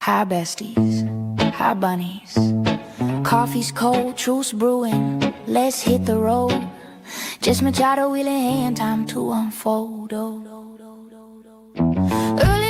Hi besties, hi bunnies. Coffee's cold, truce brewing, let's hit the road. Just Machado wheel in hand, time to unfold. Early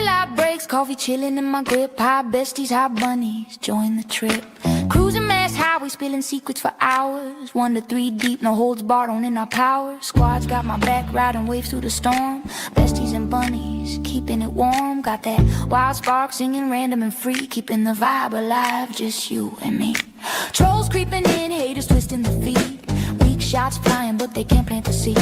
light breaks, coffee chilling in my grip. Hi besties, hi bunnies, join the trip. Cruising mass highway, spilling secrets for hours. 1 to 3 deep, no holds barred, owning our power. Squad's got my back, riding waves through the storm. Besties and bunnies, keeping it warm. Got that wild spark, singing random and free. Keeping the vibe alive, just you and me. Trolls creeping in, haters twisting the feet. Weak shots flying, but they can't plant the seed.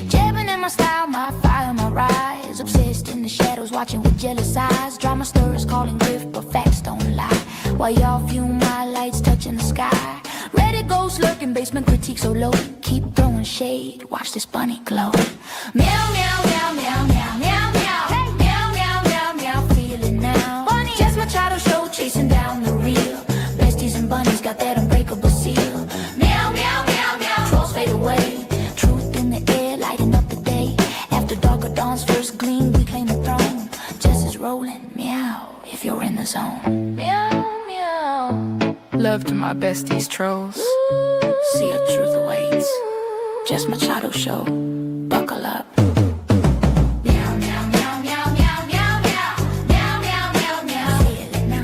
Jabbing in my style, my fire, my rise. Obsessed in the shadows, watching with jealous eyes. Drama stirrers calling grift, but facts don't lie. While y'all fume, my lights touching the sky. Reddit ghosts lurking, basement critique so low. Keep throwing shade, watch this bunny glow. Meow, meow, meow, meow, meow, meow, meow. Hey. Meow, meow, meow, meow, feel it now. Bunny. Just Machado show, chasing down the real. Besties and bunnies got that unbreakable seal. Meow, meow, meow, meow, trolls fade away. Truth in the air, lighting up the day. After dark or dawn's first gleam, we claim the throne. Just as rolling, meow, if you're in the zone. Meow. Love to my besties trolls. See a truth awaits. Just Machado show. Buckle up. Meow, meow, meow, meow, meow, meow, meow. Meow, meow, meow, meow. Feel it now.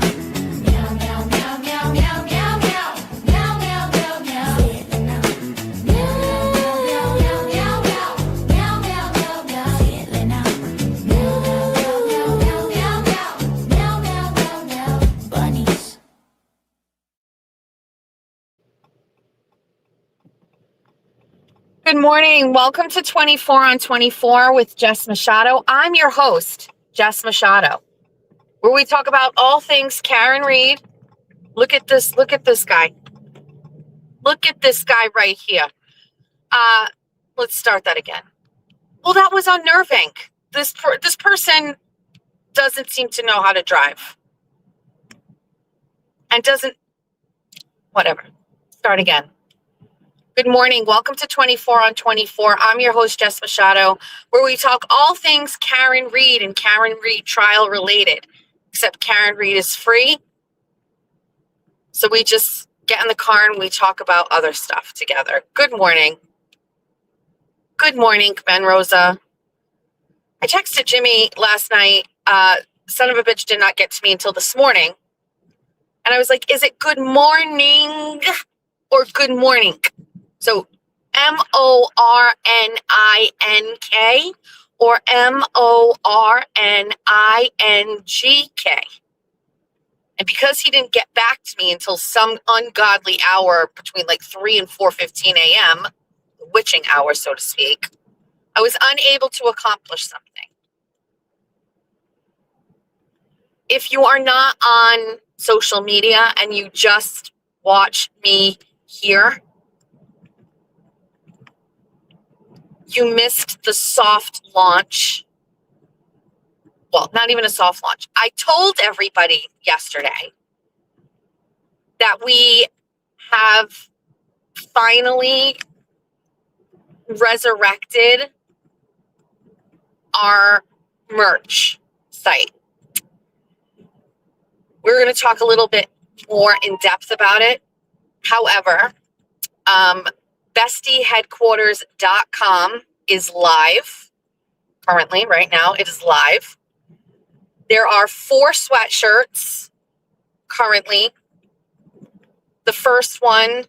Meow, meow, meow, meow, meow, meow, meow. Meow, meow, meow, meow. Feel it now. Meow, meow, meow, meow, meow. Meow, meow, meow, meow. Feel it now. Meow, meow, meow, meow, meow, meow. Meow, meow, meow, meow. Bunnies. Good morning. Welcome to 24 on 24 with Jess Machado. I'm your host, Jess Machado, where we talk about all things Karen Read. Look at this guy. Look at this guy right here. Let's start that again. Well, that was unnerving. This person doesn't seem to know how to drive. And whatever. Start again. Good morning. Welcome to 24 on 24. I'm your host, Jess Machado, where we talk all things Karen Read and Karen Read trial related, except Karen Read is free. So we just get in the car and we talk about other stuff together. Good morning. Good morning, Ben Rosa. I texted Jimmy last night. Son of a bitch did not get to me until this morning. And I was like, is it good morning or good morning? So M-O-R-N-I-N-K or M-O-R-N-I-N-G-K. And because he didn't get back to me until some ungodly hour between like 3 and 4:15 a.m., the witching hour, so to speak, I was unable to accomplish something. If you are not on social media and you just watch me here, you missed the soft launch. Well, not even a soft launch. I told everybody yesterday that we have finally resurrected our merch site. We're going to talk a little more in depth about it. However, bestieheadquarters.com is live currently. Right now, it is live. There are 4 sweatshirts currently. The first one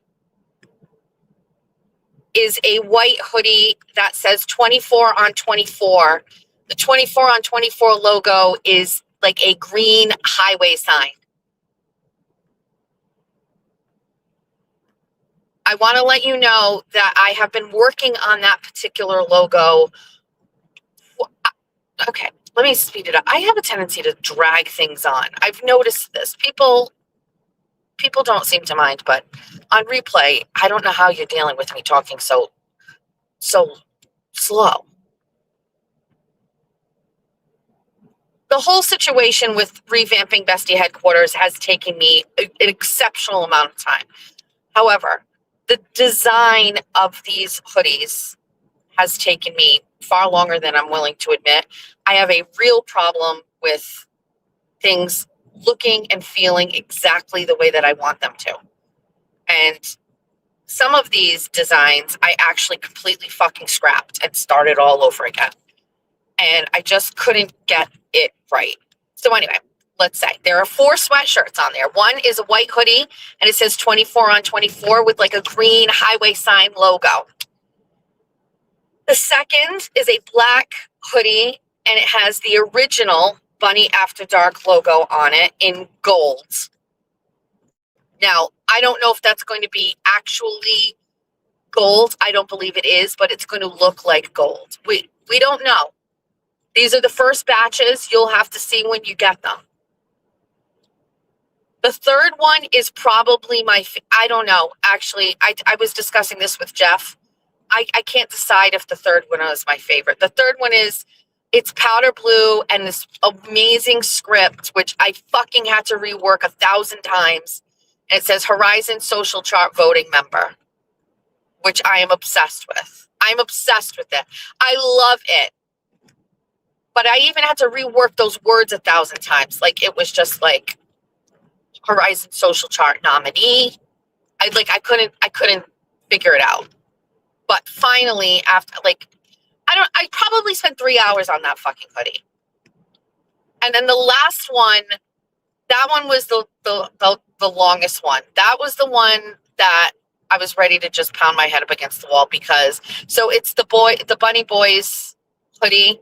is a white hoodie that says 24 on 24. The 24 on 24 logo is like a green highway sign. I want to let you know that I have been working on that particular logo. Okay, let me speed it up. I have a tendency to drag things on. I've noticed this. People don't seem to mind, but on replay, I don't know how you're dealing with me talking so slow. The whole situation with revamping Bestie Headquarters has taken me an exceptional amount of time. However, the design of these hoodies has taken me far longer than I'm willing to admit. I have a real problem with things looking and feeling exactly the way that I want them to. And some of these designs I actually completely fucking scrapped and started all over again. And I just couldn't get it right. So anyway, let's say there are 4 sweatshirts on there. One is a white hoodie and it says 24 on 24 with like a green highway sign logo. The second is a black hoodie and it has the original Bunny After Dark logo on it in gold. Now, I don't know if that's going to be actually gold. I don't believe it is, but it's going to look like gold. We don't know. These are the first batches. You'll have to see when you get them. The third one is probably I don't know. Actually, I was discussing this with Jeff. I can't decide if the third one is my favorite. The third one is, it's powder blue and this amazing script, which I fucking had to rework 1,000 times. And it says Horizon Social Chart voting member, which I am obsessed with. I'm obsessed with it. I love it. But I even had to rework those words 1,000 times. Like, it was just like Horizon Social Chart nominee. I couldn't figure it out. But finally, after I probably spent 3 hours on that fucking hoodie. And then the last one, that one was the longest one. That was the one that I was ready to just pound my head up against the wall because, so it's the Bunny Boys hoodie,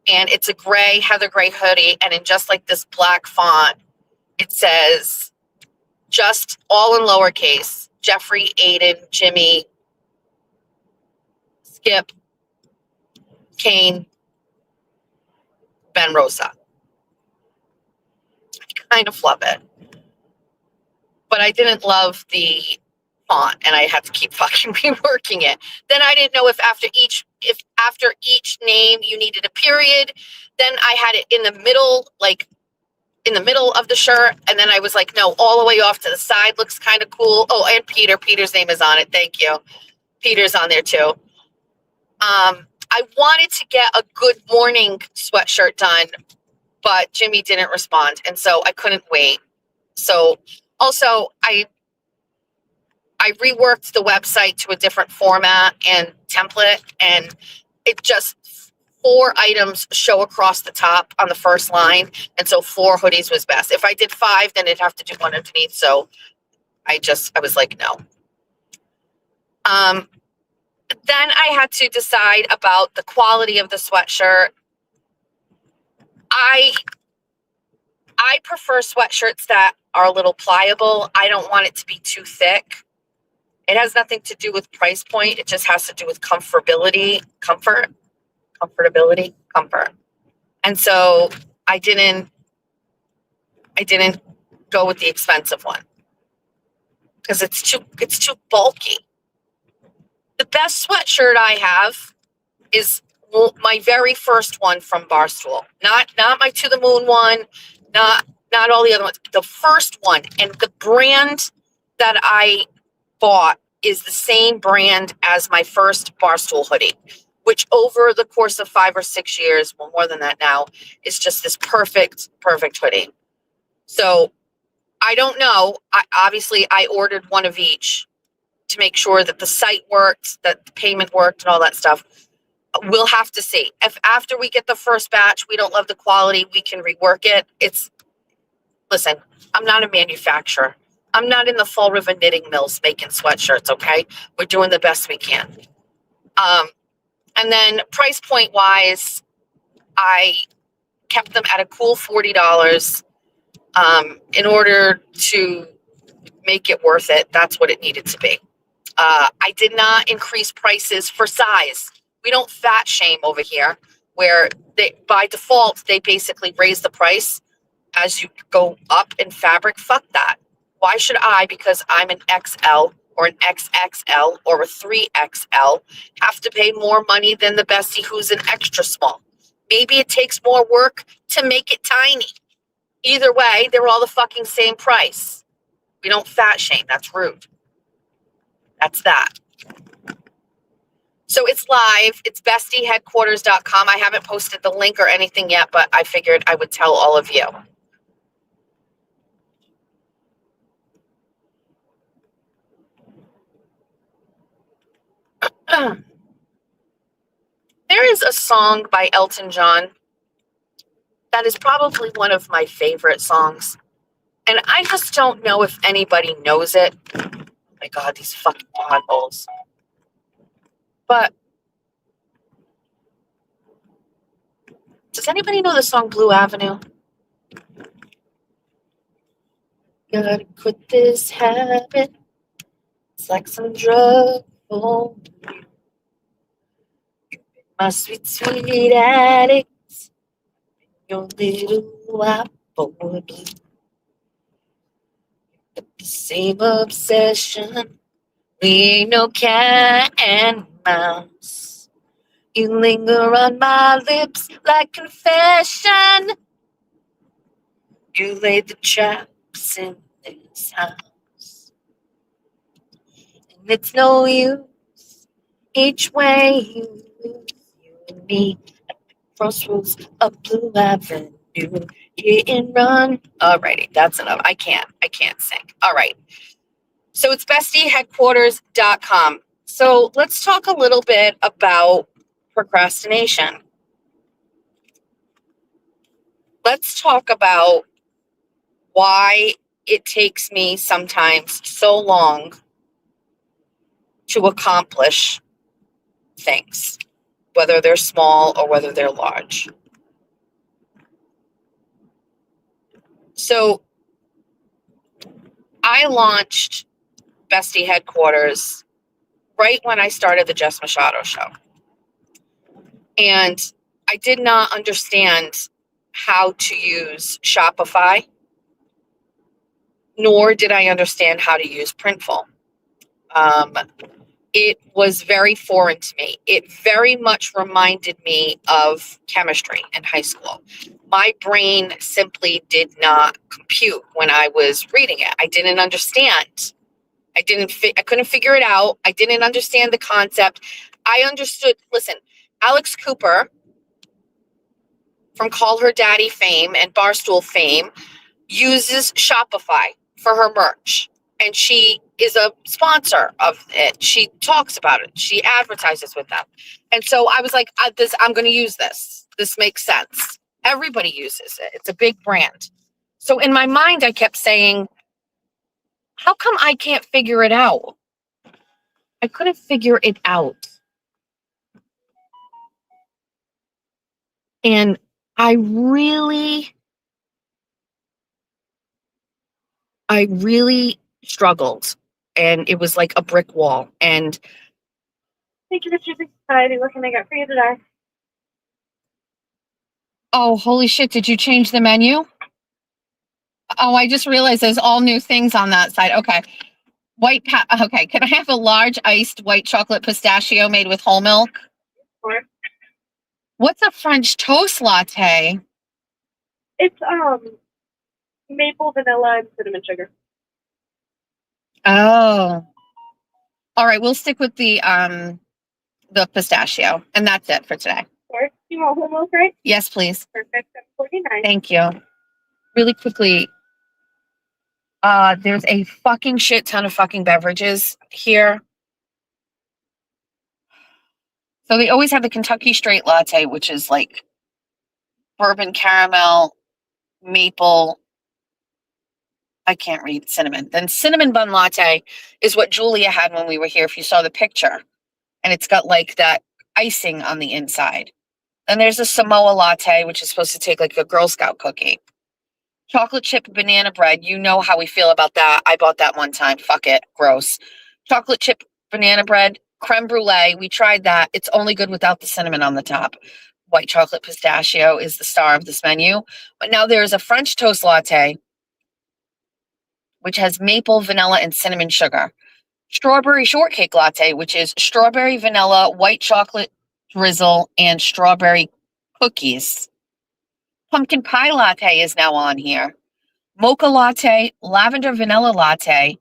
and it's a gray, heather gray hoodie, and in just like this black font, it says, just all in lowercase, Jeffrey, Aiden, Jimmy, Skip, Kane, Ben Rosa. I kind of love it. But I didn't love the font and I had to keep fucking reworking it. Then I didn't know if after each name you needed a period. Then I had it in the middle, like in the middle of the shirt. And then I was like, no, all the way off to the side looks kind of cool. Oh, and Peter's name is on it. Thank you. Peter's on there too. I wanted to get a good morning sweatshirt done, but Jimmy didn't respond. And so I couldn't wait. So also I reworked the website to a different format and template, and it just 4 items show across the top on the first line. And so 4 hoodies was best. If I did 5, then it'd have to do 1 underneath. So I was like, no. Then I had to decide about the quality of the sweatshirt. I prefer sweatshirts that are a little pliable. I don't want it to be too thick. It has nothing to do with price point. It just has to do with comfortability. And so I didn't go with the expensive one because it's too bulky. The best sweatshirt I have is my very first one from Barstool. Not my To the Moon one, not all the other ones. The first one, and the brand that I bought is the same brand as my first Barstool hoodie, which over the course of 5 or 6 years, well, more than that now, is just this perfect hoodie. So I don't know. I ordered one of each to make sure that the site worked, that the payment worked, and all that stuff. We'll have to see. If after we get the first batch, we don't love the quality, we can rework it. Listen, I'm not a manufacturer. I'm not in the Fall River knitting mills making sweatshirts, okay? We're doing the best we can. And then price point wise, I kept them at a cool $40 in order to make it worth it. That's what it needed to be. I did not increase prices for size. We don't fat shame over here, where by default, they basically raise the price as you go up in fabric. Fuck that. Why should I, because I'm an XL or an XXL or a 3XL, have to pay more money than the bestie who's an extra small? Maybe it takes more work to make it tiny. Either way, they're all the fucking same price. We don't fat shame. That's rude. That's that. So it's live. It's bestieheadquarters.com. I haven't posted the link or anything yet, but I figured I would tell all of you. There is a song by Elton John that is probably one of my favorite songs. And I just don't know if anybody knows it. Oh my God, these fucking potholes. But does anybody know the song Blue Avenue? Gotta quit this habit. It's like some drug for you. My sweet, sweet addict. Your little apple blue. The same obsession. We ain't no cat and mouse. You linger on my lips like confession. You laid the traps in this house. And it's no use. Each way you lose, you and me at the crossroads of Blue Avenue. Hit and run. Alrighty, that's enough. I can't sing. All right. So it's bestieheadquarters.com. So let's talk a little bit about procrastination. Let's talk about why it takes me sometimes so long to accomplish things, whether they're small or whether they're large. So I launched Bestie Headquarters right when I started the Jess Machado show. And I did not understand how to use Shopify, nor did I understand how to use Printful. It was very foreign to me. It very much reminded me of chemistry in high school. My brain simply did not compute when I was reading it. I didn't understand. I couldn't figure it out. I didn't understand the concept. I understood, listen, Alex Cooper from Call Her Daddy fame and Barstool fame uses Shopify for her merch. And she is a sponsor of it. She talks about it. She advertises with them. And so I was like, I'm going to use this. This makes sense. Everybody uses it. It's a big brand. So in my mind, I kept saying, how come I can't figure it out? I couldn't figure it out. And I really struggled. And it was like a brick wall. And Thank you, Mr. Society. What can I get for you today? oh, holy shit, did you change the menu? Oh, I just realized there's all new things on that side. Okay. Okay, can I have a large iced white chocolate pistachio made with whole milk? Sure. What's a French toast latte? It's maple, vanilla, and cinnamon sugar. Oh. All right, we'll stick with the pistachio, and that's it for today. Sure. You want whole milk, right? Yes, please. Perfect. That's $49. Thank you. Really quickly, there's a fucking shit ton of fucking beverages here. So they always have the Kentucky Straight Latte, which is like bourbon caramel, maple. I can't read cinnamon. Then cinnamon bun latte is what Julia had when we were here, if you saw the picture. And it's got like that icing on the inside. Then there's a Samoa latte, which is supposed to take like a Girl Scout cookie. Chocolate chip banana bread. You know how we feel about that. I bought that one time. Fuck it. Gross. Chocolate chip banana bread. Creme brulee. We tried that. It's only good without the cinnamon on the top. White chocolate pistachio is the star of this menu. But now there's a French toast latte, which has maple, vanilla, and cinnamon sugar. Strawberry shortcake latte, which is strawberry, vanilla, white chocolate drizzle, and strawberry cookies. Pumpkin pie latte is now on here. Mocha latte, lavender vanilla latte,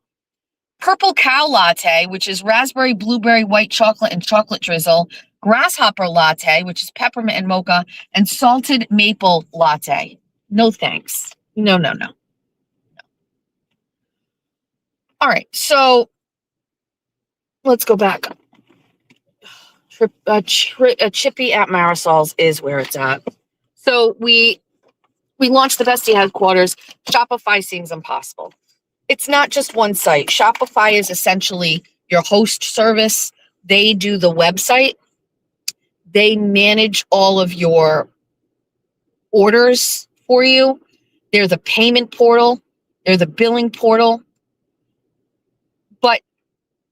purple cow latte, which is raspberry, blueberry, white chocolate, and chocolate drizzle. Grasshopper latte, which is peppermint and mocha, and salted maple latte. No thanks. No. All right, so let's go back. Chippy at Marisol's is where it's at. So we launched the Bestie headquarters. Shopify seems impossible. It's not just one site. Shopify is essentially your host service. They do the website. They manage all of your orders for you. They're the payment portal. They're the billing portal. But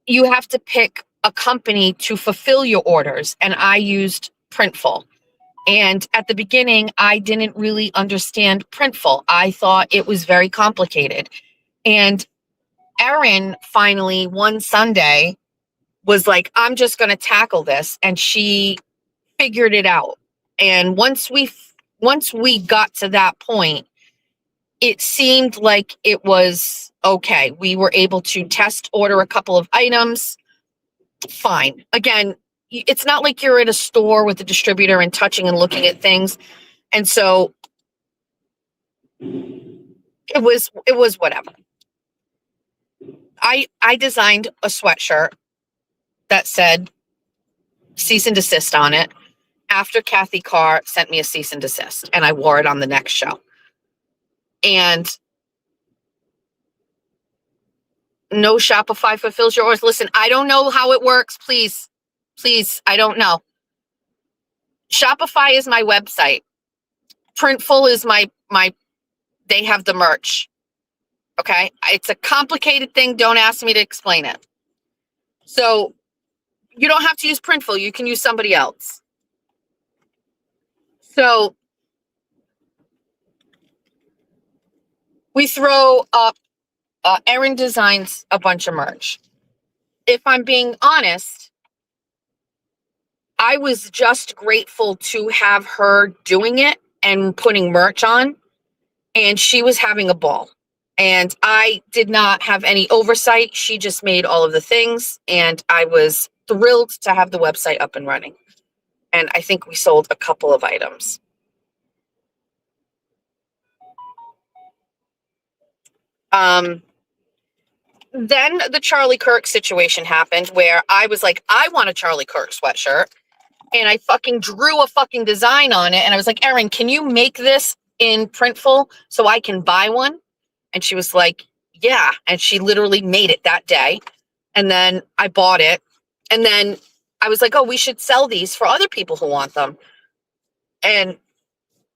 you have to pick a company to fulfill your orders. And I used Printful. And at the beginning, I didn't really understand Printful. I thought it was very complicated. And Erin finally one Sunday was like, I'm just going to tackle this. And she figured it out. And once we got to that point, it seemed like it was okay. We were able to test order a couple of items. Fine. Again, it's not like you're at a store with the distributor and touching and looking at things. And so it was whatever. I designed a sweatshirt that said cease and desist on it after Kathy Carr sent me a cease and desist, and I wore it on the next show. And no Shopify fulfills your orders. Listen, I don't know how it works. Please, I don't know. Shopify is my website. Printful is my they have the merch. Okay? It's a complicated thing. Don't ask me to explain it. So you don't have to use Printful. You can use somebody else. So we throw up, Erin designs a bunch of merch. If I'm being honest, I was just grateful to have her doing it and putting merch on, and she was having a ball. And I did not have any oversight. She just made all of the things, and I was thrilled to have the website up and running. And I think we sold a couple of items. Then the Charlie Kirk situation happened where I was like, I want a Charlie Kirk sweatshirt. And I fucking drew a fucking design on it. And I was like, Erin, can you make this in Printful so I can buy one? And she was like, yeah. And she literally made it that day. And then I bought it. And then I was like, oh, we should sell these for other people who want them. And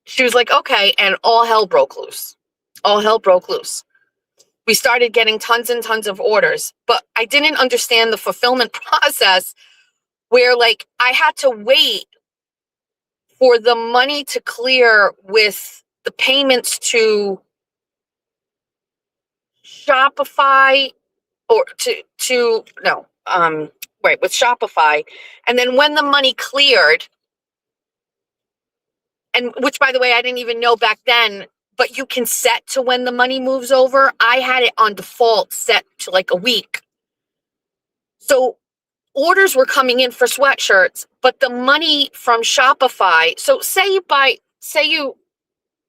she was like, okay. And all hell broke loose. All hell broke loose. We started getting tons and tons of orders, but I didn't understand the fulfillment process where, like, I had to wait for the money to clear with the payments to Shopify or with Shopify. And then when the money cleared, and which, by the way, I didn't even know back then, but you can set to when the money moves over. I had it on default set to like a week. So orders were coming in for sweatshirts, but the money from Shopify. So say you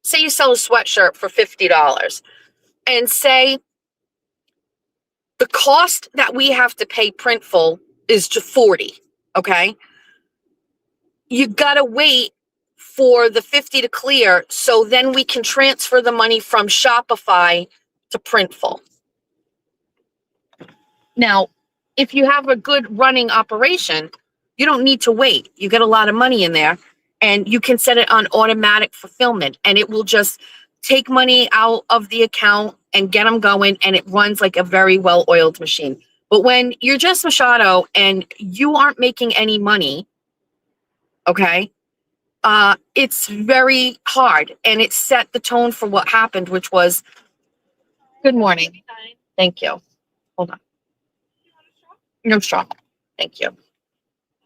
sell a sweatshirt for $50 and say the cost that we have to pay Printful is just $40. Okay. You got to wait for the $50 to clear, so then we can transfer the money from Shopify to Printful. Now, if you have a good running operation, you don't need to wait. You get a lot of money in there, and you can set it on automatic fulfillment, and it will just take money out of the account and get them going, and it runs like a very well-oiled machine. But when you're Jess Machado and you aren't making any money, okay, it's very hard, and it set the tone for what happened, which was, good morning. Thank you. Hold on. No straw. Thank you.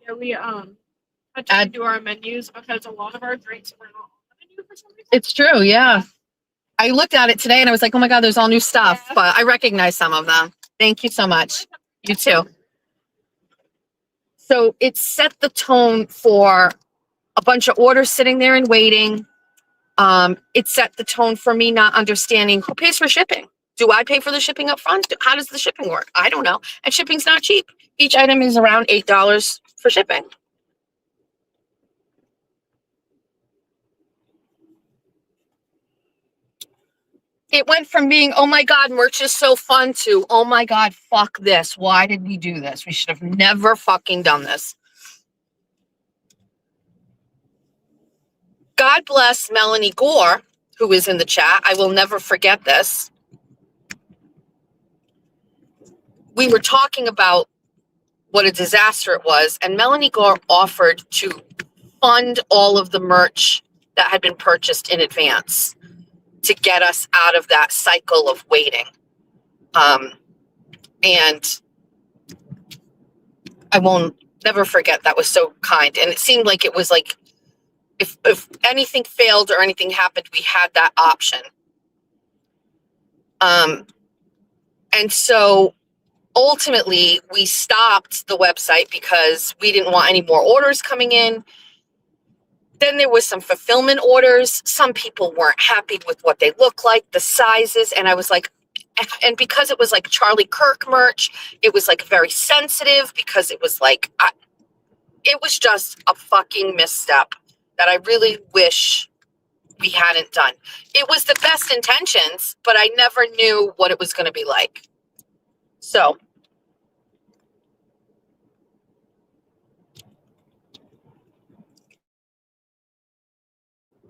Yeah, we had to do our menus because a lot of our drinks were not on the menu for some reason. It's true, yeah. I looked at it today and I was like, oh my God, there's all new stuff, but I recognize some of them. Thank you so much. You too. So it set the tone for a bunch of orders sitting there and waiting. It set the tone for me not understanding who pays for shipping. Do I pay for the shipping up front? How does the shipping work? I don't know. And shipping's not cheap. Each item is around $8 for shipping. it went from being, oh my God, merch is so fun, to, oh my God, fuck this. Why did we do this? We should have never fucking done this. God bless Melanie Gore, who is in the chat. I will never forget this. We were talking about what a disaster it was, and Melanie Gore offered to fund all of the merch that had been purchased in advance to get us out of that cycle of waiting. And I won't never forget, that was so kind. And it seemed like it was like, if anything failed or anything happened, we had that option. And so ultimately we stopped the website because we didn't want any more orders coming in. Then there was some fulfillment orders. Some people weren't happy with what they look like, the sizes. And I was like, and because it was like Charlie Kirk merch, it was like very sensitive, because it was like, it was just a fucking misstep that I really wish we hadn't done. It was the best intentions, but I never knew what it was going to be like. So,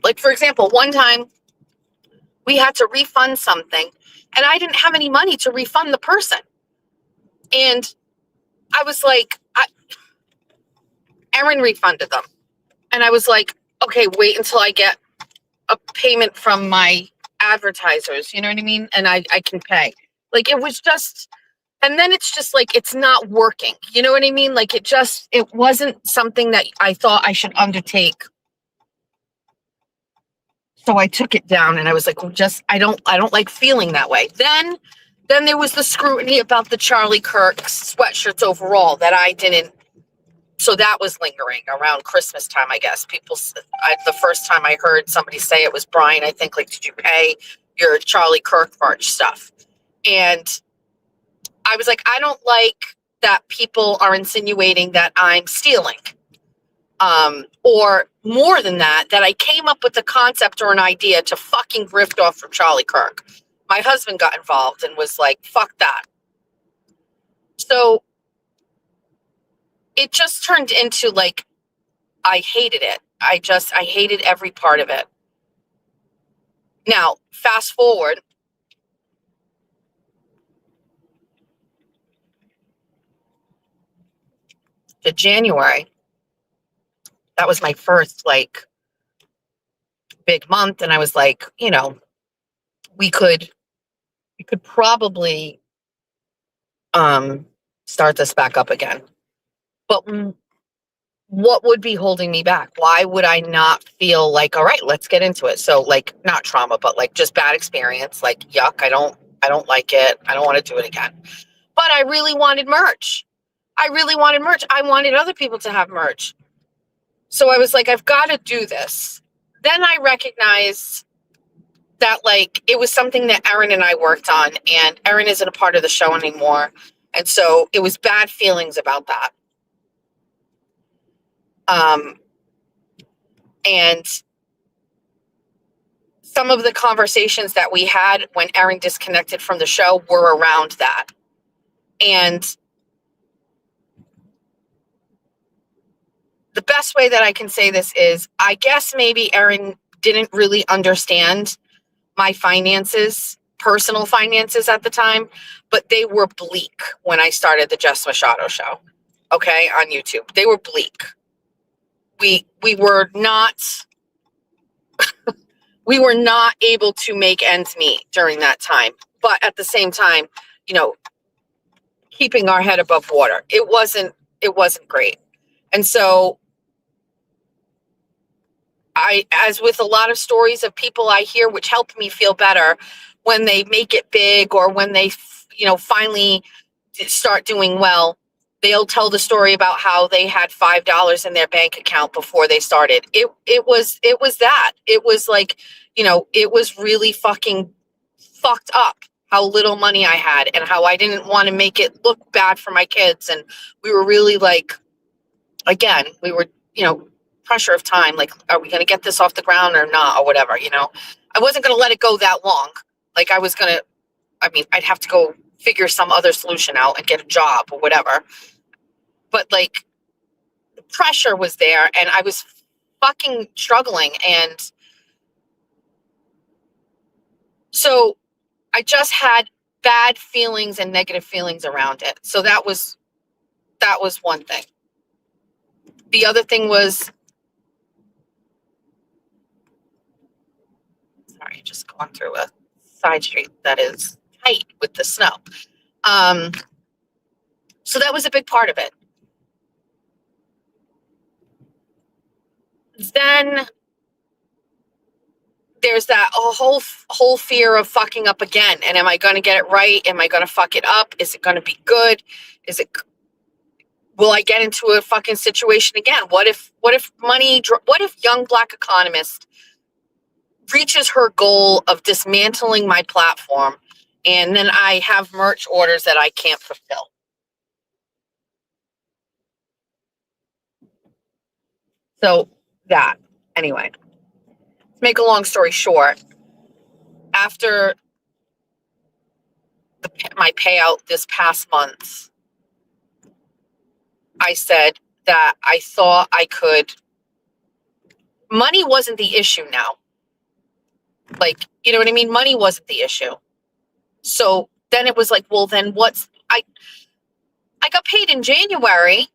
like, for example, one time we had to refund something, and I didn't have any money to refund the person. And I was like, Erin refunded them. And I was like, okay, wait until I get a payment from my advertisers, you know what I mean? And I can pay. Like, it was just, and then it's just like, it's not working. You know what I mean? Like, it wasn't something that I thought I should undertake. So I took it down, and I was like, well, I don't like feeling that way. Then there was the scrutiny about the Charlie Kirk sweatshirts overall that I didn't. So that was lingering around Christmas time, I guess. The first time I heard somebody say it was Brian, I think, like, did you pay your Charlie Kirk merch stuff? And I was like, I don't like that people are insinuating that I'm stealing. Or more than that I came up with a concept or an idea to fucking grift off from Charlie Kirk. My husband got involved and was like, fuck that. So it just turned into like, I hated it. I hated every part of it. Now, fast forward. To January. That was my first like big month. And I was like, you know, we could probably start this back up again. But what would be holding me back? Why would I not feel like, all right, let's get into it? So, like, not trauma, but like just bad experience, like, yuck, I don't like it. I don't want to do it again. But I really wanted merch. I wanted other people to have merch. So I was like, I've got to do this. Then I recognized that, like, it was something that Erin and I worked on, and Erin isn't a part of the show anymore. And so it was bad feelings about that. And some of the conversations that we had when Erin disconnected from the show were around that. And the best way that I can say this is, I guess maybe Erin didn't really understand my finances, personal finances at the time, but they were bleak when I started the Jess Machado show, okay, on YouTube. They were bleak. We were not we were not able to make ends meet during that time. But at the same time, you know, keeping our head above water. It wasn't great. And so as with a lot of stories of people I hear, which help me feel better when they make it big, or when they, you know, finally start doing well, they'll tell the story about how they had $5 in their bank account before they started. It was that. It was like, you know, it was really fucking fucked up how little money I had, and how I didn't want to make it look bad for my kids. And we were really like, again, we were, you know, pressure of time, like, are we going to get this off the ground or not, or whatever, you know? I wasn't going to let it go that long. Like I'd have to go figure some other solution out and get a job or whatever. But like the pressure was there and I was fucking struggling. And so I just had bad feelings and negative feelings around it. So that was one thing. The other thing was, sorry, just going through a side street that is tight with the snow. So that was a big part of it. Then there's that whole fear of fucking up again. And am I going to get it right? Am I going to fuck it up? Is it going to be good? Will I get into a fucking situation again? What if young Black economist reaches her goal of dismantling my platform and then I have merch orders that I can't fulfill? So that, anyway, to make a long story short, after my payout this past month, I said that I thought I could, money wasn't the issue now. Like, you know what I mean? Money wasn't the issue. So then it was like, well, then I got paid in January.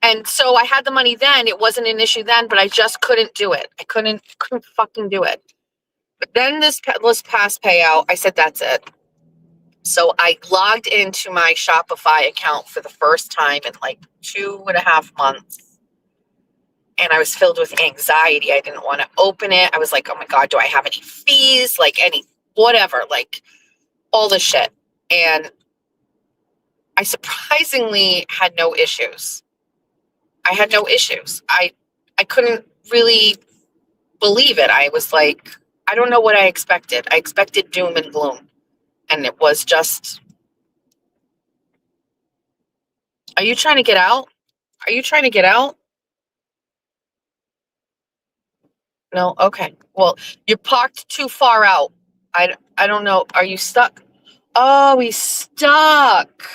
And so I had the money then. It wasn't an issue then, but I just couldn't do it. I couldn't fucking do it. But then this past payout, I said, that's it. So I logged into my Shopify account for the first time in like 2.5 months. And I was filled with anxiety. I didn't want to open it. I was like, oh my God, do I have any fees? Like any, whatever, like all this shit. And I surprisingly had no issues. I had no issues. I couldn't really believe it. I was like, I don't know what I expected. I expected doom and gloom. And it was just, are you trying to get out? Are you trying to get out? No? Okay. Well, you're parked too far out. I don't know. Are you stuck? Oh, he's stuck.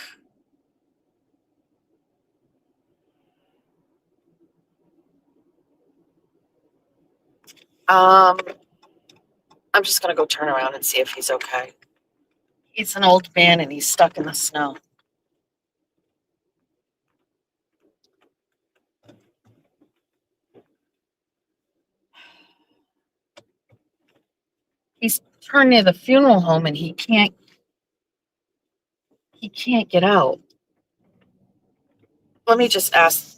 I'm just going to go turn around and see if he's okay. He's an old man and he's stuck in the snow. He's turned near the funeral home and he can't get out. Let me just ask.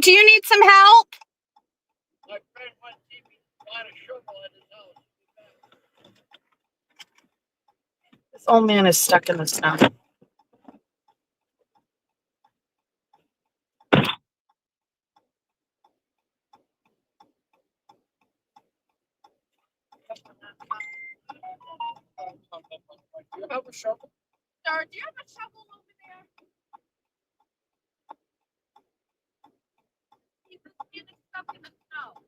Do you need some help? My friend wants to see me find a shovel in his house. This old man is stuck in the snow. Do you have a shovel? Sir, do you have a shovel over there? He's stuck in the snow.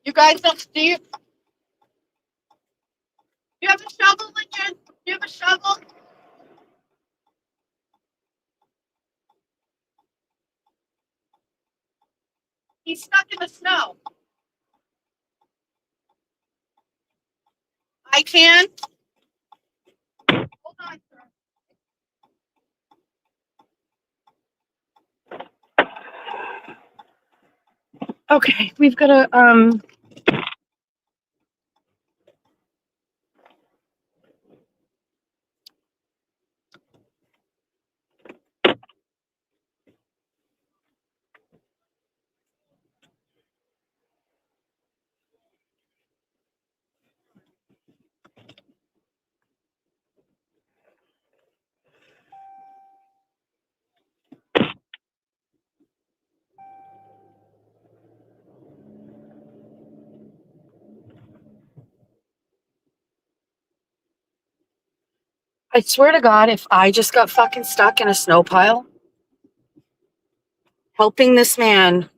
You guys don't see it? You have a shovel, Lincoln? You have a shovel? He's stuck in the snow. I can. Hold on, sir. Okay, we've got to I swear to God, if I just got fucking stuck in a snow pile, helping this man.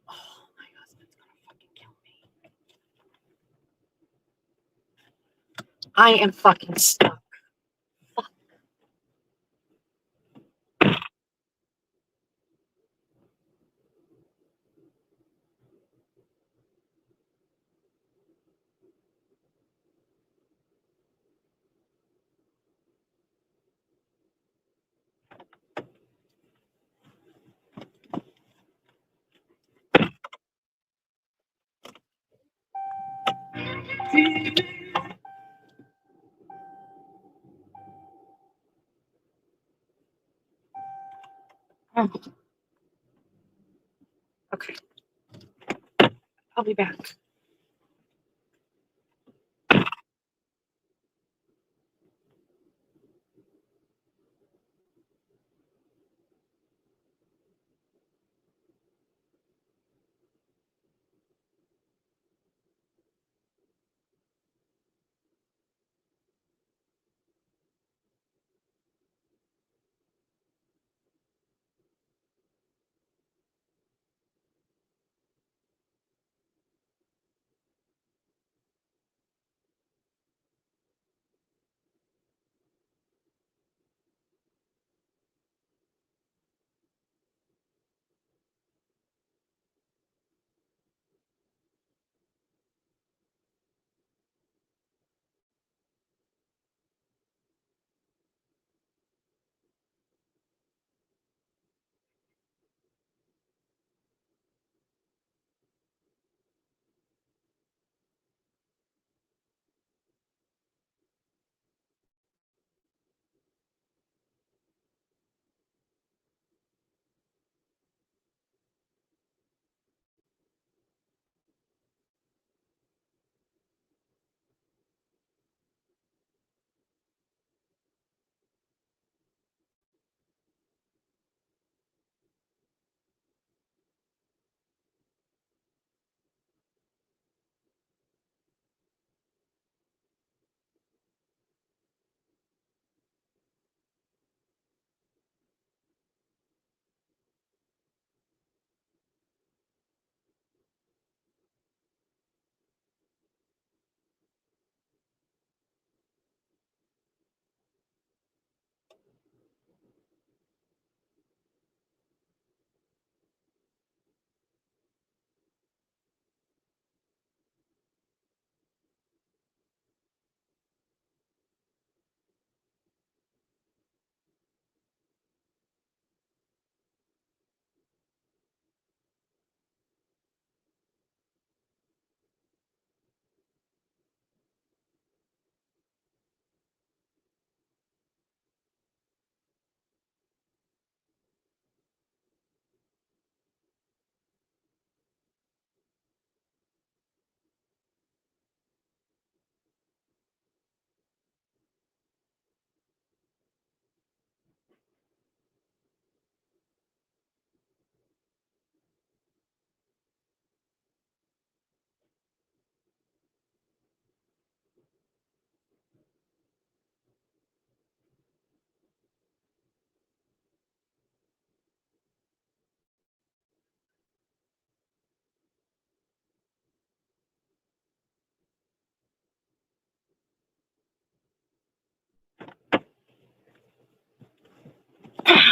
Oh, my husband's gonna fucking kill me. I am fucking stuck. Oh. Okay. I'll be back.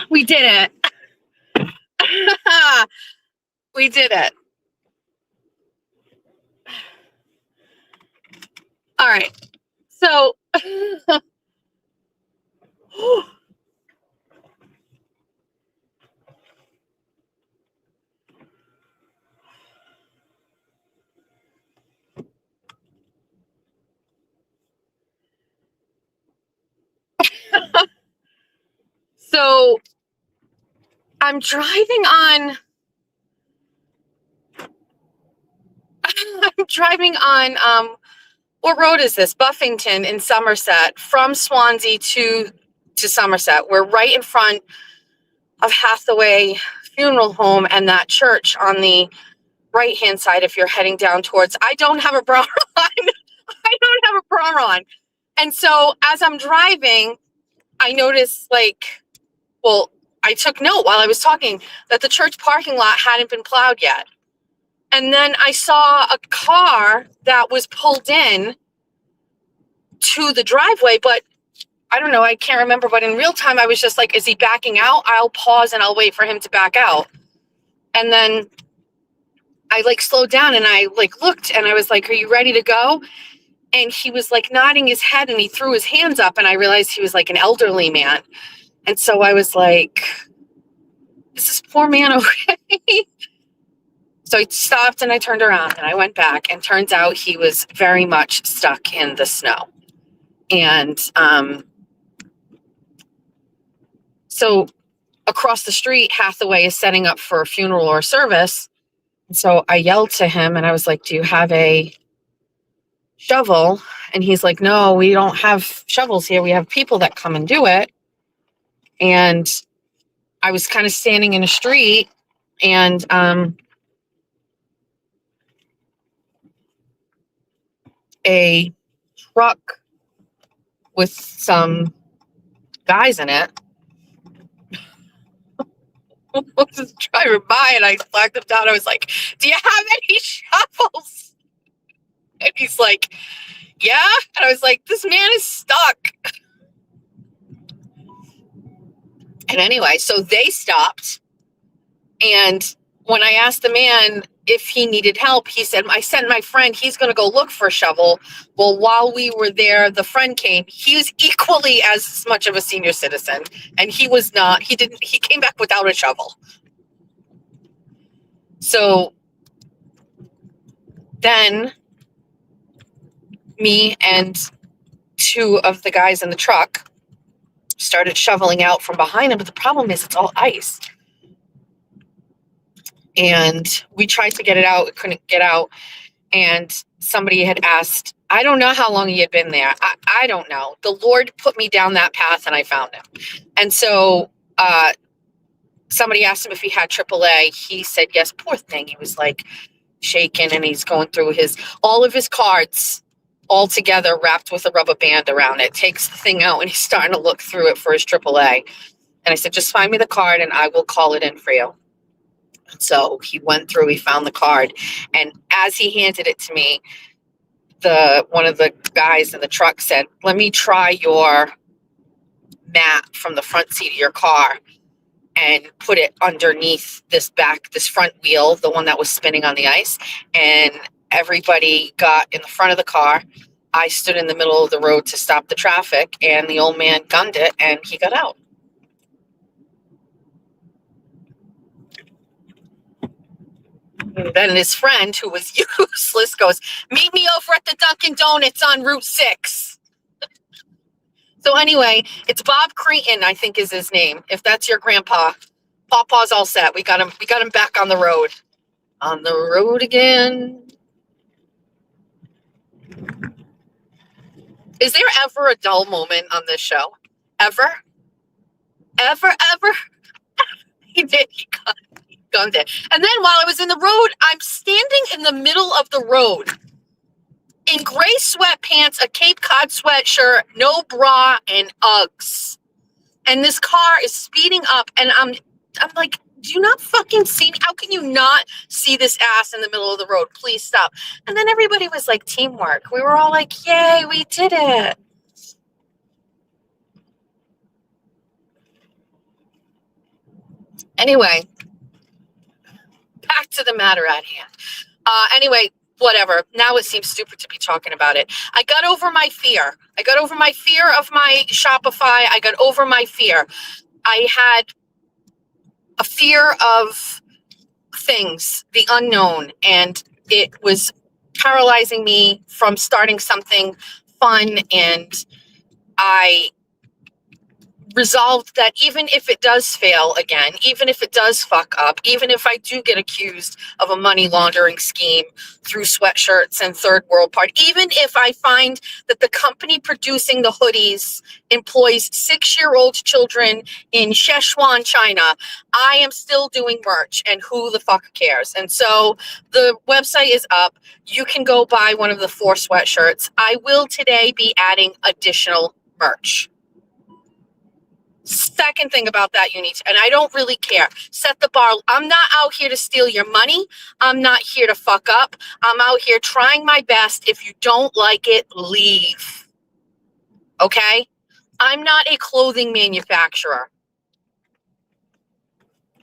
We did it. We did it. All right. So, so I'm driving on. I'm driving on. What road is this? Buffington in Somerset, from Swansea to Somerset. We're right in front of Hathaway Funeral Home and that church on the right hand side if you're heading down towards. I don't have a brown line. I have a bra on. And so as I'm driving, I noticed I took note while I was talking that the church parking lot hadn't been plowed yet. And then I saw a car that was pulled in to the driveway, but I don't know, I can't remember, but in real time, I was just like, is he backing out? I'll pause and I'll wait for him to back out. And then I slowed down and I looked and I was like, are you ready to go? And he was nodding his head and he threw his hands up and I realized he was an elderly man. And so I was like, is this poor man okay? So I stopped and I turned around and I went back and turns out he was very much stuck in the snow. And so across the street, Hathaway is setting up for a funeral or service. And so I yelled to him and I was like, do you have a shovel? And he's like, no, we don't have shovels here. We have people that come and do it. And I was kind of standing in a street and a truck with some guys in it was driving by and I flagged him down. I was like, do you have any shovels? And he's like, yeah. And I was like, this man is stuck. And anyway, so they stopped. And when I asked the man if he needed help, he said, I sent my friend, he's going to go look for a shovel. Well, while we were there, the friend came. He was equally as much of a senior citizen. And he was not, he came back without a shovel. So then me and two of the guys in the truck started shoveling out from behind him. But the problem is it's all ice. And we tried to get it out. We couldn't get out. And somebody had asked, I don't know how long he had been there. I don't know. The Lord put me down that path and I found him. And so somebody asked him if he had AAA. He said, yes, poor thing. He was shaking and he's going through all of his cards all together wrapped with a rubber band around it. Takes the thing out and he's starting to look through it for his AAA. And I said, just find me the card and I will call it in for you. So he went through, he found the card. And as he handed it to me, one of the guys in the truck said, let me try your mat from the front seat of your car and put it underneath this front wheel, the one that was spinning on the ice. And everybody got in the front of the car. I stood in the middle of the road to stop the traffic and the old man gunned it and he got out. Then his friend, who was useless, goes, meet me over at the Dunkin' Donuts on Route 6. So anyway, it's Bob Cretan, I think is his name. If that's your grandpa, Pawpaw's all set. We got him back on the road. On the road again. Is there ever a dull moment on this show? Ever? Ever? He did. He gunned it. And then while I was in the road, I'm standing in the middle of the road in gray sweatpants, a Cape Cod sweatshirt, no bra, and Uggs. And this car is speeding up, and I'm like, do you not fucking see me? How can you not see this ass in the middle of the road? Please stop. And then everybody was like, teamwork. We were all like, yay, we did it. Anyway, back to the matter at hand. Anyway, whatever. Now it seems stupid to be talking about it. I got over my fear. I got over my fear of my Shopify. I got over my fear. I had a fear of things, the unknown, and it was paralyzing me from starting something fun. And I resolved that even if it does fail again, even if it does fuck up, even if I do get accused of a money laundering scheme through sweatshirts and third world party, even if I find that the company producing the hoodies employs 6-year-old children in Sichuan, China, I am still doing merch, and who the fuck cares? And so the website is up. You can go buy one of the 4 sweatshirts. I will today be adding additional merch. Second thing about that, you need to, and I don't really care, set the bar. I'm not out here to steal your money. I'm not here to fuck up. I'm out here trying my best. If you don't like it, leave. Okay? I'm not a clothing manufacturer.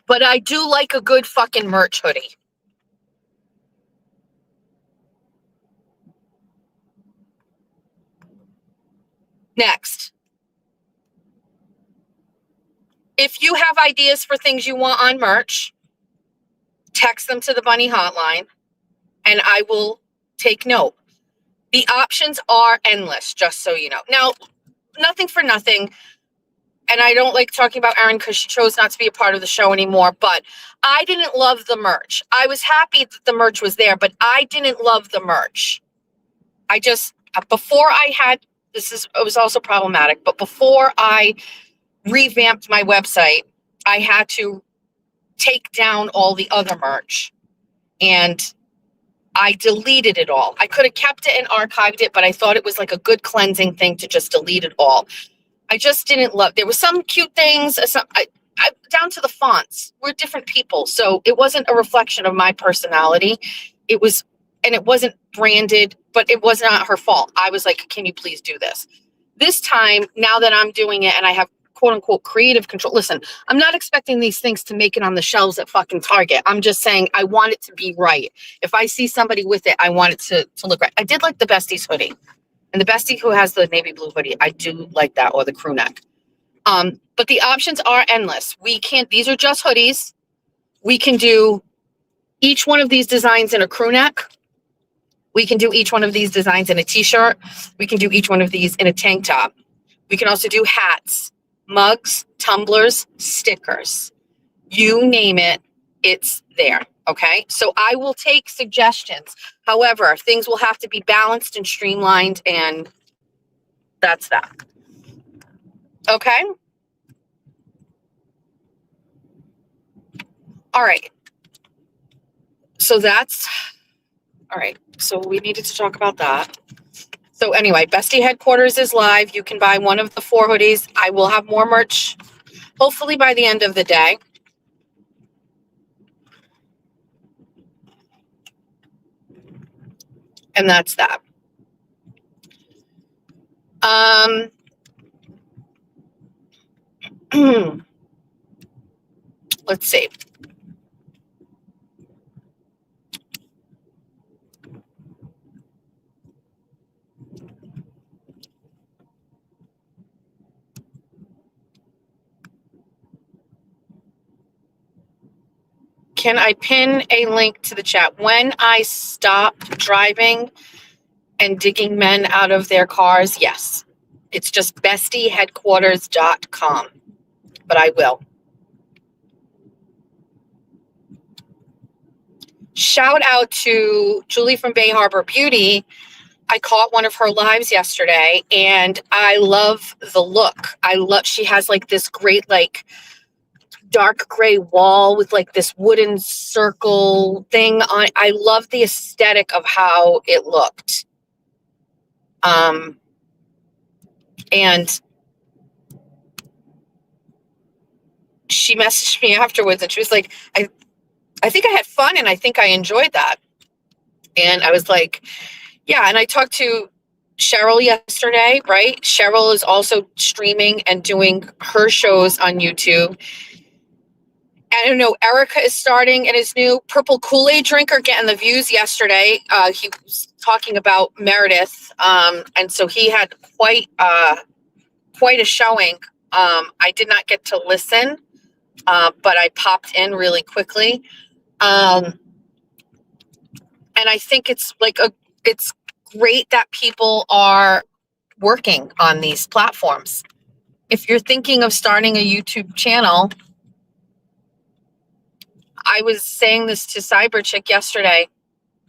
But I do like a good fucking merch hoodie. Next. If you have ideas for things you want on merch, text them to the Bunny Hotline, and I will take note. The options are endless, just so you know. Now, nothing for nothing, and I don't like talking about Erin because she chose not to be a part of the show anymore, but I didn't love the merch. I was happy that the merch was there, but I didn't love the merch. I just, before I had, it was also problematic, but before I revamped my website, I had to take down all the other merch, and I deleted it all. I could have kept it and archived it, but I thought it was like a good cleansing thing to just delete it all. I just didn't love, there were some cute things, down to the fonts. We're different people, so it wasn't a reflection of my personality. It was, and it wasn't branded, but it was not her fault. I was like, can you please do this? This time, now that I'm doing it and I have quote unquote creative control. Listen, I'm not expecting these things to make it on the shelves at fucking Target. I'm just saying I want it to be right. If I see somebody with it, I want it to look right. I did like the Besties hoodie, and the Bestie who has the navy blue hoodie, I do like that, or the crew neck. But the options are endless. These are just hoodies. We can do each one of these designs in a crew neck. We can do each one of these designs in a t-shirt. We can do each one of these in a tank top. We can also do hats, mugs, tumblers, stickers. You name it, it's there. Okay. So I will take suggestions. However, things will have to be balanced and streamlined, and that's that. Okay. All right. So that's all right. So we needed to talk about that. So anyway, Bestie Headquarters is live. You can buy one of the 4 hoodies. I will have more merch, hopefully by the end of the day. And that's that. Let's see. Can I pin a link to the chat? When I stop driving and digging men out of their cars, yes. It's just bestieheadquarters.com, but I will. Shout out to Julie from Bay Harbor Beauty. I caught one of her lives yesterday, and I love the look. She has like this great, like, dark gray wall with like this wooden circle thing on. I love the aesthetic of how it looked. And she messaged me afterwards, and she was like, I think I had fun, and I think I enjoyed that. And I was like, yeah. And I talked to Cheryl yesterday, right? Cheryl is also streaming and doing her shows on YouTube. I don't know, Erica is starting and his new Purple Kool-Aid drinker getting the views yesterday. He was talking about Meredith. And so he had quite a showing. I did not get to listen, but I popped in really quickly. And I think it's like it's great that people are working on these platforms. if you're thinking of starting a YouTube channel, I was saying this to Cyber Chick yesterday.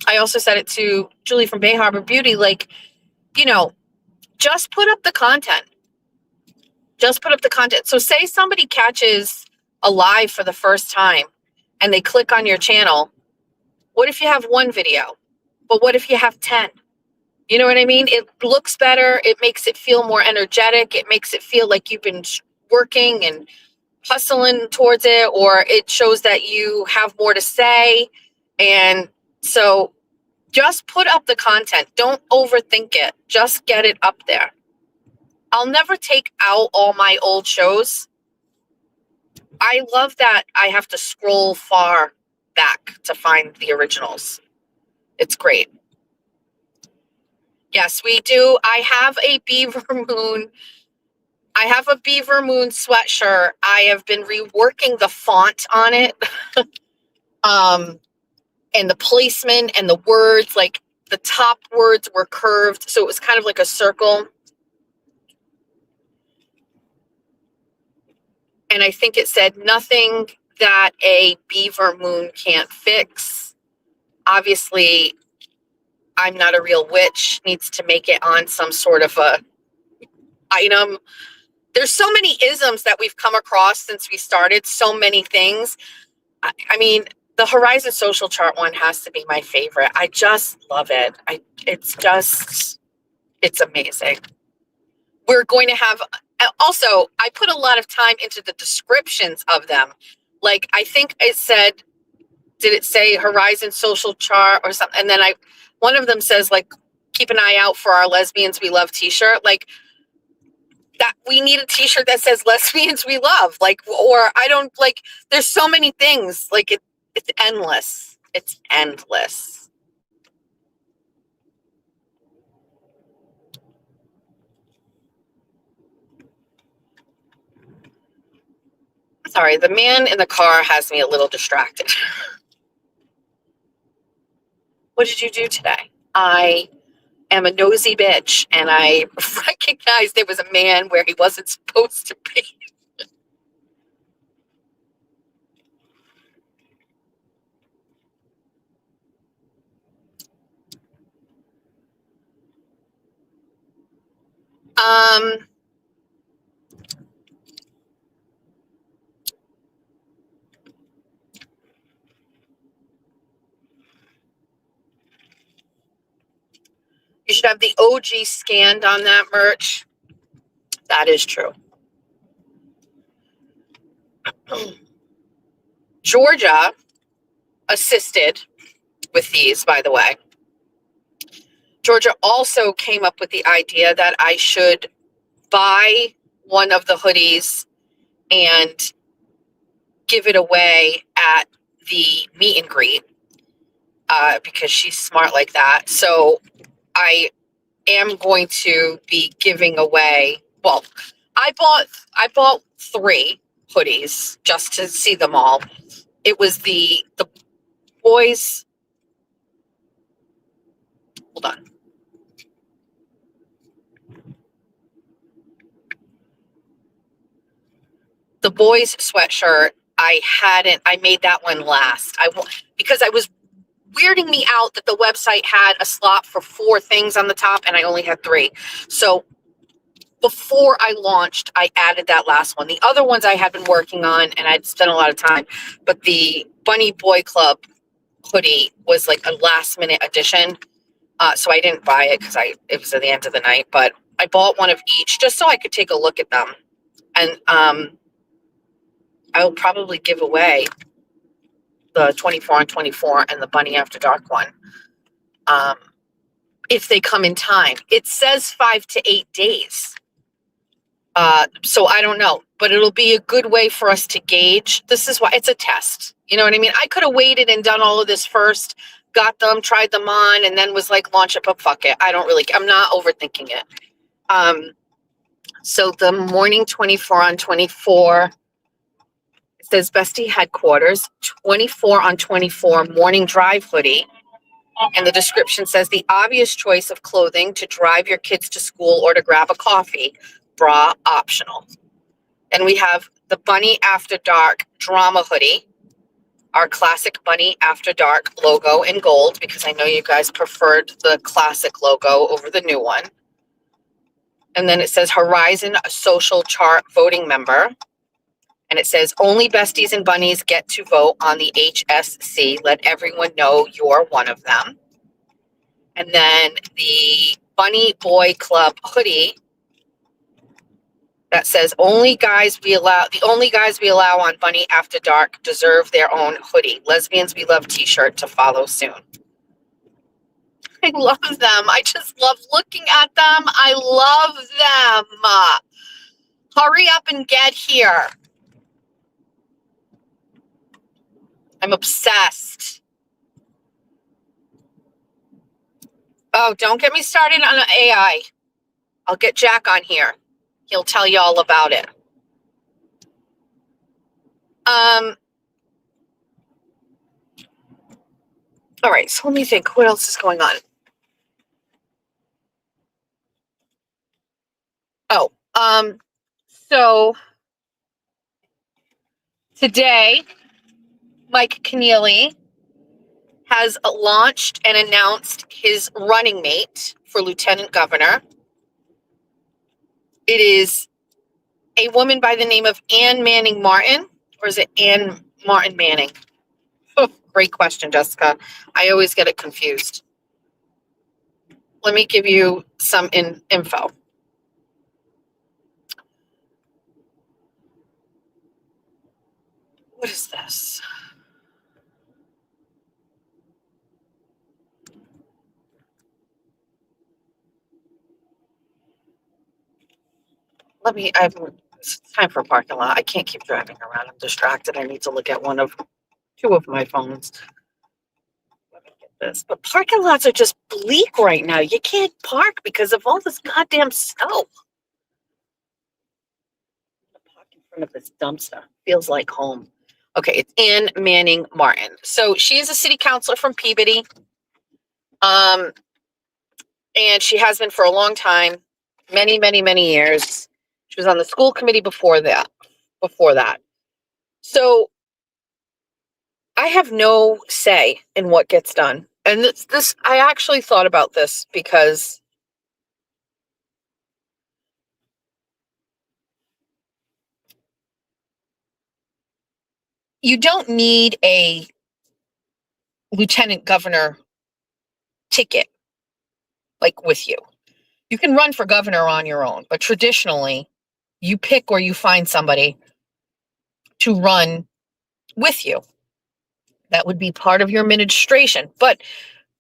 I also said it to Julie from Bay Harbor Beauty. Like, you know, just put up the content. Just put up the content. So say somebody catches a live for the first time and they click on your channel. What if you have one video? But what if you have 10? You know what I mean? It looks better. It makes it feel more energetic. It makes it feel like you've been working and hustling towards it, or it shows that you have more to say. And so just put up the content. Don't overthink it. Just get it up there. I'll never take out all my old shows. I love that I have to scroll far back to find the originals. It's great. Yes, we do. I have a Beaver Moon sweatshirt. I have been reworking the font on it. And the placement and the words, like the top words were curved. So it was kind of like a circle. And I think it said nothing that a Beaver Moon can't fix. Obviously, I'm not a real witch, needs to make it on some sort of a item. There's so many isms that we've come across since we started, so many things. I mean, the Horizon Social Chart one has to be my favorite. I just love it. It's amazing. We're going to have, also, I put a lot of time into the descriptions of them. Like, I think it said, did it say Horizon Social Chart or something? And then one of them says, like, keep an eye out for our Lesbians We Love t-shirt. Like, that we need a t-shirt that says Lesbians We Love. Like, or I don't, like, there's so many things. Like, it's endless. It's endless. Sorry, the man in the car has me a little distracted. What did you do today? I am a nosy bitch, and I recognized there was a man where he wasn't supposed to be. You should have the OG scanned on that merch. That is true. Georgia assisted with these, by the way. Georgia also came up with the idea that I should buy one of the hoodies and give it away at the meet and greet because she's smart like that. So I am going to be giving away, well, I bought 3 hoodies just to see them all. It was the boys, hold on. The boys sweatshirt, I made that one last. Because I was weirding me out that the website had a slot for 4 things on the top and I only had 3. So before I launched, I added that last one. The other ones I had been working on and I'd spent a lot of time, but the Bunny Boy Club hoodie was like a last minute addition. So I didn't buy it because it was at the end of the night, but I bought one of each just so I could take a look at them. And I will probably give away the 24 on 24 and the Bunny After Dark one if they come in time. It says 5 to 8 days. So I don't know, but it'll be a good way for us to gauge. This is why it's a test. You know what I mean? I could have waited and done all of this first, got them, tried them on, and then was like, launch it, but fuck it. I'm not overthinking it. So the morning 24 on 24, it says Bestie Headquarters, 24 on 24 morning drive hoodie. And the description says the obvious choice of clothing to drive your kids to school or to grab a coffee, bra optional. And we have the Bunny After Dark drama hoodie, our classic Bunny After Dark logo in gold, because I know you guys preferred the classic logo over the new one. And then it says Horizon Social Chart voting member. And it says only besties and bunnies get to vote on the HSC. Let everyone know you're one of them. And then the Bunny Boy Club hoodie that says the only guys we allow on Bunny After Dark deserve their own hoodie. Lesbians We Love t-shirt to follow soon. I love them. I just love looking at them. I love them. Hurry up and get here. I'm obsessed. Oh, don't get me started on AI. I'll get Jack on here. He'll tell you all about it. All right, so let me think. What else is going on? Oh, so today, Mike Keneally has launched and announced his running mate for lieutenant governor. It is a woman by the name of Ann Manning Martin, or is it Ann Martin Manning? Oh, great question, Jessica. I always get it confused. Let me give you some info. What is this? It's time for a parking lot. I can't keep driving around. I'm distracted. I need to look at two of my phones. Let me get this. But parking lots are just bleak right now. You can't park because of all this goddamn snow. Park in front of this dumpster. Feels like home. Okay, it's Ann Manning Martin. So she is a city councilor from Peabody. And she has been for a long time, many, many, many years. She was on the school committee before that. So I have no say in what gets done. And this I actually thought about this because you don't need a lieutenant governor ticket like with you. You can run for governor on your own, but traditionally you pick or you find somebody to run with you. That would be part of your administration. But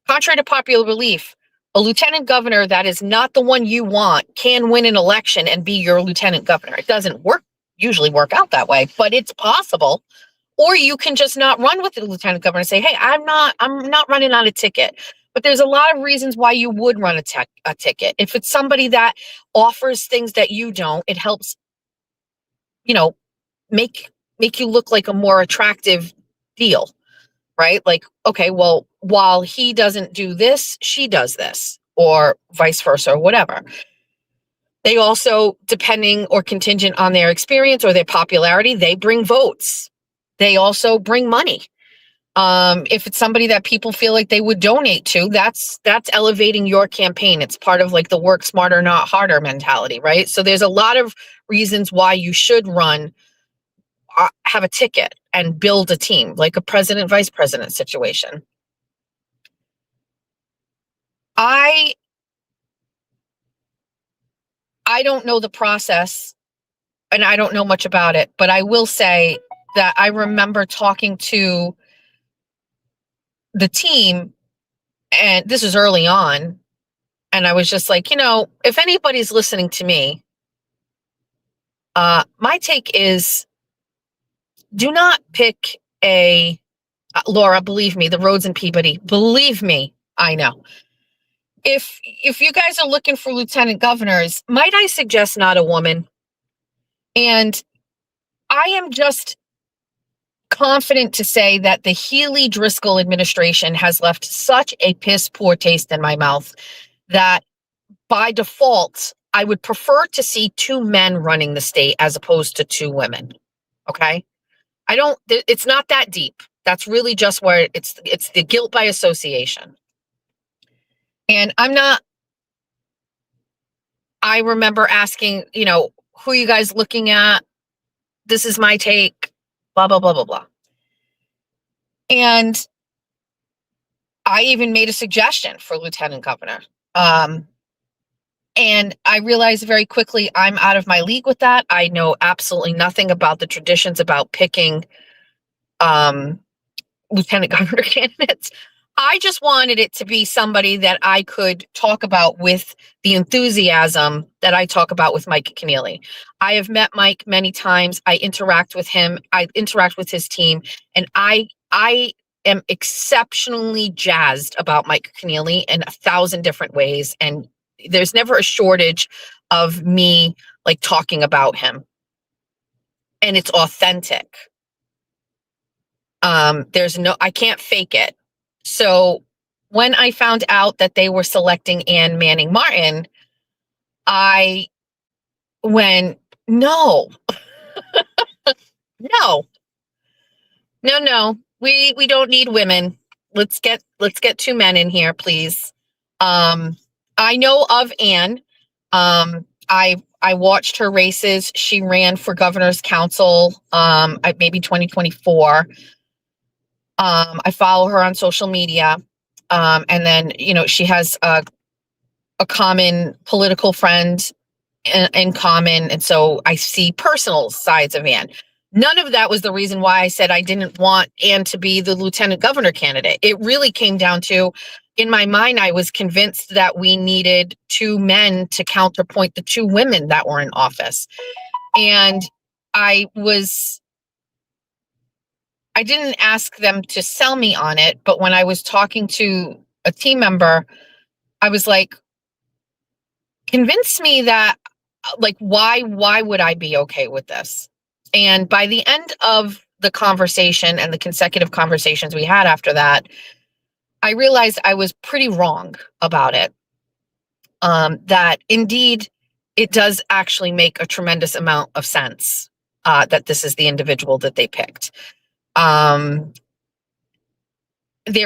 contrary to popular belief, a lieutenant governor that is not the one you want can win an election and be your lieutenant governor. It doesn't usually work out that way, but it's possible. Or you can just not run with the lieutenant governor and say, hey, I'm not running on a ticket. But there's a lot of reasons why you would run a ticket. If it's somebody that offers things that you don't, it helps, make you look like a more attractive deal, right? Like, okay, well, while he doesn't do this, she does this, or vice versa, or whatever. They also, depending or contingent on their experience or their popularity, they bring votes. They also bring money. If it's somebody that people feel like they would donate to, that's elevating your campaign. It's part of like the work smarter, not harder mentality, right? So there's a lot of reasons why you should run, have a ticket and build a team, like a president, vice president situation. I don't know the process and I don't know much about it, but I will say that I remember talking to the team, and this is early on, and I was just like, if anybody's listening to me, my take is do not pick Laura, believe me, the roads in Peabody, believe me, I know. If you guys are looking for lieutenant governors, might I suggest not a woman? And I am just confident to say that the Healy Driscoll administration has left such a piss poor taste in my mouth that by default, I would prefer to see 2 men running the state as opposed to 2 women. Okay. It's not that deep. That's really just where it's the guilt by association. And I remember asking, who are you guys looking at? This is my take, blah, blah, blah, blah, blah. And I even made a suggestion for lieutenant governor. And I realized very quickly I'm out of my league with that. I know absolutely nothing about the traditions about picking lieutenant governor candidates. I just wanted it to be somebody that I could talk about with the enthusiasm that I talk about with Mike Keneally. I have met Mike many times. I interact with him. I interact with his team. And I am exceptionally jazzed about Mike Keneally in 1,000 different ways. And there's never a shortage of me like talking about him. And it's authentic. I can't fake it. So when I found out that they were selecting Ann Manning Martin, I went, no, no. We don't need women. Let's get 2 men in here, please. I know of Ann. I watched her races. She ran for governor's council, maybe 2024. I follow her on social media. And then, she has a common political friend in common. And so I see personal sides of Ann. None of that was the reason why I said I didn't want Ann to be the lieutenant governor candidate. It really came down to, in my mind, I was convinced that we needed 2 men to counterpoint the 2 women that were in office. And I didn't ask them to sell me on it, but when I was talking to a team member, I was like, convince me that, like, why would I be okay with this? And by the end of the conversation and the consecutive conversations we had after that, I realized I was pretty wrong about it. That indeed, it does actually make a tremendous amount of sense that this is the individual that they picked. There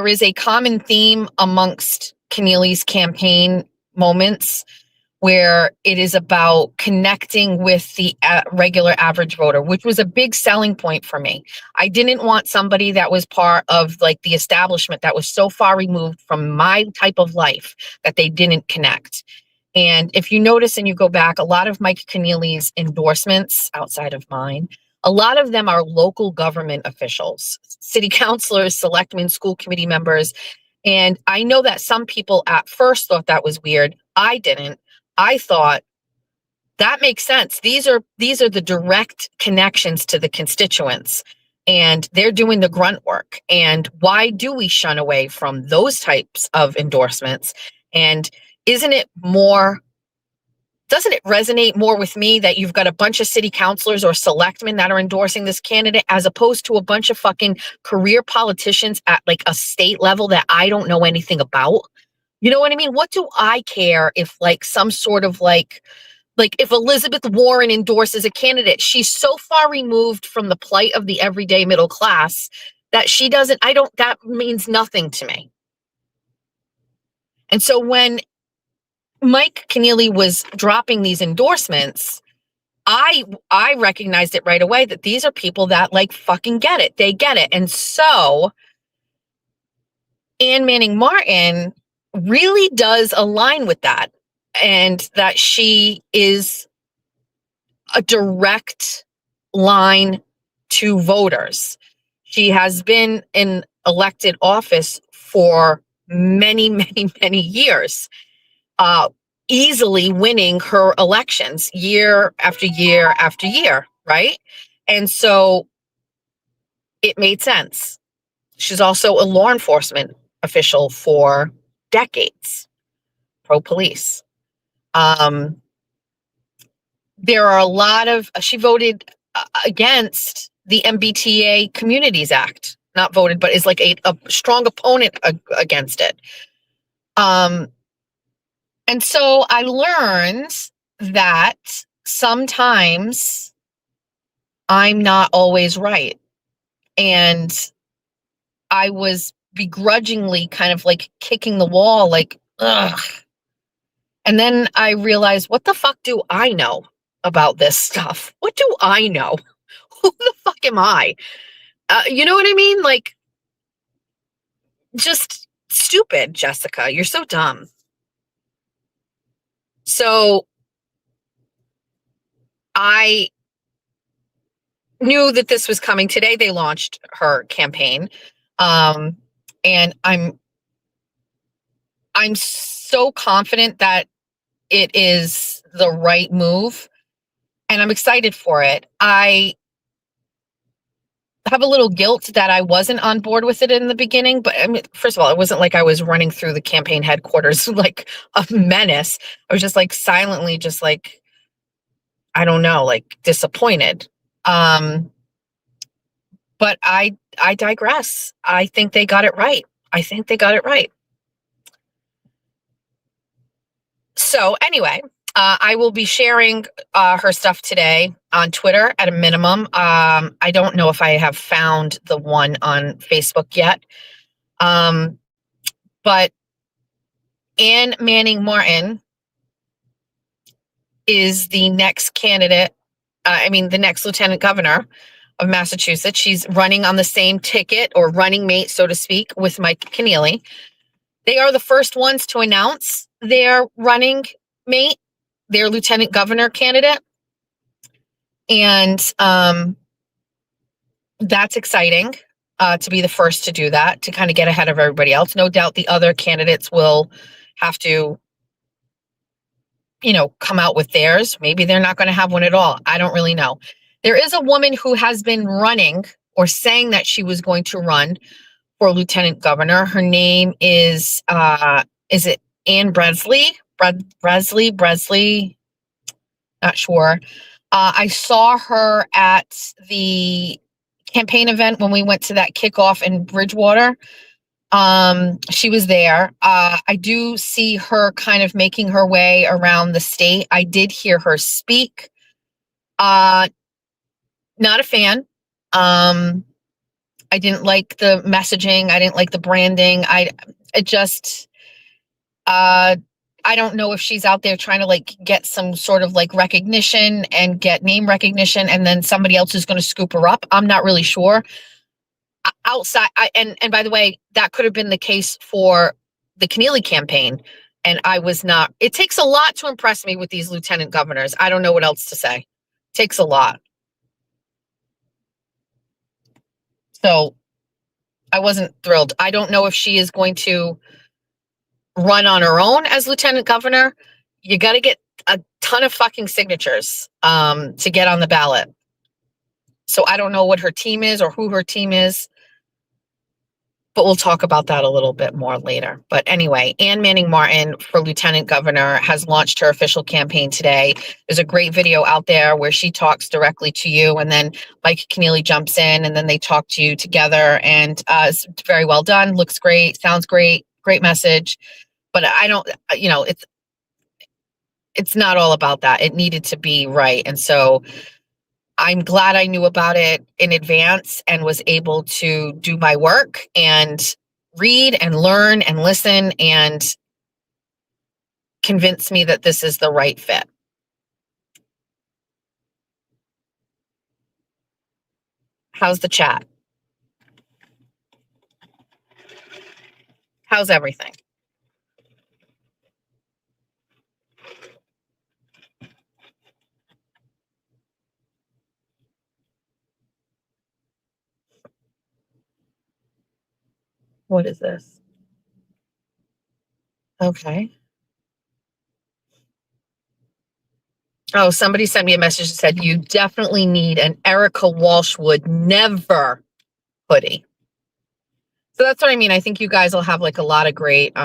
is a common theme amongst Keneally's campaign moments where it is about connecting with the regular average voter, which was a big selling point for me. I didn't want somebody that was part of like the establishment that was so far removed from my type of life that they didn't connect. And if you notice and you go back, a lot of Mike Keneally's endorsements outside of mine, a lot of them are local government officials, city councilors, selectmen, school committee members. And I know that some people at first thought that was weird. I didn't. I thought that makes sense. These are the direct connections to the constituents, and they're doing the grunt work. And why do we shun away from those types of endorsements? And doesn't it resonate more with me that you've got a bunch of city councilors or selectmen that are endorsing this candidate as opposed to a bunch of fucking career politicians at like a state level that I don't know anything about? You know what I mean? What do I care if like some sort of like if Elizabeth Warren endorses a candidate? She's so far removed from the plight of the everyday middle class that that means nothing to me. And so when Mike Keneally was dropping these endorsements, I recognized it right away that these are people that like fucking get it. They get it. And so Ann Manning Martin really does align with that, and that she is a direct line to voters. She has been in elected office for many, many, many years, easily winning her elections year after year after year, right? And so it made sense. She's also a law enforcement official for decades, pro-police. There are a lot of, she voted against the MBTA Communities Act, not voted, but is like a strong opponent against it. And so I learned that sometimes I'm not always right. And I was begrudgingly kind of like kicking the wall, like, ugh. And then I realized, what the fuck do I know about this stuff? What do I know? Who the fuck am I? You know what I mean? Like, just stupid, Jessica. You're so dumb. So I knew that this was coming. Today they launched her campaign. And I'm so confident that it is the right move, and I'm excited for it. I have a little guilt that I wasn't on board with it in the beginning, but I mean, first of all, it wasn't like I was running through the campaign headquarters like a menace. I was just like silently, just like, I don't know, like disappointed. But I digress. I think they got it right. I think they got it right. So anyway, I will be sharing her stuff today on Twitter at a minimum. I don't know if I have found the one on Facebook yet. But Ann Manning Martin is the next candidate. The next lieutenant governor of Massachusetts. She's running on the same ticket or running mate, so to speak, with Mike Keneally. They are the first ones to announce their running mate, their lieutenant governor candidate. And that's exciting to be the first to do that, to kind of get ahead of everybody else. No doubt the other candidates will have to, come out with theirs. Maybe they're not going to have one at all. I don't really know. There is a woman who has been running or saying that she was going to run for lieutenant governor. Her name is it Ann Bresley? Bresley? Not sure. I saw her at the campaign event when we went to that kickoff in Bridgewater. She was there. I do see her kind of making her way around the state. I did hear her speak. Not a fan. I didn't like the messaging. I didn't like the branding. I don't know if she's out there trying to like get some sort of like recognition and get name recognition, and then somebody else is going to scoop her up. I'm not really sure. And by the way, that could have been the case for the Keneally campaign, and I was not. It takes a lot to impress me with these lieutenant governors. I don't know what else to say. It takes a lot. So I wasn't thrilled. I don't know if she is going to run on her own as lieutenant governor. You got to get a ton of fucking signatures to get on the ballot. So I don't know what her team is or who her team is, but we'll talk about that a little bit more later. But anyway, Ann Manning Martin for lieutenant governor has launched her official campaign today. There's a great video out there where she talks directly to you, and then Mike Keneally jumps in, and then they talk to you together, and it's very well done. Looks great. Sounds great. Great message. But I don't, it's not all about that. It needed to be right. And so I'm glad I knew about it in advance and was able to do my work and read and learn and listen and convince me that this is the right fit. How's the chat? How's everything? What is this? Okay. Oh, somebody sent me a message that said, you definitely need an Erica Walshwood Never hoodie. So that's what I mean. I think you guys will have like a lot of great,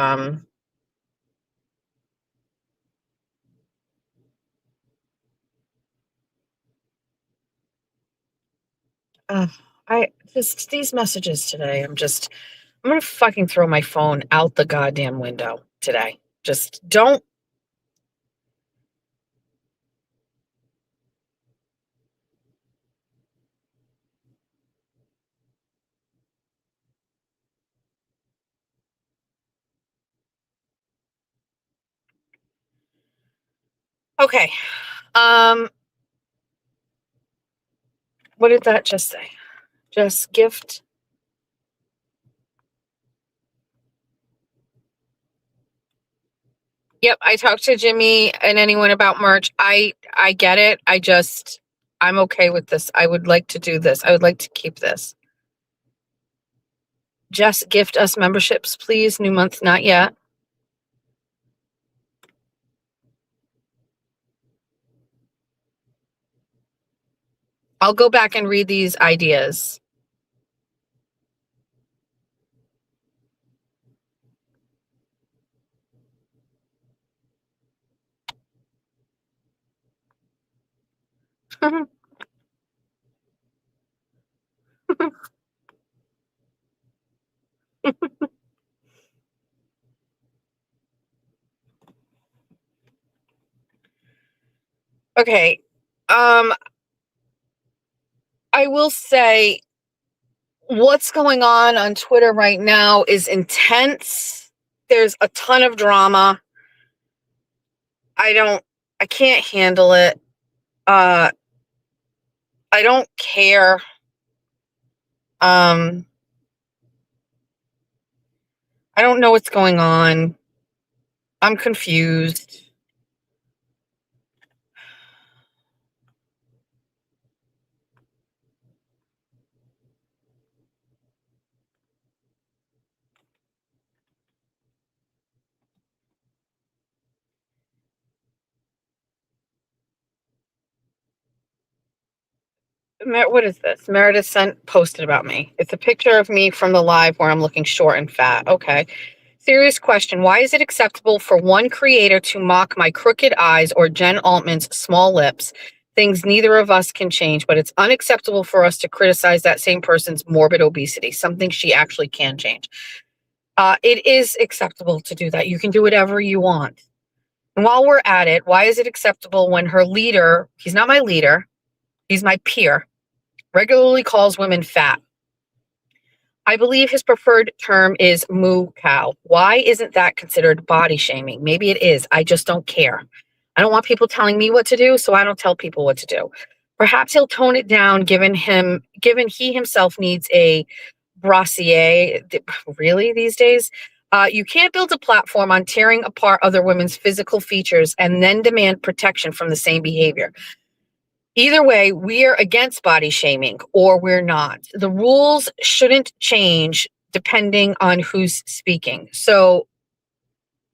these messages today, I'm going to fucking throw my phone out the goddamn window today. Just don't. Okay. What did that just say? Just gift. Yep, I talked to Jimmy and anyone about merch. I get it. I'm okay with this. I would like to do this. I would like to keep this. Just gift us memberships, please. New month, not yet. I'll go back and read these ideas. Okay. I will say what's going on Twitter right now is intense. There's a ton of drama. I can't handle it. I don't care. I don't know what's going on. I'm confused. What is this? Meredith posted about me. It's a picture of me from the live where I'm looking short and fat. Okay. Serious question. Why is it acceptable for one creator to mock my crooked eyes or Jen Altman's small lips? Things neither of us can change, but it's unacceptable for us to criticize that same person's morbid obesity, something she actually can change. It is acceptable to do that. You can do whatever you want. And while we're at it, why is it acceptable when her leader, he's not my leader, he's my peer, regularly calls women fat? I believe his preferred term is moo cow. Why isn't that considered body shaming? Maybe it is. I just don't care. I don't want people telling me what to do, so I don't tell people what to do. Perhaps he'll tone it down given he himself needs a brassiere. Really, these days? You can't build a platform on tearing apart other women's physical features and then demand protection from the same behavior. Either way, we are against body shaming or we're not. The rules shouldn't change depending on who's speaking. So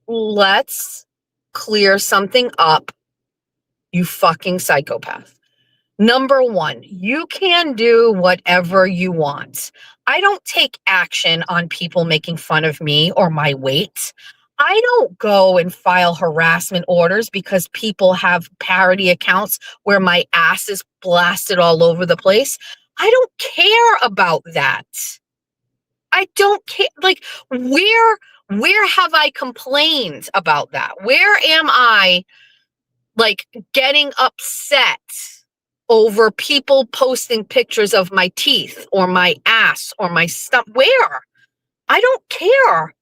let's clear something up, you fucking psychopath. Number one, you can do whatever you want. I don't take action on people making fun of me or my weight. I don't go and file harassment orders because people have parody accounts where my ass is blasted all over the place. I don't care about that. I don't care. Like, where have I complained about that? Where am I, like, getting upset over people posting pictures of my teeth or my ass or my stomach? Where? I don't care.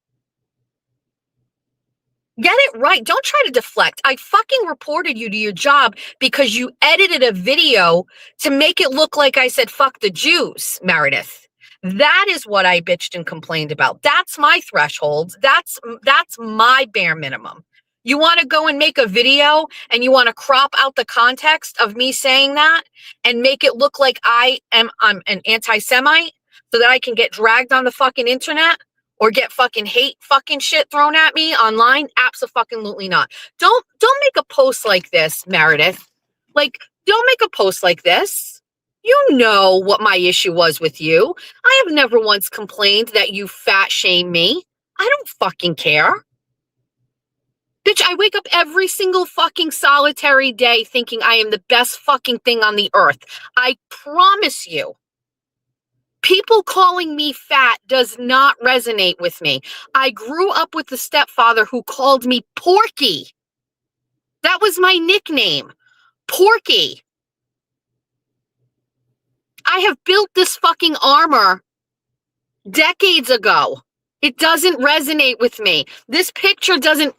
Get it right. Don't try to deflect. I fucking reported you to your job because you edited a video to make it look like I said, fuck the Jews, Meredith. That is what I bitched and complained about. That's my threshold. That's my bare minimum. You want to go and make a video and you want to crop out the context of me saying that and make it look like I'm an anti-Semite so that I can get dragged on the fucking internet? Or get fucking hate fucking shit thrown at me online? Absolutely not. Don't make a post like this, Meredith. Like, don't make a post like this. You know what my issue was with you. I have never once complained that you fat shame me. I don't fucking care. Bitch, I wake up every single fucking solitary day thinking I am the best fucking thing on the earth. I promise you. People calling me fat does not resonate with me. I grew up with the stepfather who called me Porky. That was my nickname, Porky. I have built this fucking armor decades ago. It doesn't resonate with me. This picture doesn't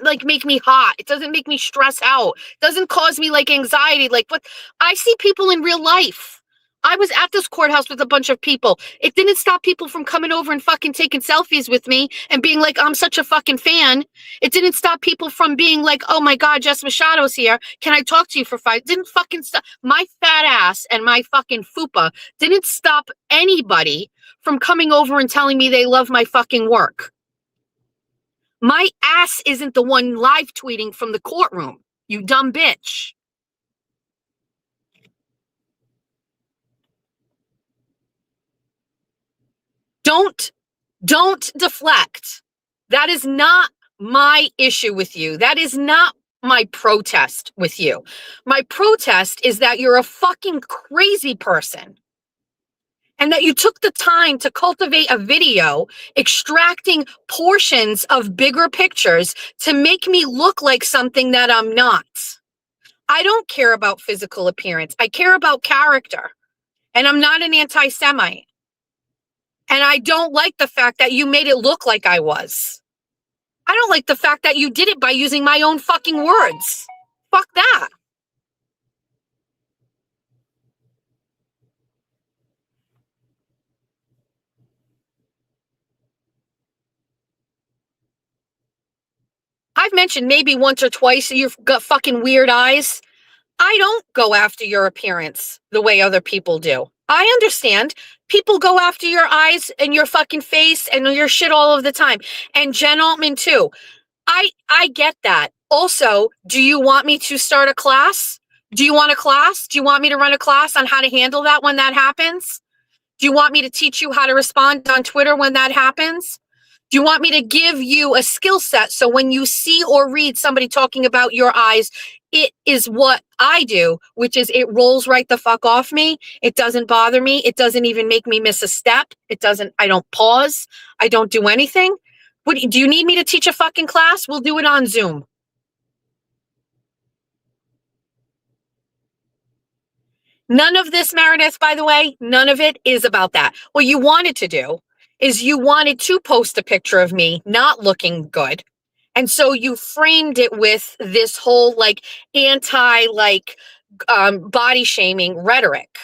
like make me hot. It doesn't make me stress out. It doesn't cause me like anxiety. Like what I see people in real life. I was at this courthouse with a bunch of people. It didn't stop people from coming over and fucking taking selfies with me and being like, I'm such a fucking fan. It didn't stop people from being like, oh my God, Jess Machado's here. Can I talk to you for 5? It didn't fucking stop. My fat ass and my fucking fupa didn't stop anybody from coming over and telling me they love my fucking work. My ass isn't the one live tweeting from the courtroom, you dumb bitch. Don't deflect. That is not my issue with you. That is not my protest with you. My protest is that you're a fucking crazy person. And that you took the time to cultivate a video extracting portions of bigger pictures to make me look like something that I'm not. I don't care about physical appearance. I care about character. And I'm not an anti-Semite. And I don't like the fact that you made it look like I was. I don't like the fact that you did it by using my own fucking words. Fuck that. I've mentioned maybe once or twice you've got fucking weird eyes. I don't go after your appearance the way other people do. I understand. People go after your eyes and your fucking face and your shit all of the time. And gentlemen too. I get that. Also, do you want me to start a class? Do you want a class? Do you want me to run a class on how to handle that when that happens? Do you want me to teach you how to respond on Twitter when that happens? Do you want me to give you a skill set so when you see or read somebody talking about your eyes, it is what I do, which is it rolls right the fuck off me. It doesn't bother me. It doesn't even make me miss a step. I don't pause. I don't do anything. Do you need me to teach a fucking class? We'll do it on Zoom. None of this, Meredith, by the way, none of it is about that. What you wanted to do is you wanted to post a picture of me not looking good. And so you framed it with this whole like body shaming rhetoric.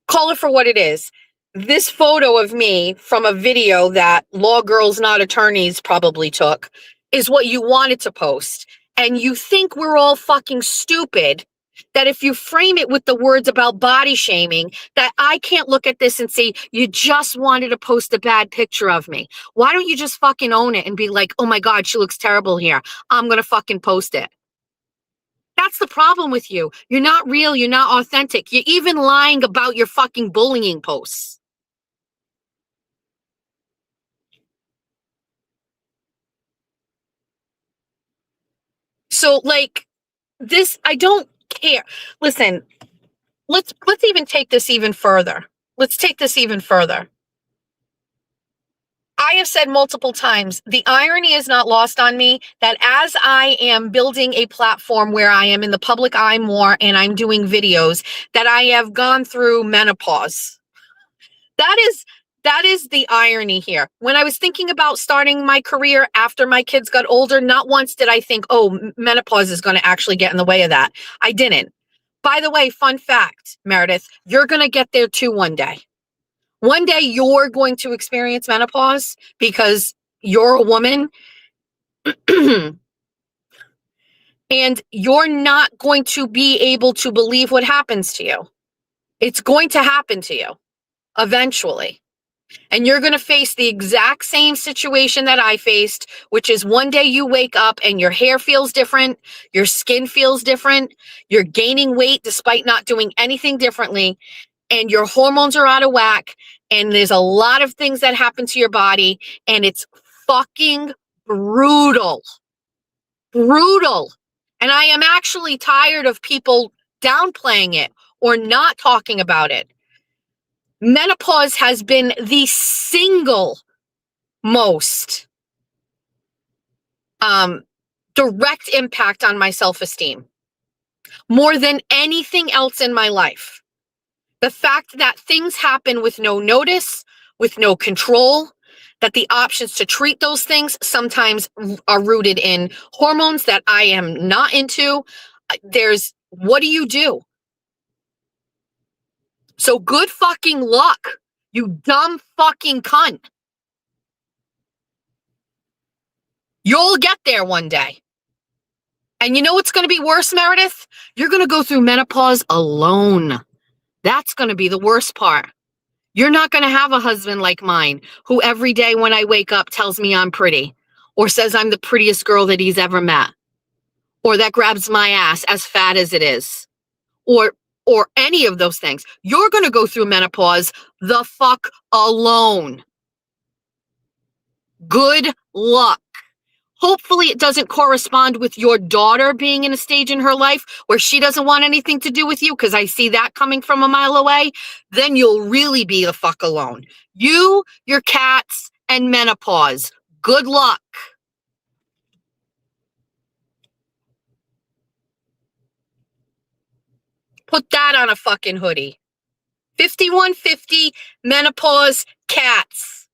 Call it for what it is. This photo of me from a video that Law Girls Not Attorneys probably took is what you wanted to post. And you think we're all fucking stupid that if you frame it with the words about body shaming, that I can't look at this and say, you just wanted to post a bad picture of me. Why don't you just fucking own it and be like, oh my God, she looks terrible here. I'm going to fucking post it. That's the problem with you. You're not real. You're not authentic. You're even lying about your fucking bullying posts. So like this, I don't care. Listen, let's even take this even further. Let's take this even further. I have said multiple times, the irony is not lost on me that as I am building a platform where I am in the public eye more and I'm doing videos, that I have gone through menopause. That is the irony here. When I was thinking about starting my career after my kids got older, not once did I think, oh, menopause is going to actually get in the way of that. I didn't. By the way, fun fact, Meredith, you're going to get there too one day. One day you're going to experience menopause because you're a woman and you're not going to be able to believe what happens to you. It's going to happen to you eventually. And you're going to face the exact same situation that I faced, which is one day you wake up and your hair feels different, your skin feels different, you're gaining weight despite not doing anything differently, and your hormones are out of whack, and there's a lot of things that happen to your body, and it's fucking brutal. Brutal. And I am actually tired of people downplaying it or not talking about it. Menopause has been the single most direct impact on my self-esteem, more than anything else in my life. The fact that things happen with no notice, with no control, that the options to treat those things sometimes are rooted in hormones that I am not into. What do you do? So good fucking luck, you dumb fucking cunt. You'll get there one day. And you know what's going to be worse, Meredith? You're going to go through menopause alone. That's going to be the worst part. You're not going to have a husband like mine who every day when I wake up tells me I'm pretty or says I'm the prettiest girl that he's ever met or that grabs my ass as fat as it is or any of those things. You're going to go through menopause the fuck alone. Good luck. Hopefully it doesn't correspond with your daughter being in a stage in her life where she doesn't want anything to do with you, because I see that coming from a mile away. Then you'll really be the fuck alone. You, your cats, and menopause. Good luck. Put that on a fucking hoodie. 5150 menopause cats.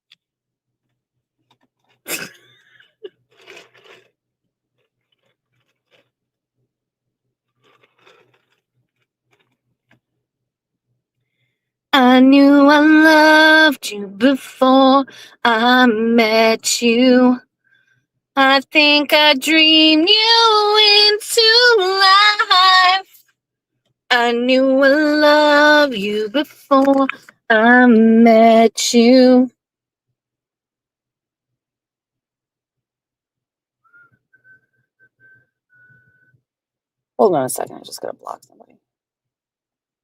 I knew I loved you before I met you. I think I dreamed you into life. I knew I loved you before I met you. Hold on a second. I just got to block somebody.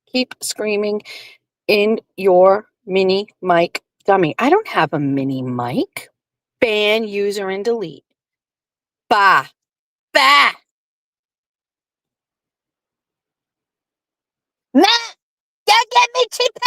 Keep screaming in your mini mic dummy. I don't have a mini mic. Ban user and delete. Bah. Bah. Matt, you get me chip.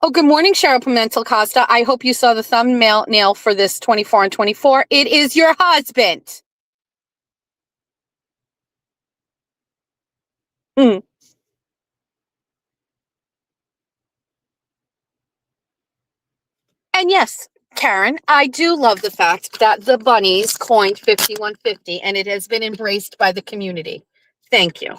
Oh, good morning, Cheryl Pimentel Costa. I hope you saw the thumbnail for this 24 on 24. It is your husband. And yes, Karen, I do love the fact that the bunnies coined 5150 and it has been embraced by the community. Thank you.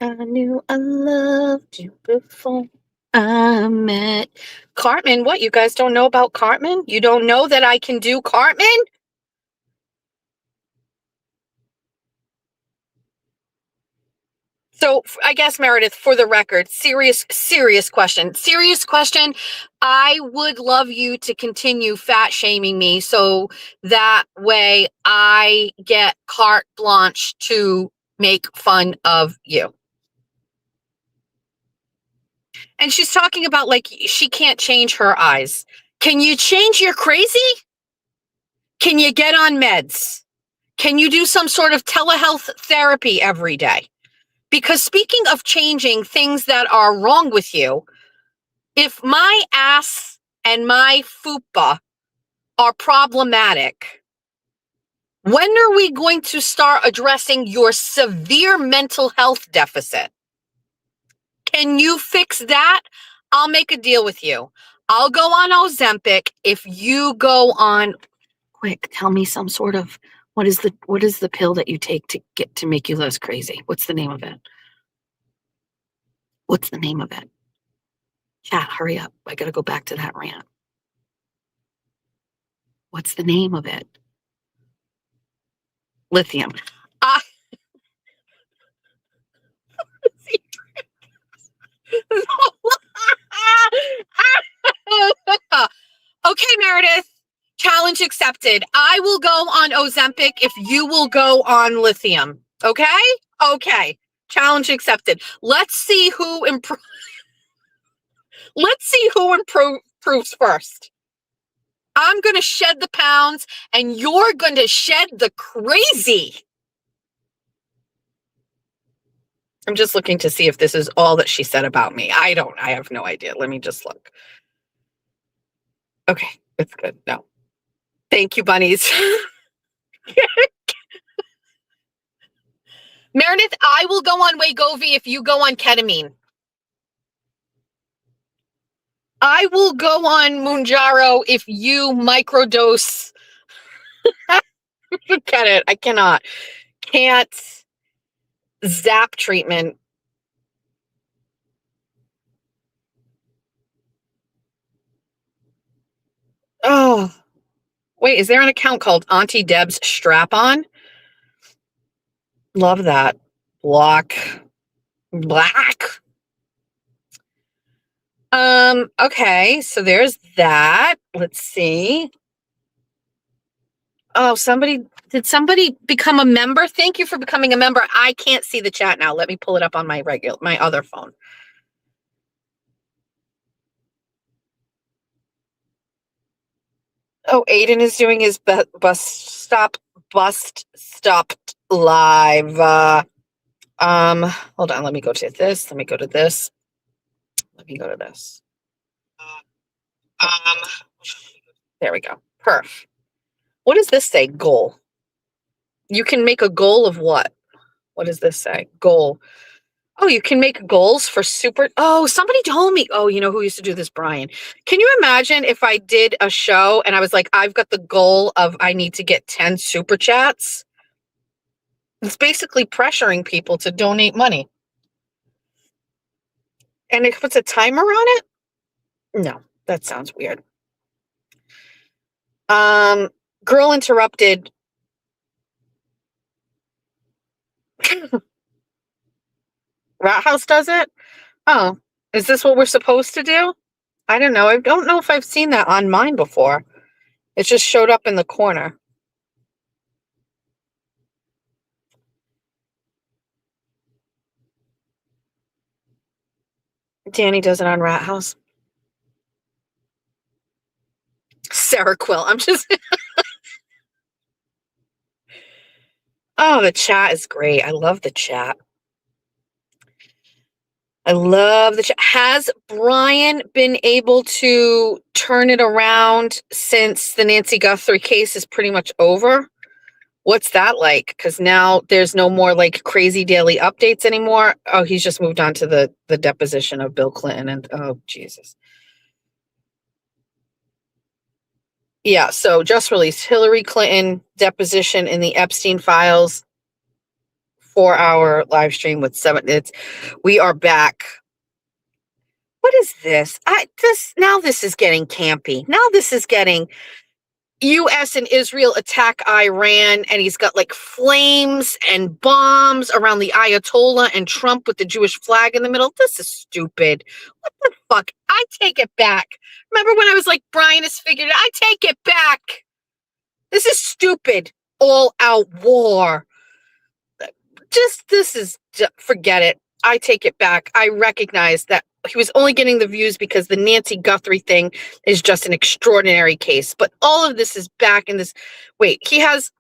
I knew I loved you before I met Cartman. What, you guys don't know about Cartman? You don't know that I can do Cartman? So I guess, Meredith, for the record, serious question. Serious question. I would love you to continue fat shaming me so that way I get carte blanche to make fun of you. And she's talking about like she can't change her eyes. Can you change your crazy? Can you get on meds? Can you do some sort of telehealth therapy every day? Because speaking of changing things that are wrong with you, if my ass and my fupa are problematic, when are we going to start addressing your severe mental health deficit? Can you fix that? I'll make a deal with you. I'll go on Ozempic if you go on. Quick, tell me some sort of what is the pill that you take to make you less crazy? What's the name of it? What's the name of it? Chat, hurry up. I got to go back to that rant. What's the name of it? Lithium. Okay, Meredith. Challenge accepted. I will go on Ozempic if you will go on lithium. Okay? Okay. Challenge accepted. Let's see who improves first. I'm going to shed the pounds and you're going to shed the crazy. I'm just looking to see if this is all that she said about me. I have no idea. Let me just look. Okay, it's good. No. Thank you, bunnies. Meredith, I will go on Wegovy if you go on ketamine. I will go on Mounjaro if you microdose. Forget it. I cannot. Can't. Zap treatment. Oh, wait, is there an account called Auntie Deb's Strap On? Love that. Black. Okay, so there's that. Let's see. Oh, did somebody become a member? Thank you for becoming a member. I can't see the chat now. Let me pull it up on my other phone. Oh, Aiden is doing his bust stop live. Hold on. Let me go to this. Let me go to this. Let me go to this. There we go. Perf. What does this say? Goal. You can make a goal of what? What does this say? Goal. Oh, you can make goals for super. Oh, somebody told me. Oh, you know who used to do this? Brian. Can you imagine if I did a show and I was like, I've got the goal of I need to get 10 super chats? It's basically pressuring people to donate money. And it puts a timer on it? No, that sounds weird. Girl interrupted. Rat House does it? Oh, is this what we're supposed to do? I don't know. I don't know if I've seen that on mine before. It just showed up in the corner. Danny does it on Rat House. Sarah Quill. I'm just. Oh, the chat is great. I love the chat. I love the chat. Has Brian been able to turn it around since the Nancy Guthrie case is pretty much over? What's that like? Because now there's no more like crazy daily updates anymore. Oh, he's just moved on to the deposition of Bill Clinton and oh, Jesus. Yeah, so just released Hillary Clinton deposition in the Epstein files. 4-hour live stream with 7. We are back. What is this? This is getting campy. Now this is getting U.S. and Israel attack Iran, and he's got like flames and bombs around the Ayatollah and Trump with the Jewish flag in the middle. This is stupid. What the fuck? I take it back. Remember when I was like, Brian has figured it? I take it back. This is stupid. All out war. Forget it. I take it back. I recognize that he was only getting the views because the Nancy Guthrie thing is just an extraordinary case. But all of this is back in this. Wait, he has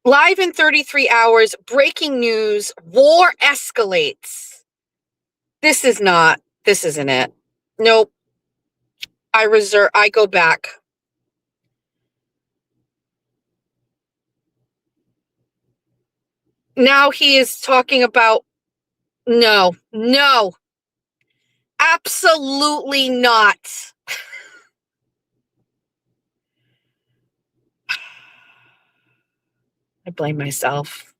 live in 33 hours, breaking news, war escalates. This isn't it. Nope. I go back. Now he is talking about, no, absolutely not. I blame myself.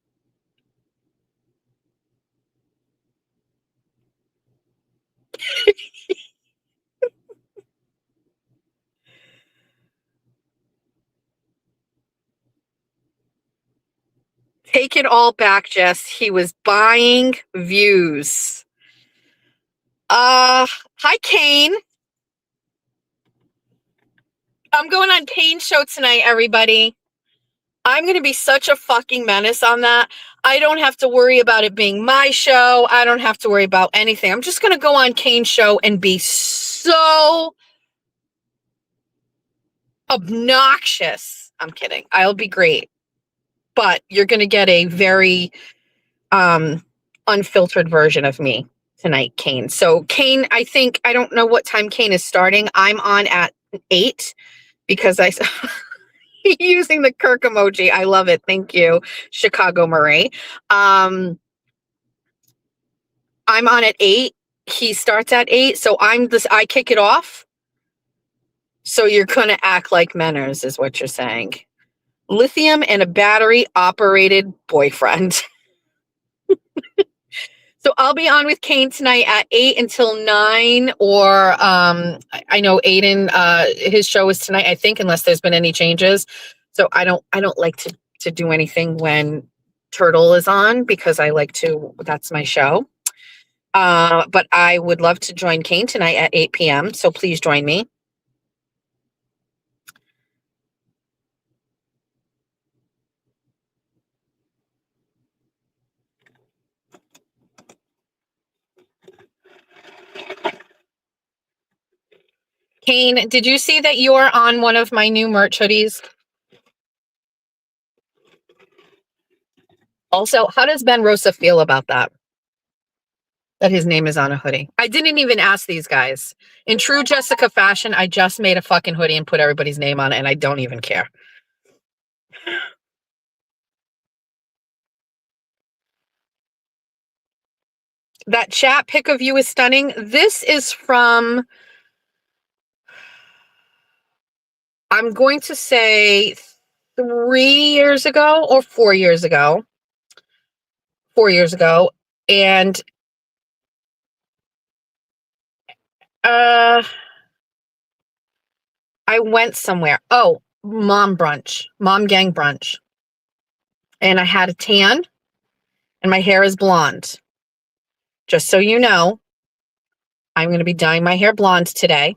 Take it all back, Jess. He was buying views. Hi, Kane. I'm going on Kane's show tonight, everybody. I'm going to be such a fucking menace on that. I don't have to worry about it being my show. I don't have to worry about anything. I'm just going to go on Kane's show and be so obnoxious. I'm kidding. I'll be great. But you're going to get a very unfiltered version of me tonight, Kane. So Kane, I don't know what time Kane is starting. I'm on at 8 because I using the Kirk emoji. I love it. Thank you, Chicago Marie. I'm on at 8. He starts at 8, so I kick it off. So you're gonna act like Menners, is what you're saying. Lithium and a battery operated boyfriend. So I'll be on with Kane tonight at 8 until 9, or I know Aiden, his show is tonight, I think, unless there's been any changes. So I don't like to do anything when Turtle is on, because that's my show. But I would love to join Kane tonight at 8 p.m. So please join me. Kane, did you see that you're on one of my new merch hoodies? Also, how does Ben Rosa feel about that? That his name is on a hoodie. I didn't even ask these guys. In true Jessica fashion, I just made a fucking hoodie and put everybody's name on it, and I don't even care. That chat pic of you is stunning. This is from, I'm going to say 3 years ago or 4 years ago. 4 years ago. And I went somewhere. Oh, mom gang brunch. And I had a tan and my hair is blonde. Just so you know, I'm going to be dyeing my hair blonde today.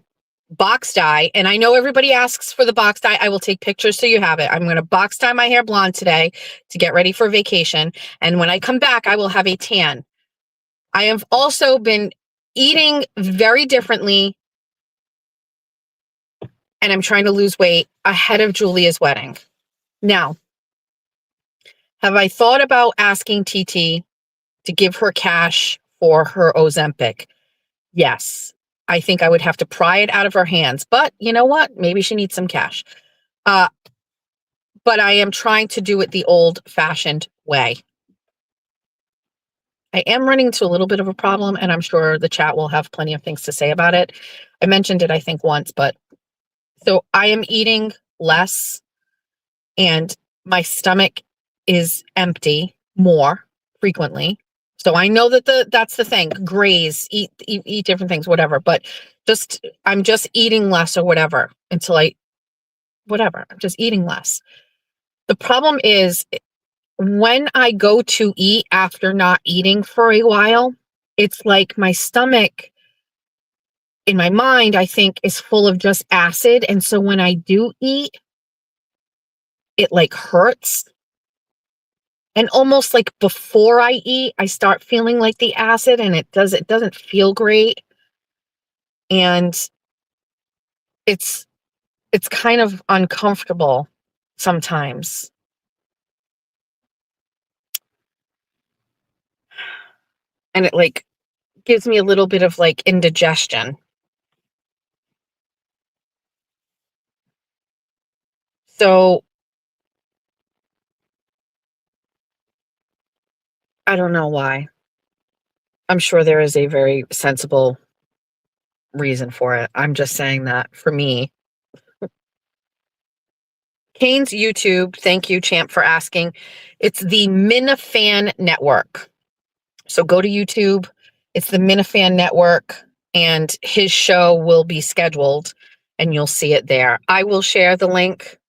Box dye. And I know everybody asks for the box dye. I will take pictures so you have it. I'm going to box dye my hair blonde today to get ready for vacation. And when I come back, I will have a tan. I have also been eating very differently, and I'm trying to lose weight ahead of Julia's wedding. Now, have I thought about asking TT to give her cash for her Ozempic? Yes. I think I would have to pry it out of her hands, but you know what? Maybe she needs some cash. But I am trying to do it the old-fashioned way. I am running into a little bit of a problem, and I'm sure the chat will have plenty of things to say about it. I mentioned it, I think, once, but so I am eating less, and my stomach is empty more frequently. So I know that that's the thing. Graze, eat different things, whatever. But I'm just eating less or whatever until whatever. I'm just eating less. The problem is when I go to eat after not eating for a while, it's like my stomach, in my mind, I think, is full of just acid. And so when I do eat, it like hurts. And almost like before I eat, I start feeling like the acid, and it doesn't feel great. And it's kind of uncomfortable sometimes. And it like gives me a little bit of like indigestion. So I don't know why. I'm sure there is a very sensible reason for it. I'm just saying that for me. Kane's YouTube, thank you, Champ, for asking. It's the Minifan Network. So go to YouTube. It's the Minifan Network, and his show will be scheduled, and you'll see it there. I will share the link.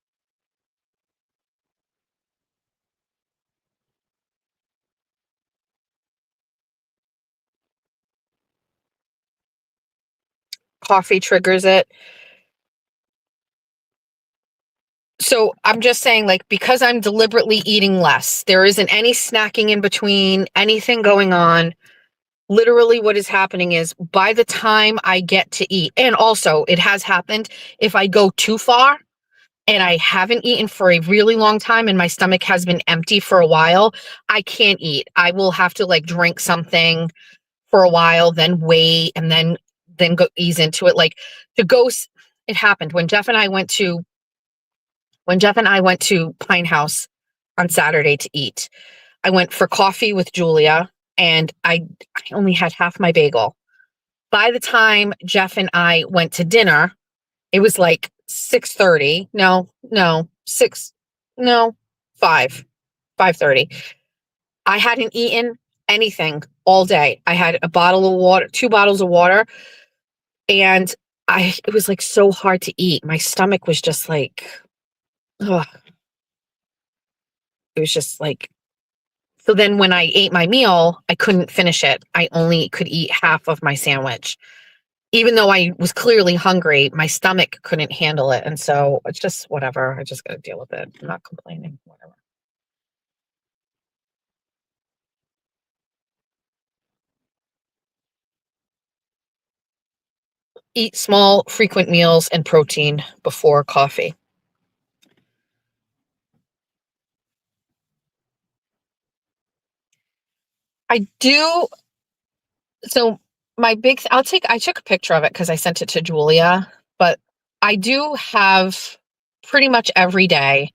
Coffee triggers it. So I'm just saying, like, because I'm deliberately eating less, there isn't any snacking in between, anything going on. Literally what is happening is by the time I get to eat, and also it has happened, if I go too far and I haven't eaten for a really long time and my stomach has been empty for a while, I can't eat. I will have to like drink something for a while, then wait, and then go ease into it. Like it happened when Jeff and I went to when Jeff and I went to Pine House on Saturday to eat, I went for coffee with Julia, and I only had half my bagel. By the time Jeff and I went to dinner, it was like 6:30. No, 5:30. I hadn't eaten anything all day. I had a bottle of water, 2 bottles of water, and it was like so hard to eat. My stomach was just like, ugh. It was just like, so then when I ate my meal, I couldn't finish it. I only could eat half of my sandwich. Even though I was clearly hungry, my stomach couldn't handle it. And so it's just whatever. I just got to deal with it. I'm not complaining. Whatever. Eat small, frequent meals and protein before coffee. I do. So I took a picture of it because I sent it to Julia, but I do have pretty much every day.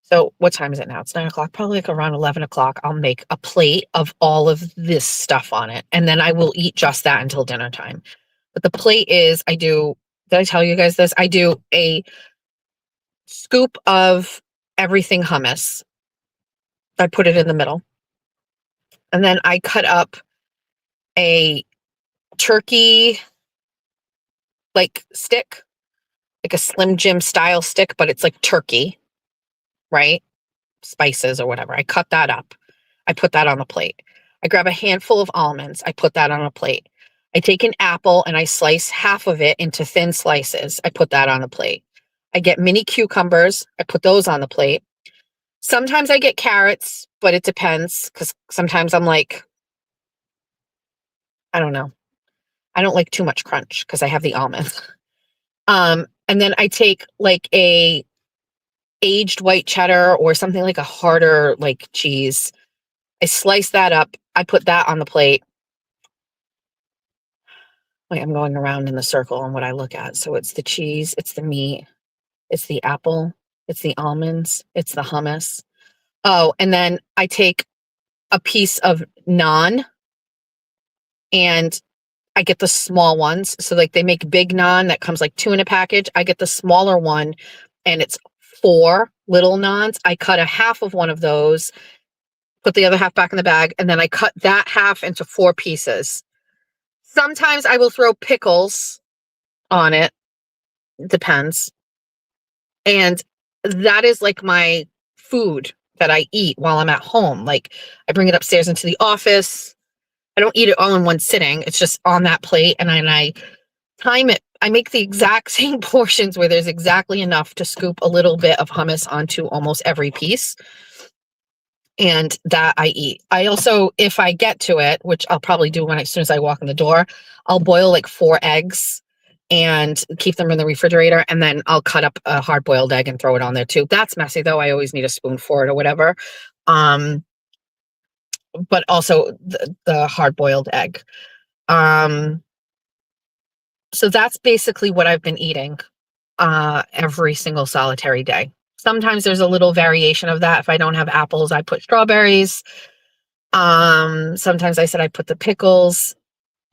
So what time is it now? It's 9:00, probably like around 11:00. I'll make a plate of all of this stuff on it. And then I will eat just that until dinner time. But the plate is, did I tell you guys this? I do a scoop of everything hummus. I put it in the middle. And then I cut up a turkey stick, like a Slim Jim style stick, but it's like turkey, right? Spices or whatever. I cut that up. I put that on the plate. I grab a handful of almonds. I put that on a plate. I take an apple and I slice half of it into thin slices. I put that on a plate. I get mini cucumbers. I put those on the plate. Sometimes I get carrots, but it depends because sometimes I'm like, I don't know. I don't like too much crunch because I have the almonds. And then I take like a aged white cheddar or something like a harder like cheese. I slice that up. I put that on the plate. Wait, I'm going around in the circle on what I look at. So it's the cheese, it's the meat, it's the apple, it's the almonds, it's the hummus. Oh, and then I take a piece of naan and I get the small ones. So like they make big naan that comes like 2 in a package. I get the smaller one and it's 4 little naans. I cut a half of one of those, put the other half back in the bag, and then I cut that half into 4 pieces. Sometimes I will throw pickles on it. Depends. And that is like my food that I eat while I'm at home. Like I bring it upstairs into the office. I don't eat it all in one sitting. It's just on that plate. And then I time it. I make the exact same portions where there's exactly enough to scoop a little bit of hummus onto almost every piece. And that I eat. I also, if I get to it, which I'll probably do as soon as I walk in the door, I'll boil like 4 eggs and keep them in the refrigerator. And then I'll cut up a hard boiled egg and throw it on there too. That's messy though. I always need a spoon for it or whatever. But also the hard boiled egg. So that's basically what I've been eating every single solitary day. Sometimes there's a little variation of that. If I don't have apples, I put strawberries. Sometimes I said I put the pickles.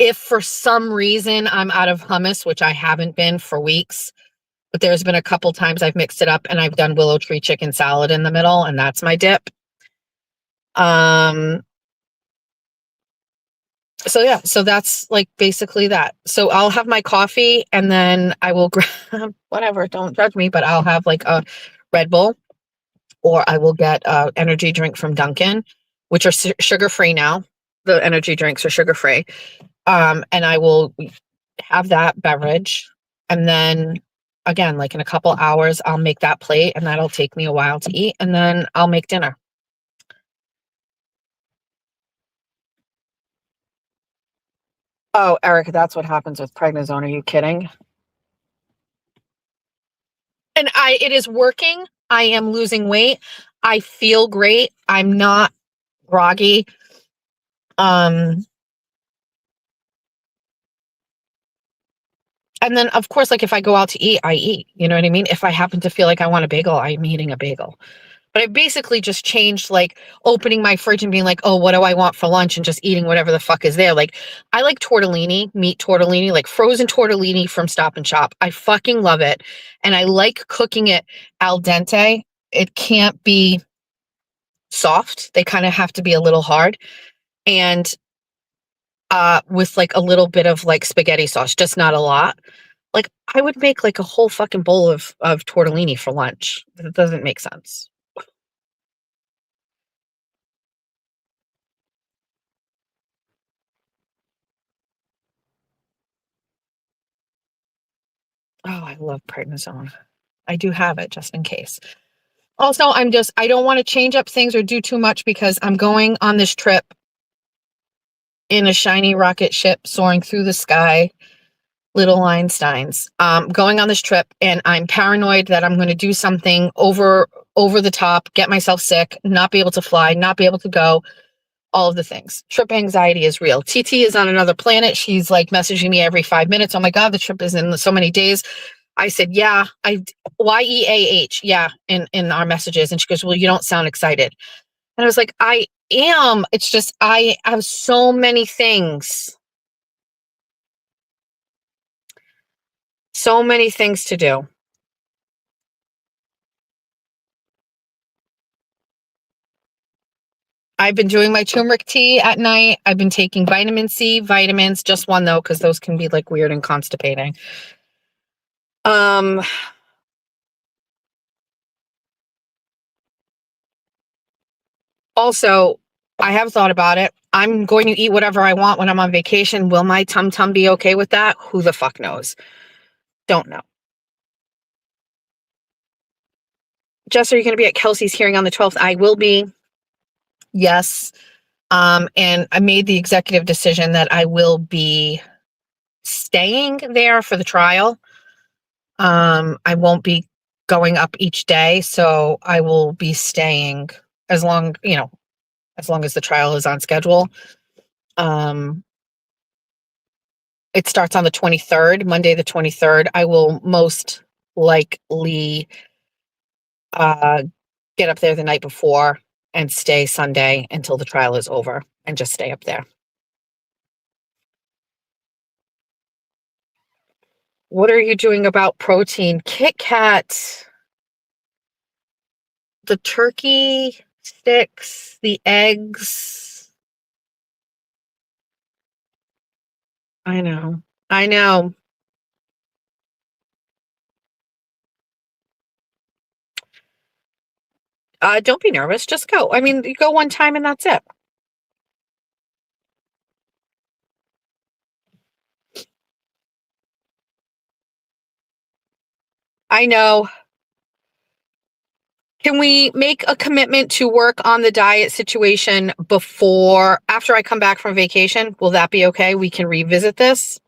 If for some reason I'm out of hummus, which I haven't been for weeks, but there's been a couple times I've mixed it up and I've done willow tree chicken salad in the middle, and that's my dip. So yeah, so that's like basically that. So I'll have my coffee and then I will grab whatever, don't judge me, but I'll have like a Red Bull, or I will get an energy drink from Dunkin', which are sugar-free now. The energy drinks are sugar-free. And I will have that beverage. And then again, like in a couple hours, I'll make that plate and that'll take me a while to eat. And then I'll make dinner. Oh, Eric, that's what happens with prednisone. Are you kidding? And it is working. I am losing weight. I feel great. I'm not groggy. and then of course, like if I go out to eat, I eat, you know what I mean? If I happen to feel like I want a bagel, I'm eating a bagel. But I basically just changed like opening my fridge and being like, oh, what do I want for lunch? And just eating whatever the fuck is there. Like I like tortellini, meat tortellini, like frozen tortellini from Stop and Shop. I fucking love it. And I like cooking it al dente. It can't be soft. They kind of have to be a little hard. And with like a little bit of like spaghetti sauce, just not a lot. Like I would make like a whole fucking bowl of tortellini for lunch. That doesn't make sense. Oh, I love prednisone. I do have it just in case. Also, I don't want to change up things or do too much because I'm going on this trip in a shiny rocket ship soaring through the sky, little Einsteins. Going on this trip, and I'm paranoid that I'm going to do something over the top, get myself sick, not be able to fly, not be able to go, all of the things. Trip anxiety is real. TT is on another planet. She's like messaging me every 5 minutes. Oh my God, the trip is in so many days. I said, yeah, YEAH, yeah, in our messages. And she goes, well, you don't sound excited. And I was like, I am. It's just, I have so many things. So many things to do. I've been doing my turmeric tea at night. I've been taking vitamin C, vitamins, just one though, because those can be like weird and constipating. Also, I have thought about it. I'm going to eat whatever I want when I'm on vacation. Will my tum tum be okay with that? Who the fuck knows? Don't know. Jess, are you going to be at Kelsey's hearing on the 12th? I will be. Yes. And I made the executive decision that I will be staying there for the trial. I won't be going up each day, so I will be staying as long as the trial is on schedule. It starts on the 23rd, Monday the 23rd. I will most likely get up there the night before and stay Sunday until the trial is over and just stay up there. What are you doing about protein? Kit Kat, the turkey sticks, the eggs. I know. I know. Don't be nervous. Just go. I mean, you go one time and that's it. I know. Can we make a commitment to work on the diet situation after I come back from vacation? Will that be okay? We can revisit this.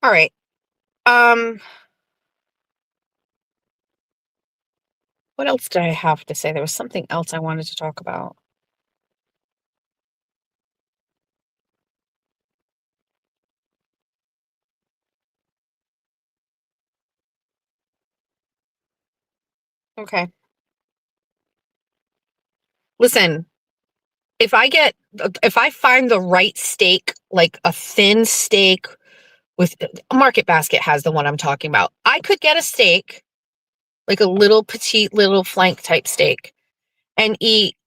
All right. What else did I have to say? There was something else I wanted to talk about. Okay. Listen, if I find the right steak, like a thin steak with Market Basket has the one I'm talking about. I could get a steak, like a little petite little flank type steak, and eat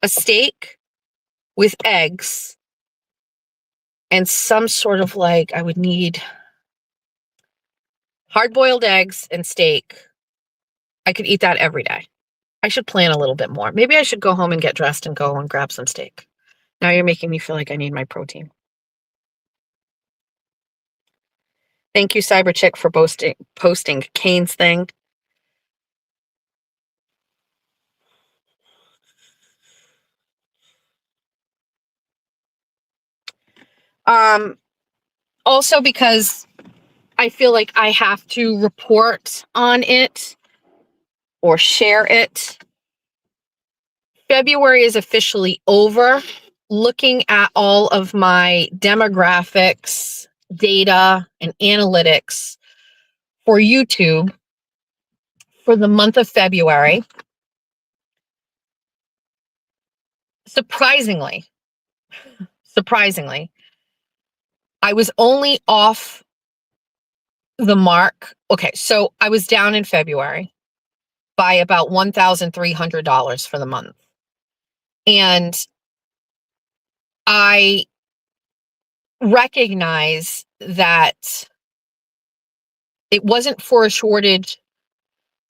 a steak with eggs and some sort of like, I would need hard-boiled eggs and steak. I could eat that every day. I should plan a little bit more. Maybe I should go home and get dressed and go and grab some steak. Now you're making me feel like I need my protein. Thank you, Cyberchick, for posting Kane's thing. Also because I feel like I have to report on it or share it. February is officially over. Looking at all of my demographics, data, and analytics for YouTube for the month of February, surprisingly, I was only off the mark. Okay, so I was down in February by about $1,300 for the month. And I recognize that it wasn't for a shortage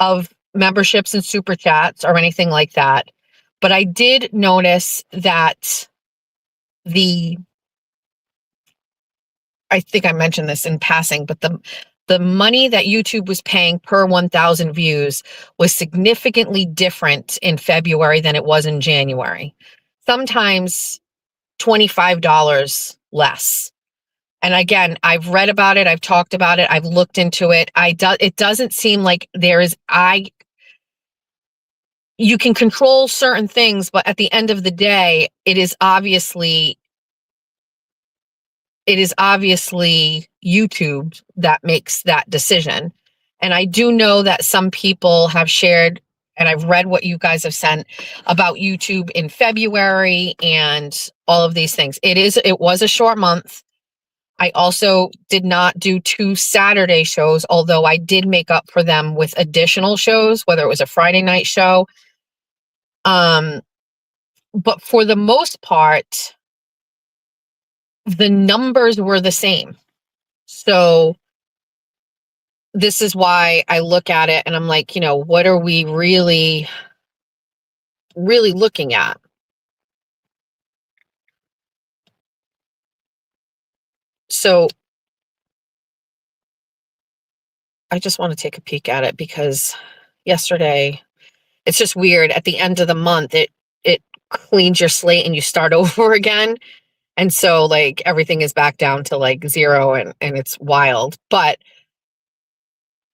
of memberships and super chats or anything like that. But I did notice that I think I mentioned this in passing, but the money that YouTube was paying per 1,000 views was significantly different in February than it was in January. Sometimes $25 less. And again, I've read about it. I've talked about it. I've looked into it. It doesn't seem like you can control certain things, but at the end of the day, it is obviously YouTube that makes that decision. And I do know that some people have shared, and I've read what you guys have sent about YouTube in February and all of these things. It was a short month. I also did not do 2 Saturday shows, although I did make up for them with additional shows, whether it was a Friday night show. But for the most part, the numbers were the same. So this is why I look at it and I'm like, what are we really looking at? So I just want to take a peek at it because yesterday, it's just weird. At the end of the month, it cleans your slate and you start over again. And so like everything is back down to like 0 and it's wild. But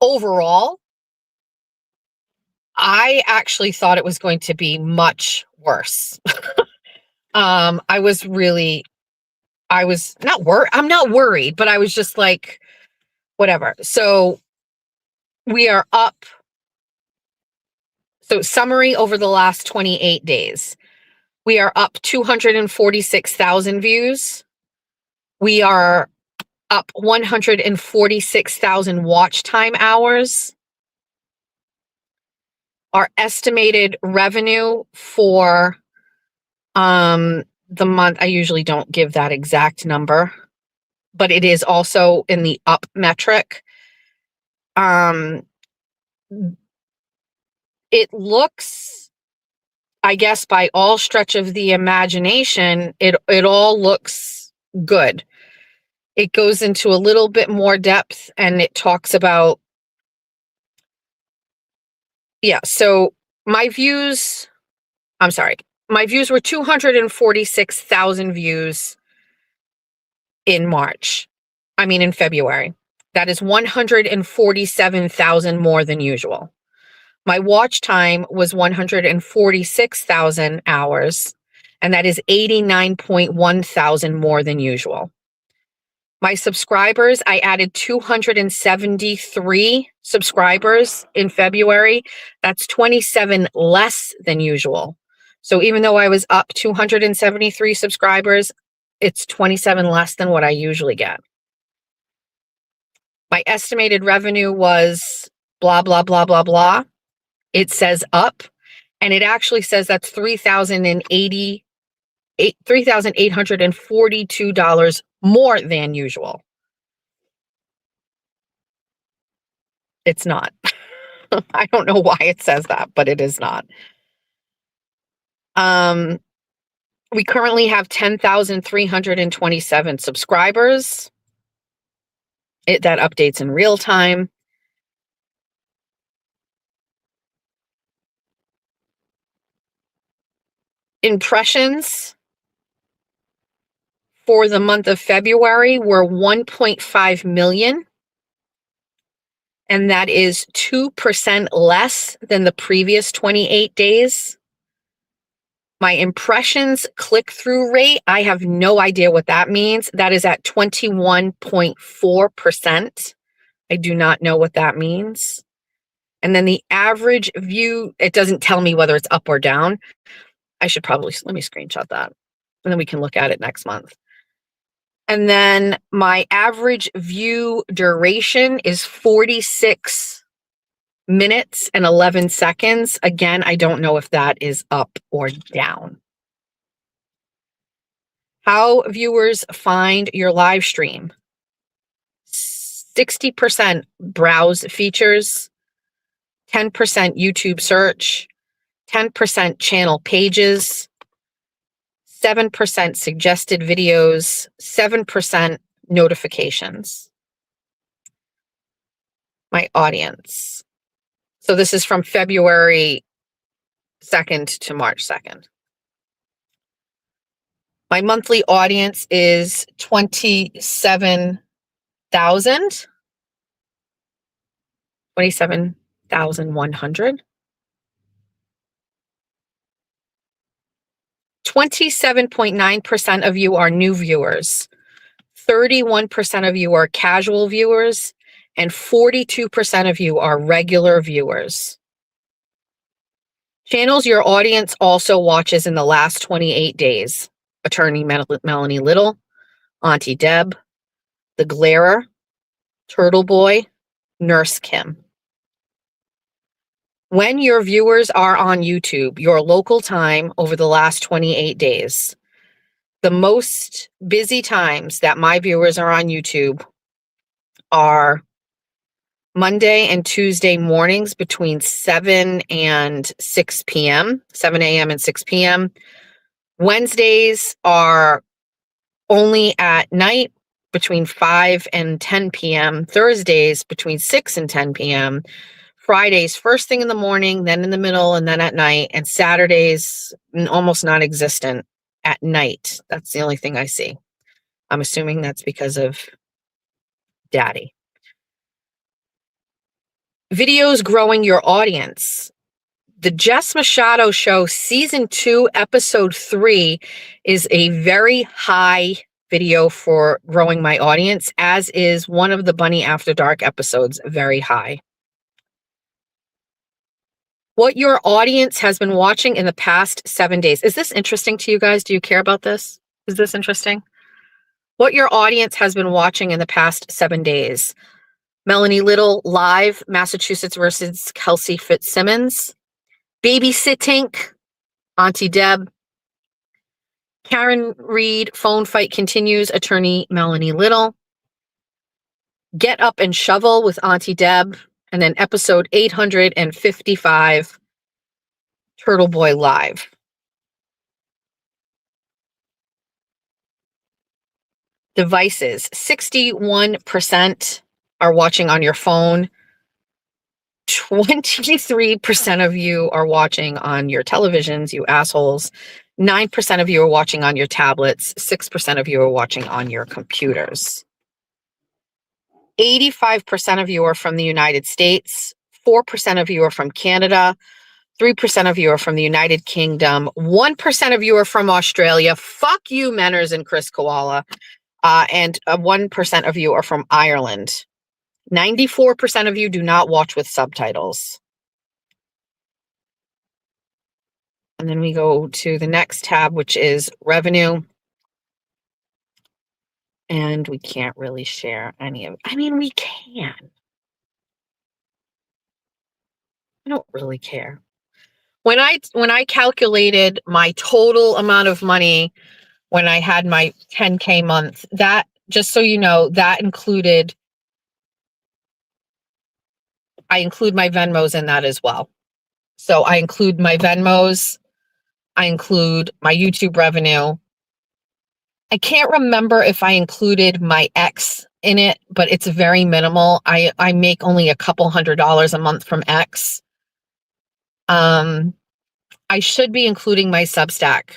overall, I actually thought it was going to be much worse. I was not worried. I'm not worried, but I was just like, whatever. So we are up. So summary over the last 28 days, we are up 246,000 views. We are up 146,000 watch time hours. Our estimated revenue for the month, I usually don't give that exact number, but it is also in the up metric. It looks, I guess, by all stretch of the imagination, it all looks good. It goes into a little bit more depth and it talks about, so my views were 246,000 views in February. That is 147,000 more than usual. My watch time was 146,000 hours, and that is 89.1 thousand more than usual. My subscribers, I added 273 subscribers in February. That's 27 less than usual. So even though I was up 273 subscribers, it's 27 less than what I usually get. My estimated revenue was blah, blah, blah, blah, blah. It says up, and it actually says that's $3,842 more than usual. It's not. I don't know why it says that, but it is not. We currently have 10,327 subscribers. That updates in real time. Impressions for the month of February were 1.5 million. And that is 2% less than the previous 28 days. My impressions click-through rate, I have no idea what that means. That is at 21.4%. I do not know what that means. And then the average view, it doesn't tell me whether it's up or down. I should probably, let me screenshot that, and then we can look at it next month. And then my average view duration is 46 minutes and 11 seconds. Again, I don't know if that is up or down. How viewers find your live stream. 60% browse features, 10% YouTube search, 10% channel pages, 7% suggested videos, 7% notifications. My audience. So this is from February 2nd to March 2nd. My monthly audience is 27,100. 27.9% of you are new viewers. 31% of you are casual viewers, and 42% of you are regular viewers. Channels your audience also watches in the last 28 days. Attorney Melanie Little, Auntie Deb, The Glairer, Turtle Boy, Nurse Kim. When your viewers are on YouTube, your local time over the last 28 days, the most busy times that my viewers are on YouTube are Monday and Tuesday mornings between 7 and 6 p.m., 7 a.m. and 6 p.m. Wednesdays are only at night between 5 and 10 p.m. Thursdays between 6 and 10 p.m. Fridays, first thing in the morning, then in the middle, and then at night. And Saturdays, almost non-existent at night. That's the only thing I see. I'm assuming that's because of Daddy. Videos growing your audience. The Jess Machado Show Season 2, Episode 3 is a very high video for growing my audience, as is one of the Bunny After Dark episodes, very high. What your audience has been watching in the past 7 days. Is this interesting to you guys? Do you care about this? Is this interesting? What your audience has been watching in the past 7 days. Melanie Little live, Massachusetts versus Kelsey Fitzsimmons. Babysitting, Auntie Deb. Karen Reed, phone fight continues, Attorney Melanie Little. Get Up and Shovel with Auntie Deb. And then episode 855, Turtle Boy Live. Devices, 61% are watching on your phone. 23% of you are watching on your televisions, you assholes. 9% of you are watching on your tablets. 6% of you are watching on your computers. 85% of you are from the United States. 4% of you are from Canada. 3% of you are from the United Kingdom. 1% of you are from Australia. Fuck you, Menners and Chris Koala. And 1% of you are from Ireland. 94% of you do not watch with subtitles. And then we go to the next tab, which is revenue. And we can't really share any of, I mean, we can. I don't really care. When I calculated my total amount of money when I had my 10K month, that, just so you know, that included, I include my Venmos in that as well. So I include my Venmos, I include my YouTube revenue. I can't remember if I included my X in it, but it's very minimal. I make only a couple $100s a month from X. I should be including my Substack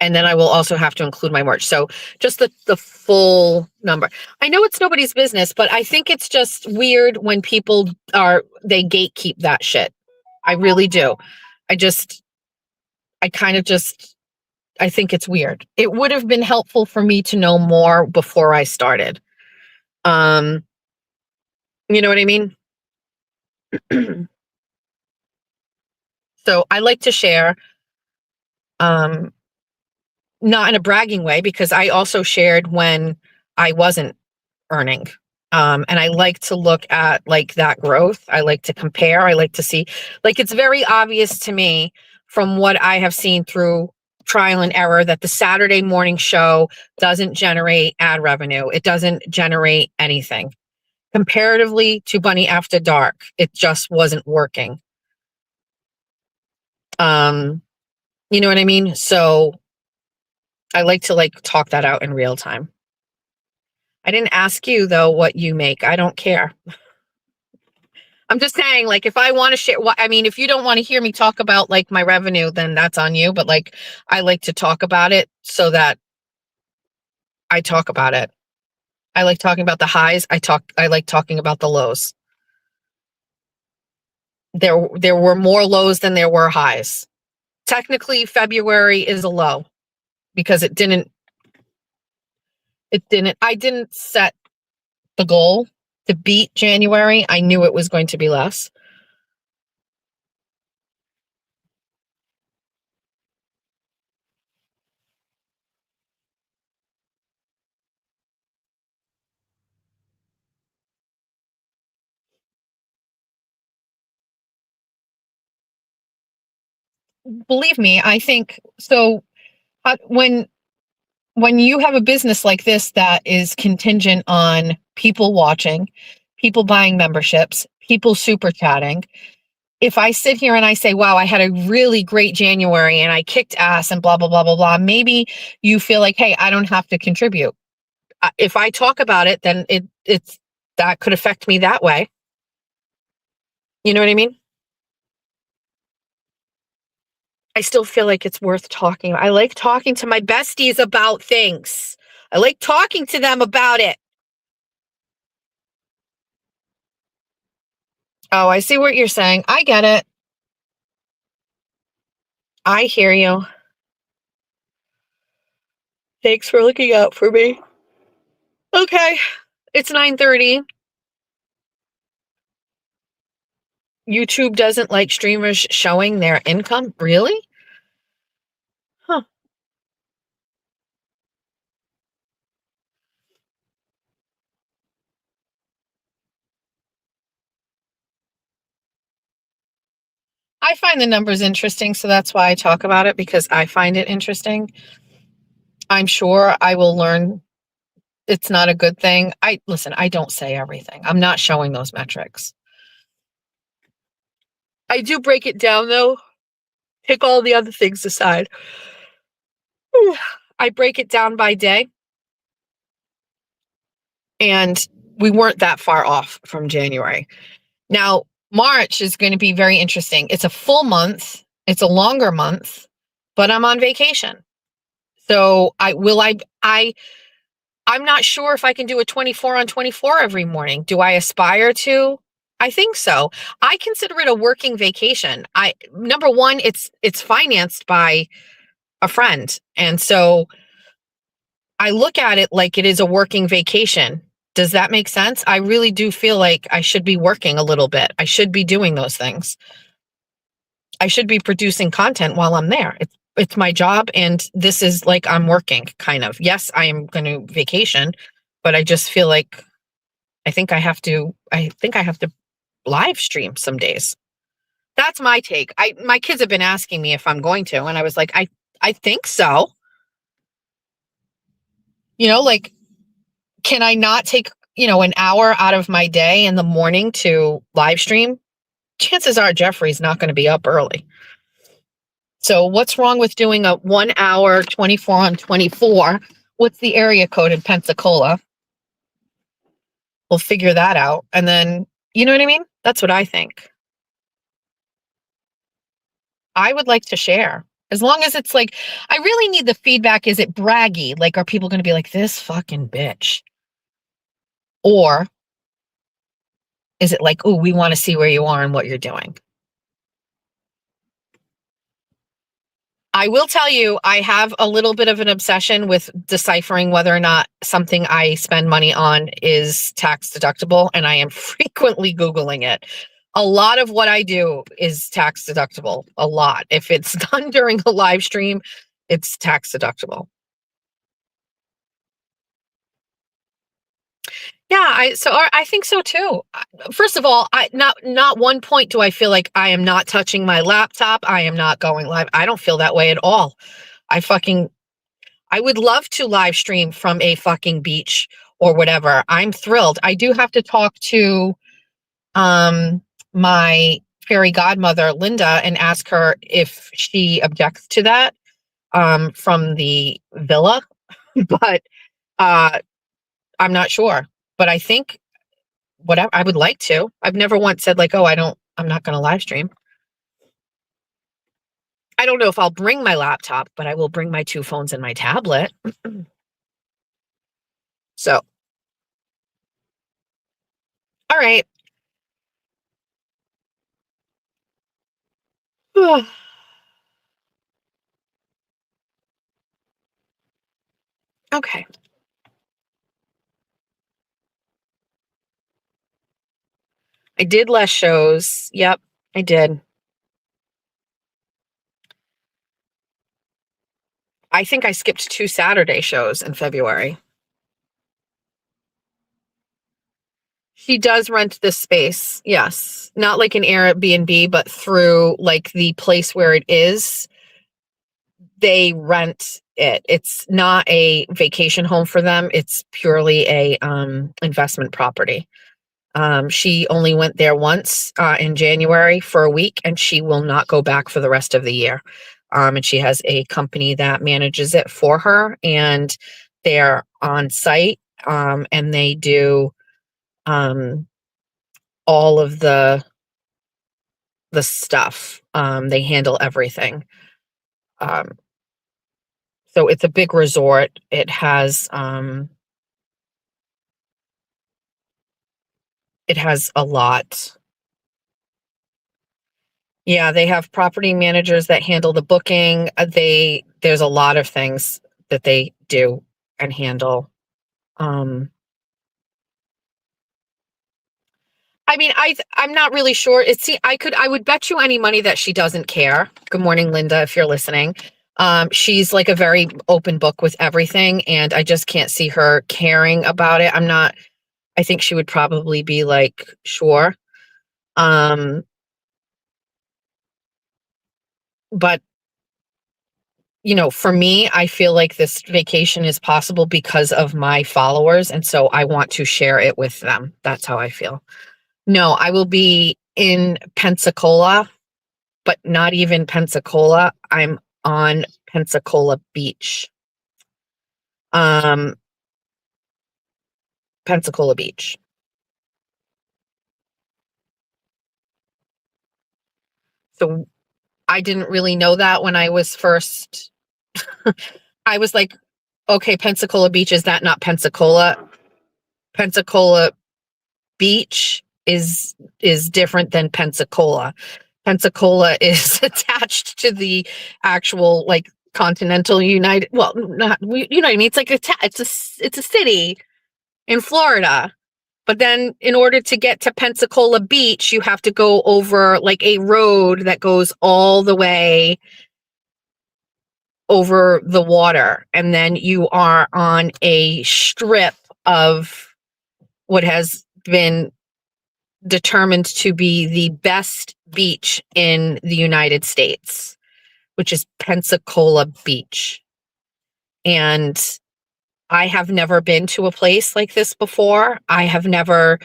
And then I will also have to include my merch. So just the full number. I know it's nobody's business, but I think it's just weird when people they gatekeep that shit. I really do. I think it's weird. It would have been helpful for me to know more before I started. You know what I mean? So I like to share, not in a bragging way, because I also shared when I wasn't earning. And I like to look at like that growth. I like to compare. I like to see, like, it's very obvious to me from what I have seen through trial and error that the Saturday morning show doesn't generate ad revenue. It doesn't generate anything. Comparatively to Bunny After Dark, it just wasn't working. You know what I mean? So I like to like talk that out in real time. I didn't ask you though what you make. I don't care. I'm just saying, like, if I want to share what I mean, if you don't want to hear me talk about like my revenue, then that's on you. But like, I like to talk about it so that I talk about it. I like talking about the highs. I like talking about the lows. There were more lows than there were highs. Technically, February is a low because I didn't set the goal to beat January. I knew it was going to be less. Believe me, I think so. When you have a business like this that is contingent on people watching, people buying memberships, people super chatting, if I sit here and I say, wow, I had a really great January and I kicked ass and blah, blah, blah, blah, blah, maybe you feel like, hey, I don't have to contribute. If I talk about it, then it's that could affect me that way. You know what I mean? I still feel like it's worth talking. I like talking to my besties about things. I like talking to them about it. Oh, I see what you're saying. I get it. I hear you. Thanks for looking out for me. Okay. It's 9:30. YouTube doesn't like streamers showing their income. Really? Huh. I find the numbers interesting, so that's why I talk about it, because I find it interesting. I'm sure I will learn it's not a good thing. Listen, I don't say everything. I'm not showing those metrics. I do break it down though. Take all the other things aside. I break it down by day. And we weren't that far off from January. Now, March is going to be very interesting. It's a full month. It's a longer month, but I'm on vacation. So I'm not sure if I can do a 24 on 24 every morning. Do I aspire to? I think so. I consider it a working vacation. Number one, it's financed by a friend. And so I look at it like it is a working vacation. Does that make sense? I really do feel like I should be working a little bit. I should be doing those things. I should be producing content while I'm there. It's my job, and this is like I'm working, kind of. Yes, I am going to vacation, but I just feel like I think I have to live stream some days. That's my take. My kids have been asking me if I'm going to, and I was like, I think so. You know, like, can I not take, an hour out of my day in the morning to live stream? Chances are Jeffrey's not going to be up early. So what's wrong with doing a 1 hour, 24 on 24? What's the area code in Pensacola? We'll figure that out. And then, you know what I mean? That's what I think. I would like to share. As long as it's like, I really need the feedback. Is it braggy? Like, are people going to be like, this fucking bitch? Or is it like, oh, we want to see where you are and what you're doing? I will tell you, I have a little bit of an obsession with deciphering whether or not something I spend money on is tax deductible, and I am frequently Googling it. A lot of what I do is tax deductible. A lot. If it's done during a live stream, it's tax deductible. Yeah, I think so too. First of all, not one point do I feel like I am not touching my laptop. I am not going live. I don't feel that way at all. I would love to live stream from a fucking beach or whatever. I'm thrilled. I do have to talk to my fairy godmother, Linda, and ask her if she objects to that from the villa. But I'm not sure. But I think whatever, I would like to. I've never once said like, oh, I'm not going to live stream. I don't know if I'll bring my laptop, but I will bring my 2 phones and my tablet. So, all right. Okay. I did less shows. Yep, I did. I think I skipped 2 Saturday shows in February. She does rent this space. Yes. Not like an Airbnb, but through like the place where it is, they rent it. It's not a vacation home for them. It's purely a investment property. She only went there once in January for a week, and she will not go back for the rest of the year. And she has a company that manages it for her, and they're on site, and they do all of the stuff. They handle everything. So it's a big resort. It has a lot. Yeah, they have property managers that handle the booking. There's a lot of things that they do and handle. I mean, I'm not really sure. I would bet you any money that she doesn't care. Good morning, Linda, if you're listening. She's like a very open book with everything, and I just can't see her caring about it. I think she would probably be like, sure. But for me, I feel like this vacation is possible because of my followers, and so I want to share it with them. That's how I feel. No, I will be in Pensacola, but not even Pensacola. I'm on Pensacola Beach. Pensacola Beach. So I didn't really know that when I was first. I was like, okay, Pensacola Beach, is that not Pensacola? Pensacola Beach is different than Pensacola. Pensacola is attached to the actual like continental United. Well, not, you know what I mean? It's like it's a city in Florida. But then in order to get to Pensacola Beach, you have to go over like a road that goes all the way over the water. And then you are on a strip of what has been determined to be the best beach in the United States, which is Pensacola Beach. And I have never been to a place like this before. I have never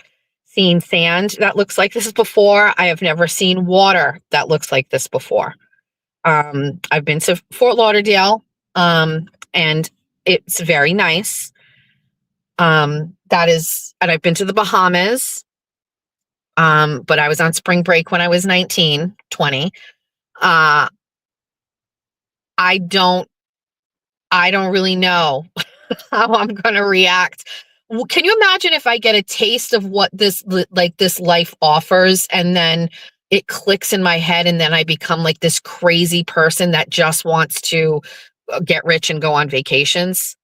seen sand that looks like this before. I have never seen water that looks like this before. I've been to Fort Lauderdale, and it's very nice. And I've been to the Bahamas, but I was on spring break when I was 19, 20. I don't really know how I'm going to react. Can you imagine if I get a taste of what this life offers, and then it clicks in my head, and then I become like this crazy person that just wants to get rich and go on vacations?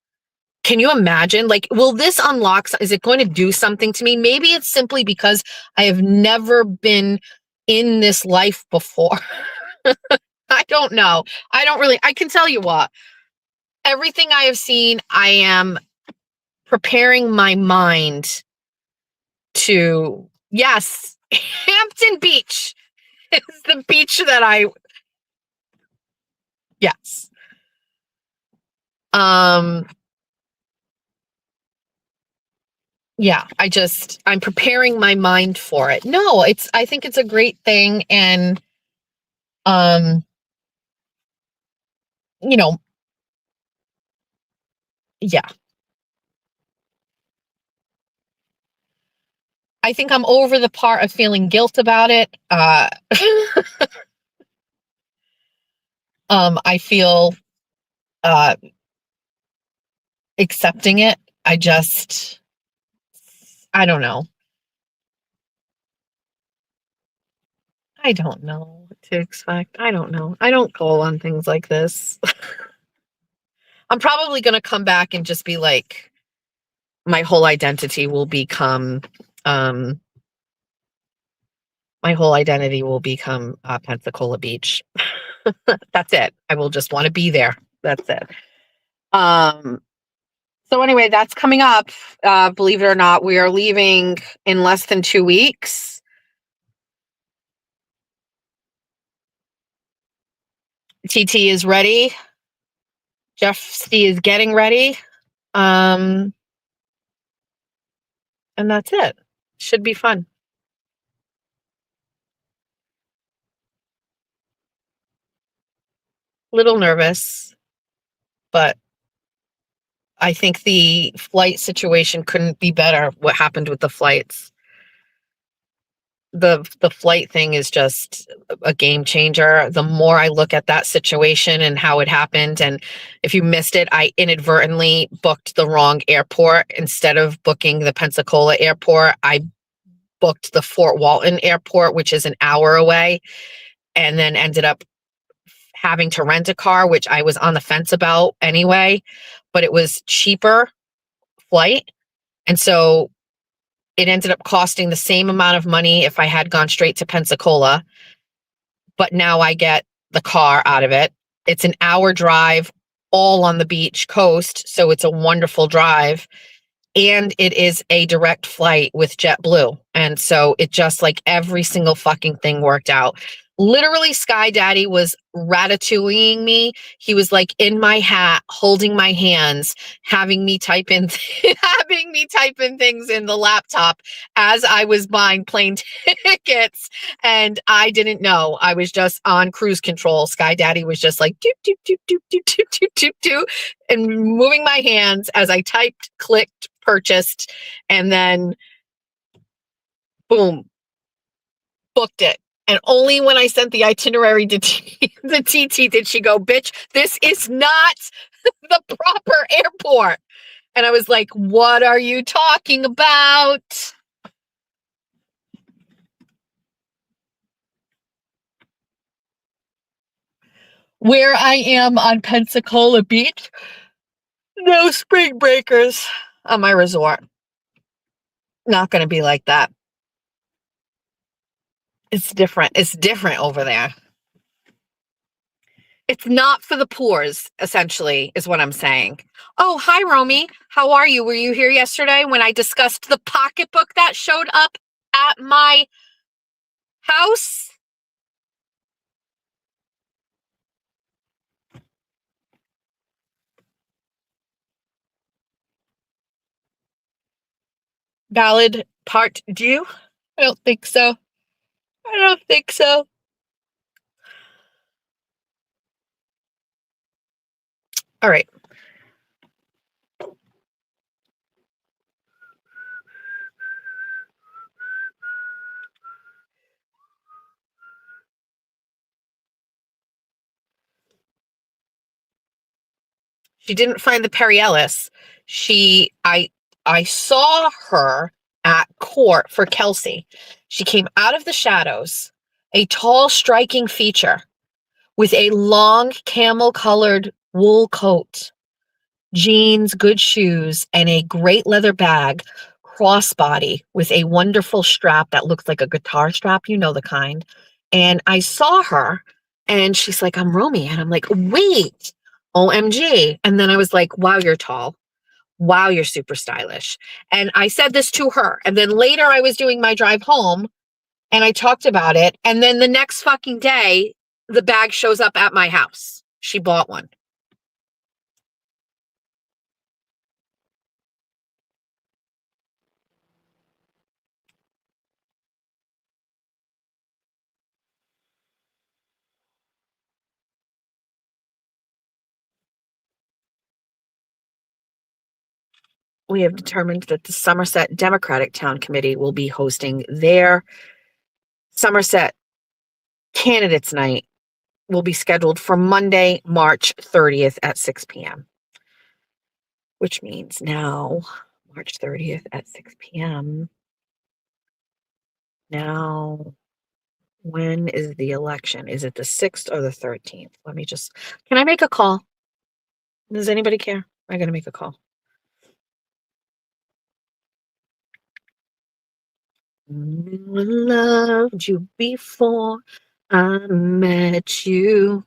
Can you imagine? Like, will this unlock, is it going to do something to me? Maybe it's simply because I have never been in this life before. I don't know. I can tell you what, everything I have seen, I am preparing my mind to, yes, Hampton Beach is the beach that yes. Yeah, I'm preparing my mind for it. No, I think it's a great thing. And, um, you know, yeah, I think I'm over the part of feeling guilt about it. I feel, uh, accepting it. I don't know. I don't know what to expect. I don't know. I don't go on things like this. I'm probably going to come back and just be like, my whole identity will become, um, Pensacola Beach. That's it. I will just want to be there. That's it. So anyway, that's coming up. Believe it or not, we are leaving in less than 2 weeks. TT is ready. Jeff C is getting ready. And that's it. Should be fun. Little nervous, but I think the flight situation couldn't be better. What happened with the flights? The flight thing is just a game changer. The more I look at that situation and how it happened, and if you missed it, I inadvertently booked the wrong airport. Instead of booking the Pensacola airport, I booked the Fort Walton airport, which is an hour away, and then ended up having to rent a car, which I was on the fence about anyway, but it was cheaper flight. And so it ended up costing the same amount of money if I had gone straight to Pensacola, but now I get the car out of it. It's an hour drive, all on the beach coast, so it's a wonderful drive. And it is a direct flight with JetBlue. And so it just, like, every single fucking thing worked out. Literally, Sky Daddy was ratatouilleing me. He was like in my hat, holding my hands, having me type in things in the laptop as I was buying plane tickets. And I didn't know. I was just on cruise control. Sky Daddy was just like doop doop doop doop doop doop doop doop doop, and moving my hands as I typed, clicked, purchased, and then boom, booked it. And only when I sent the itinerary to the TT did she go, bitch, this is not the proper airport. And I was like, what are you talking about? Where I am on Pensacola Beach, no spring breakers on my resort. Not going to be like that. It's different. It's different over there. It's not for the poors, essentially, is what I'm saying. Oh, hi, Romy. How are you? Were you here yesterday when I discussed the pocketbook that showed up at my house? Valid part due? I don't think so. I don't think so. All right. She didn't find the Perry Ellis. I saw her at court for Kelsey. She came out of the shadows, a tall, striking feature with a long camel-colored wool coat, jeans, good shoes, and a great leather bag, crossbody with a wonderful strap that looked like a guitar strap, you know the kind. And I saw her and she's like, I'm Romy. And I'm like, wait, OMG. And then I was like, wow, you're tall. Wow, you're super stylish. And I said this to her. And then later I was doing my drive home and I talked about it. And then the next fucking day, the bag shows up at my house. She bought one. We have determined that the Somerset Democratic Town Committee will be hosting their Somerset Candidates Night will be scheduled for Monday, March 30th at 6 p.m. Which means now, March 30th at 6 p.m. Now, when is the election? Is it the 6th or the 13th? Can I make a call? Does anybody care? I gotta make a call. Loved you before I met you.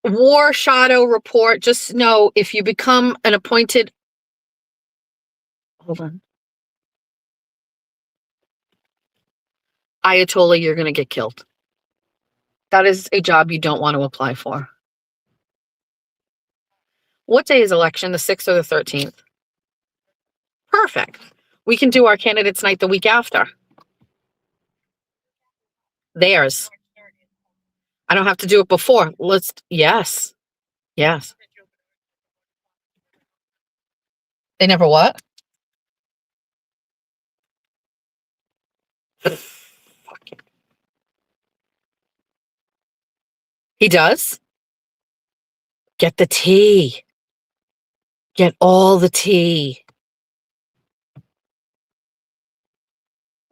War Shadow report. Just know if you become an appointed, hold on, Ayatollah, you're going to get killed. That is a job you don't want to apply for. What day is election? The 6th or the 13th? Perfect. We can do our candidates night the week after. Theirs. I don't have to do it before. Yes. They never what? Fuck you. He does? Get the tea. Get all the tea.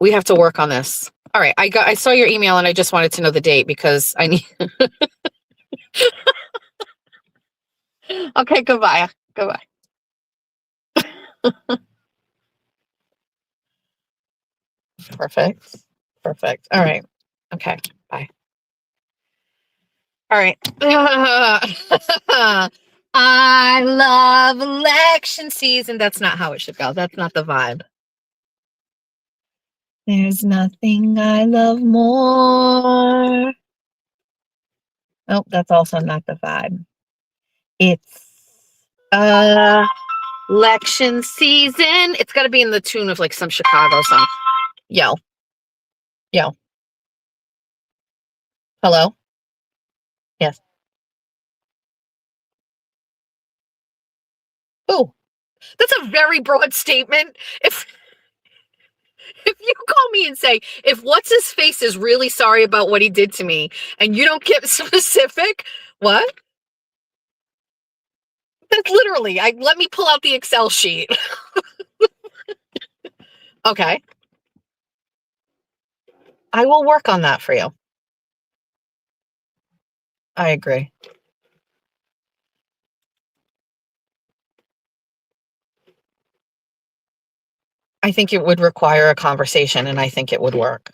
We have to work on this. All right. I saw your email and I just wanted to know the date because I need. Okay. Goodbye. Perfect. All right. Okay. Bye. All right. I love election season. That's not how it should go. That's not the vibe. There's nothing I love more. Nope, that's also not the vibe. It's election season. It's got to be in the tune of like some Chicago song. Yo. Hello? Yes. Oh, that's a very broad statement. If you call me and say, if what's his face is really sorry about what he did to me, and you don't get specific, what? That's literally, let me pull out the Excel sheet. Okay. I will work on that for you. I agree. I think it would require a conversation and I think it would work.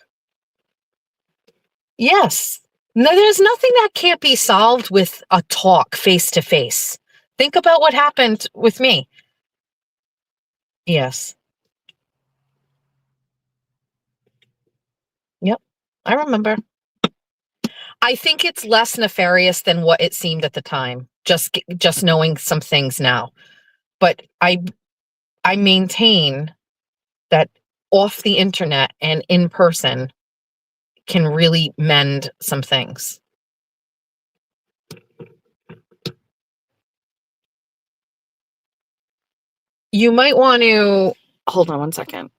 Yes. No, there's nothing that can't be solved with a talk face to face. Think about what happened with me. Yes. Yep. I remember. I think it's less nefarious than what it seemed at the time. Just knowing some things now. But I maintain that off the internet and in person can really mend some things. You might want to hold on one second.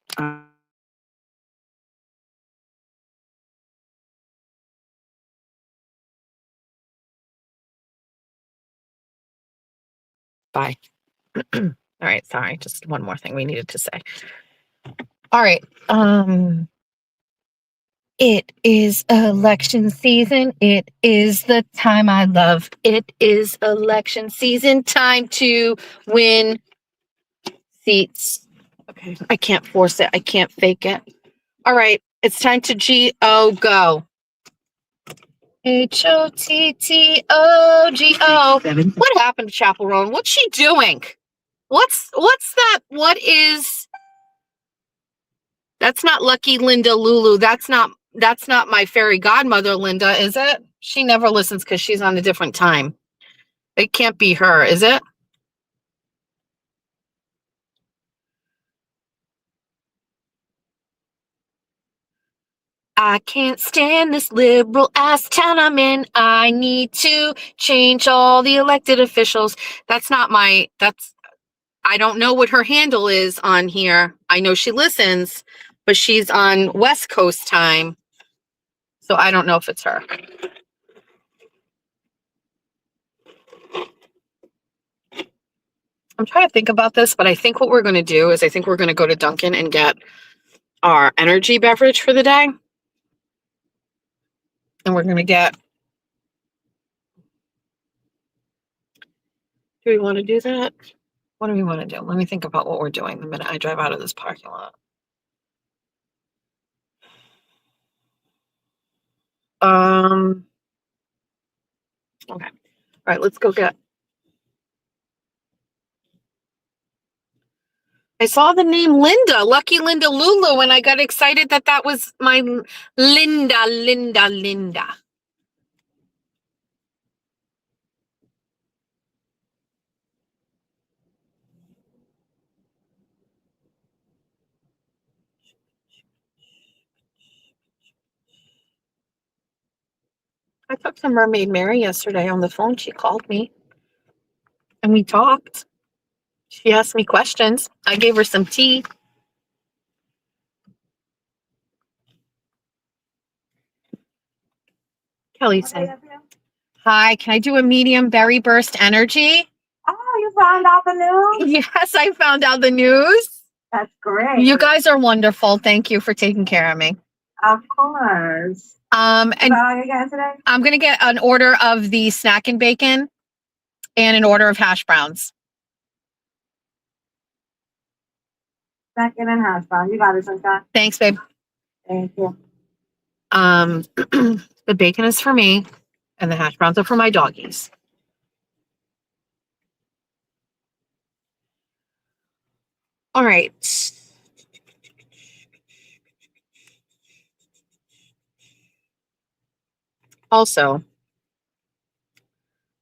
Bye. All right. Sorry. Just one more thing we needed to say. All right. It is election season. It is the time I love. It is election season. Time to win seats. Okay. I can't force it. I can't fake it. All right. It's time to G-O go. H-O-T-T-O-G-O. What happened to Chapel Roan? What's she doing? What's that? What is... That's not Lucky Linda Lulu. That's not my fairy godmother, Linda, is it? She never listens because she's on a different time. It can't be her, is it? I can't stand this liberal ass town I'm in. I need to change all the elected officials. I don't know what her handle is on here. I know she listens, but she's on West Coast time. So I don't know if it's her. I'm trying to think about this, but I think what we're going to do is I think we're going to go to Dunkin' and get our energy beverage for the day. And we're going to get... Do we want to do that? What do we want to do? Let me think about what we're doing the minute I drive out of this parking lot. Okay. All right, let's go get... I saw the name Linda, Lucky Linda Lulu, and I got excited that was my Linda. I talked to Mermaid Mary yesterday on the phone. She called me and we talked. She asked me questions. I gave her some tea. Kelly said, hi, can I do a medium berry burst energy? Oh, you found out the news? Yes, I found out the news. That's great. You guys are wonderful. Thank you for taking care of me. Of course. And Is that all you got today? I'm going to get an order of the snack and bacon and an order of hash browns. Second and hash brown. You got it, Sunshine. Thanks, babe. Thank you. The bacon is for me and the hash browns are for my doggies. All right. Also,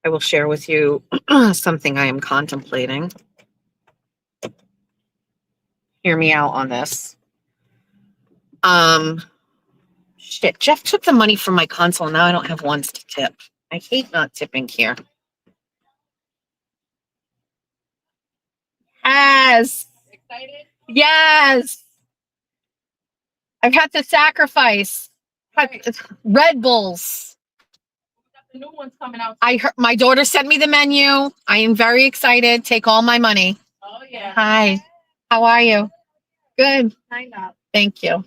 I will share with you something I am contemplating. Hear me out on this. Shit, Jeff took the money from my console. Now I don't have ones to tip. I hate not tipping here. Yes. Excited? Yes. I've had to sacrifice Red Bulls. The new one's coming out. I heard my daughter sent me the menu. I am very excited. Take all my money. Oh yeah. Hi. How are you? Good. Sign up. Thank you.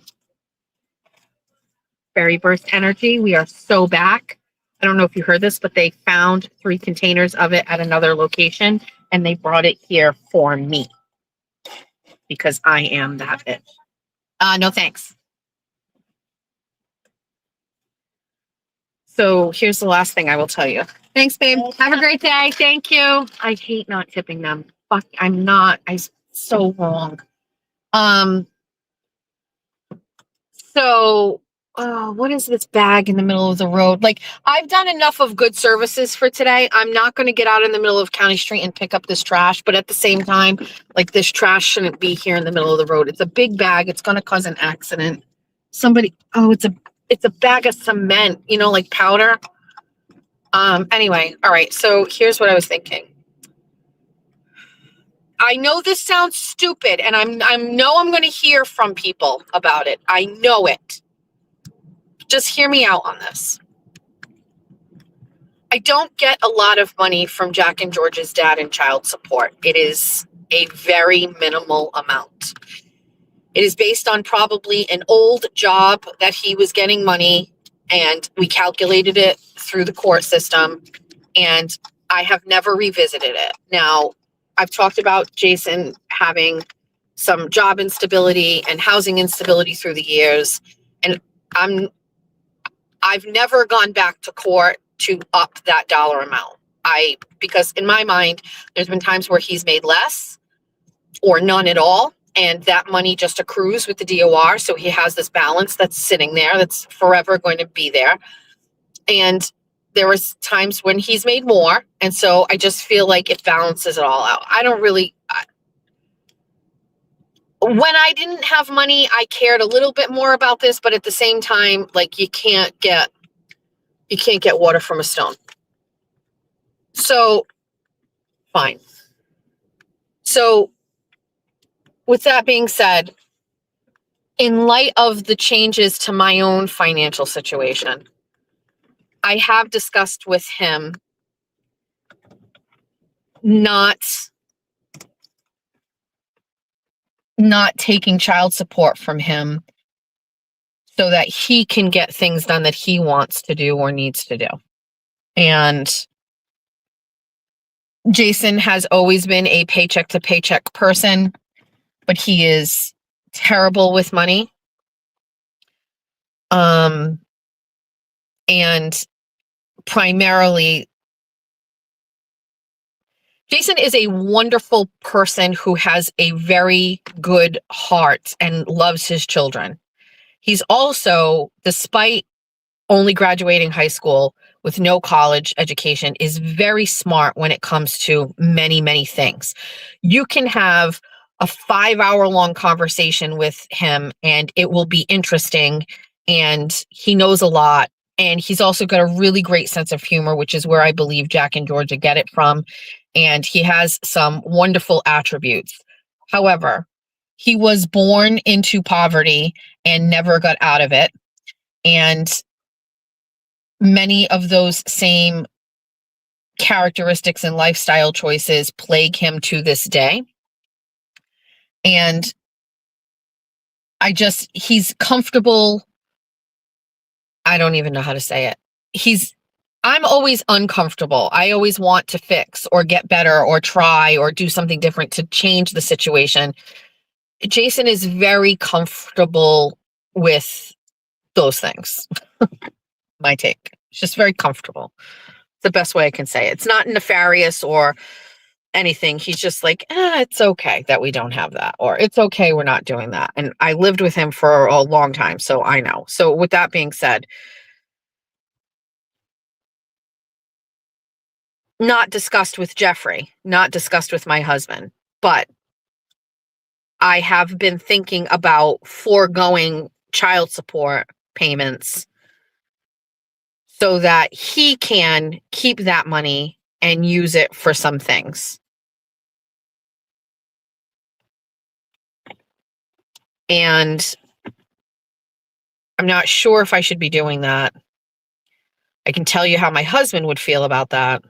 Berry Burst Energy. We are so back. I don't know if you heard this, but they found 3 containers of it at another location and they brought it here for me because I am that bitch. No, thanks. So here's the last thing I will tell you. Thanks, babe. Have a great day. Thank you. I hate not tipping them. Fuck, I'm so wrong. So, what is this bag in the middle of the road? Like, I've done enough of good services for today. I'm not going to get out in the middle of County Street and pick up this trash, but at the same time, like, this trash shouldn't be here in the middle of the road. It's a big bag. It's going to cause an accident. It's a bag of cement, like powder. Anyway, all right. So here's what I was thinking. I know this sounds stupid, and I'm going to hear from people about it. I know it. Just hear me out on this. I don't get a lot of money from Jack and George's dad in child support. It is a very minimal amount. It is based on probably an old job that he was getting money, and we calculated it through the court system, and I have never revisited it. Now, I've talked about Jason having some job instability and housing instability through the years, and I've never gone back to court to up that dollar amount. Because in my mind, there's been times where he's made less or none at all, and that money just accrues with the DOR. So he has this balance that's sitting there that's forever going to be there. And there was times when he's made more. And so I just feel like it balances it all out. I don't really, when I didn't have money, I cared a little bit more about this, but at the same time, like you can't get water from a stone. So fine. So with that being said, in light of the changes to my own financial situation, I have discussed with him not taking child support from him so that he can get things done that he wants to do or needs to do. And Jason has always been a paycheck to paycheck person, but he is terrible with money. And primarily, Jason is a wonderful person who has a very good heart and loves his children. He's also, despite only graduating high school with no college education, is very smart when it comes to many, many things. You can have a 5-hour-long conversation with him and it will be interesting, and he knows a lot. And he's also got a really great sense of humor, which is where I believe Jack and Georgia get it from. And he has some wonderful attributes. However, he was born into poverty and never got out of it. And many of those same characteristics and lifestyle choices plague him to this day. And he's comfortable. I don't even know how to say it. I'm always uncomfortable. I always want to fix or get better or try or do something different to change the situation. Jason is very comfortable with those things. My take. It's just very comfortable. The best way I can say it. It's not nefarious or anything. He's just like, it's okay that we don't have that, or it's okay we're not doing that. And I lived with him for a long time, so I know. So with that being said, not discussed with Jeffrey, not discussed with my husband, but I have been thinking about foregoing child support payments so that he can keep that money and use it for some things. And I'm not sure if I should be doing that. I can tell you how my husband would feel about that.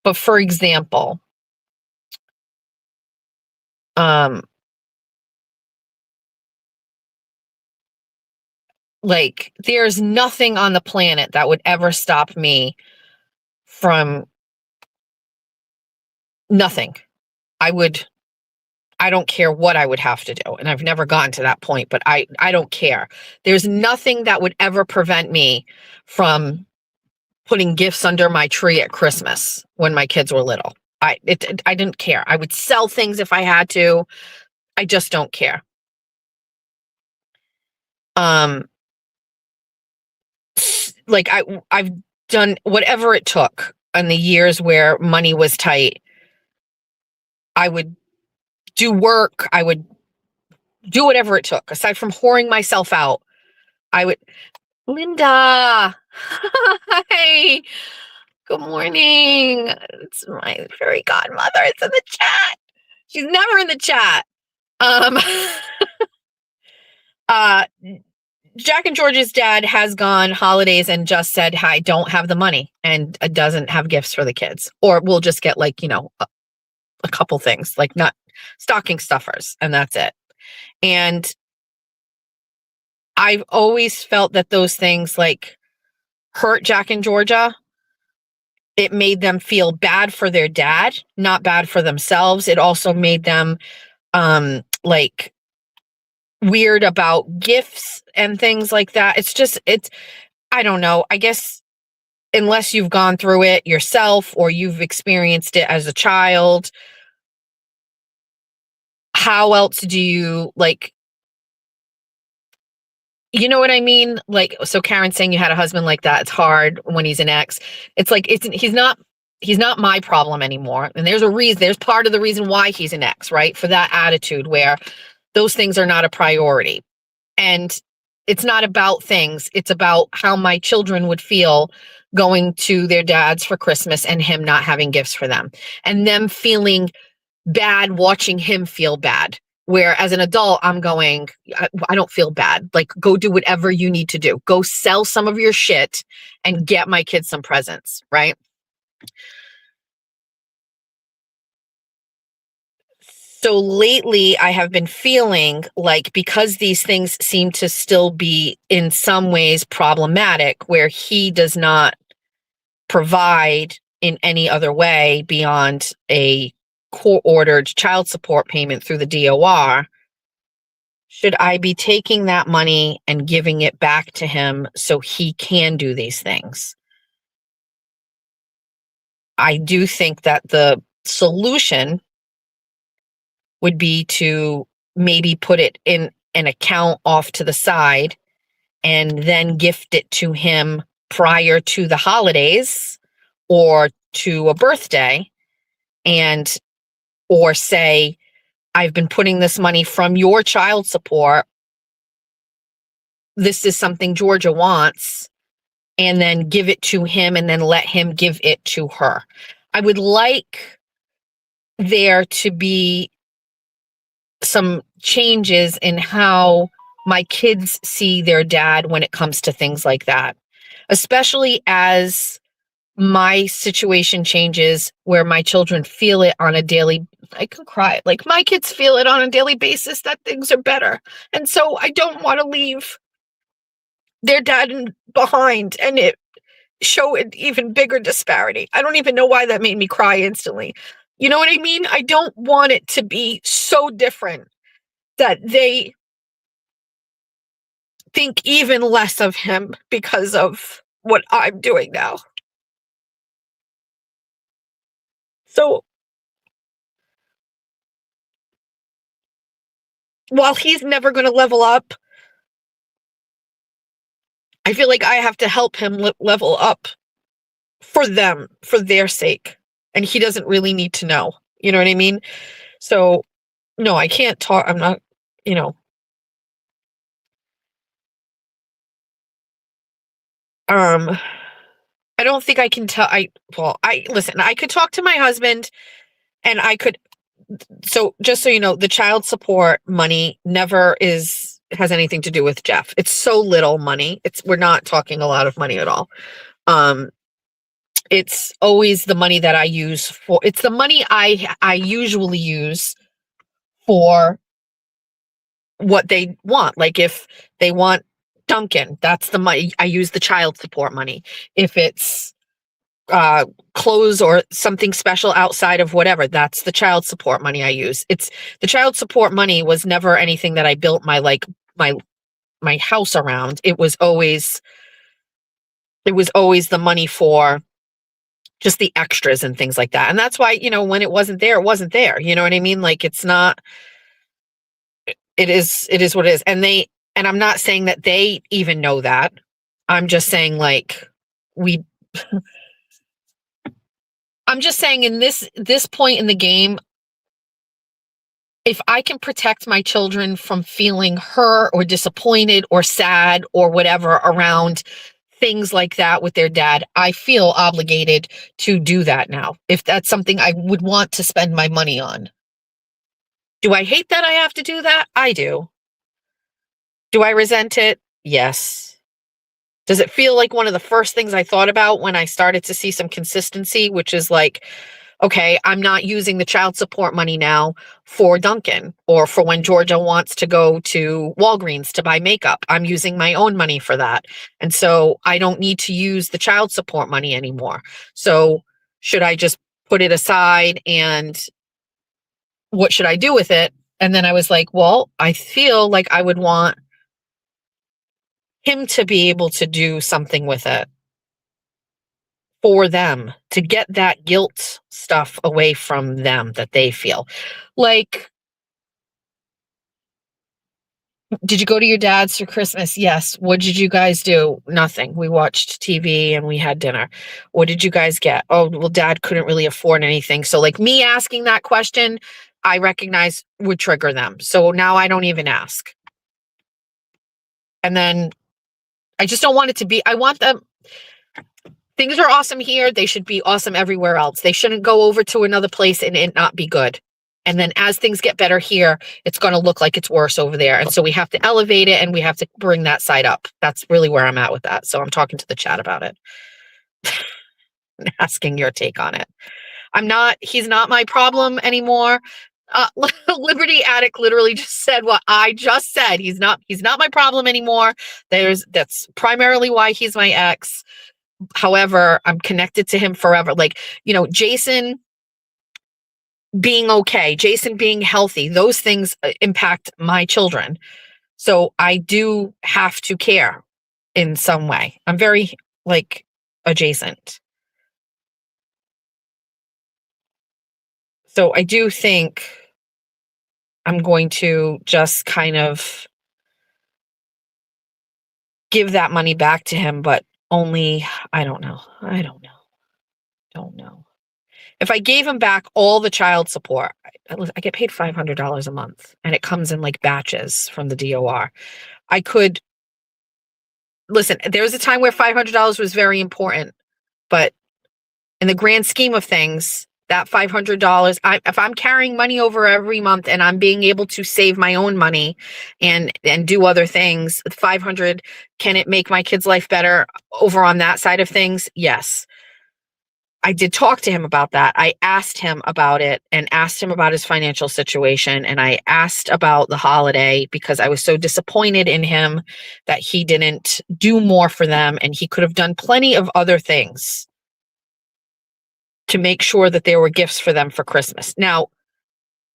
But for example, like there's nothing on the planet that would ever stop me from nothing. I don't care what I would have to do. And I've never gotten to that point, but I don't care. There's nothing that would ever prevent me from putting gifts under my tree at Christmas when my kids were little. I didn't care. I would sell things if I had to. I just don't care. Like I've done whatever it took in the years where money was tight. I would do work. I would do whatever it took. Aside from whoring myself out, I would. Linda, hi. Good morning. It's my fairy godmother. It's in the chat. She's never in the chat. Jack and George's dad has gone holidays and just said, "I don't have the money," and doesn't have gifts for the kids, or we'll just get like, a couple things, like not stocking stuffers, and that's it. And I've always felt that those things like hurt Jack and Georgia. It made them feel bad for their dad, not bad for themselves. It also made them like weird about gifts and things like that. I don't know. I guess unless you've gone through it yourself or you've experienced it as a child, how else do you like, you know what I mean? Like, so Karen's saying you had a husband like that. It's hard when he's an ex. It's like, he's not my problem anymore. And there's a reason, there's part of the reason why he's an ex, right? For that attitude where those things are not a priority. And it's not about things. It's about how my children would feel going to their dads for Christmas and him not having gifts for them, and them feeling bad watching him feel bad. Where as an adult, I'm going, I don't feel bad. Like, go do whatever you need to do. Go sell some of your shit and get my kids some presents, right? So lately, I have been feeling like, because these things seem to still be in some ways problematic, where he does not provide in any other way beyond a court-ordered child support payment through the DOR, should I be taking that money and giving it back to him so he can do these things? I do think that the solution would be to maybe put it in an account off to the side and then gift it to him prior to the holidays or to a birthday, and or say, I've been putting this money from your child support. This is something Georgia wants, and then give it to him and then let him give it to her. I would like there to be some changes in how my kids see their dad when it comes to things like that, especially as my situation changes, where my children feel it on a daily, I can cry, like my kids feel it on a daily basis that things are better. And so I don't want to leave their dad behind and it show an even bigger disparity. I don't even know why that made me cry instantly. You know what I mean? I don't want it to be so different that they think even less of him because of what I'm doing now. So while he's never going to level up, I feel like I have to help him level up for them, for their sake. And he doesn't really need to know. You know what I mean? So, no, I can't talk. I'm not, I don't think I can tell. Listen, I could talk to my husband and so just so you know, the child support money never has anything to do with Jeff. It's so little money. We're not talking a lot of money at all. It's always the money that I use it's the money I usually use for what they want. Like if they want Dunkin', that's the money I use, the child support money. If it's clothes or something special outside of whatever, that's the child support money I use. The child support money was never anything that I built my house around. It was always the money for just the extras and things like that. And that's why, when it wasn't there, it wasn't there. You know what I mean? Like it is what it is. And I'm not saying that they even know that. I'm just saying I'm just saying in this point in the game, if I can protect my children from feeling hurt or disappointed or sad or whatever around things like that with their dad, I feel obligated to do that now. If that's something I would want to spend my money on. Do I hate that I have to do that? I do. Do I resent it? Yes. Does it feel like one of the first things I thought about when I started to see some consistency, which is like, okay, I'm not using the child support money now for Duncan or for when Georgia wants to go to Walgreens to buy makeup. I'm using my own money for that. And so I don't need to use the child support money anymore. So should I just put it aside and what should I do with it? And then I was like, well, I feel like I would want him to be able to do something with it for them, to get that guilt stuff away from them that they feel. Like, did you go to your dad's for Christmas? Yes. What did you guys do? Nothing. We watched TV and we had dinner. What did you guys get? Oh, well, dad couldn't really afford anything. So like me asking that question, I recognize would trigger them. So now I don't even ask. And then I just don't want it to be, I want them, things are awesome here. They should be awesome everywhere else. They shouldn't go over to another place and it not be good. And then as things get better here, it's going to look like it's worse over there. And so we have to elevate it and we have to bring that side up. That's really where I'm at with that. So I'm talking to the chat about it and asking your take on it. He's not my problem anymore. Liberty Attic literally just said what I just said. He's not my problem anymore. That's primarily why he's my ex. However, I'm connected to him forever. Like, Jason being okay, Jason being healthy, those things impact my children. So I do have to care in some way. I'm very adjacent. So I do think I'm going to just kind of give that money back to him, but only, I don't know. Don't know. If I gave him back all the child support, I get paid $500 a month and it comes in like batches from the DOR. I could, listen, there was a time where $500 was very important, but in the grand scheme of things, that $500, if I'm carrying money over every month and I'm being able to save my own money and do other things, 500, can it make my kid's life better over on that side of things? Yes. I did talk to him about that. I asked him about it and asked him about his financial situation. And I asked about the holiday because I was so disappointed in him that he didn't do more for them. And he could have done plenty of other things to make sure that there were gifts for them for Christmas. Now,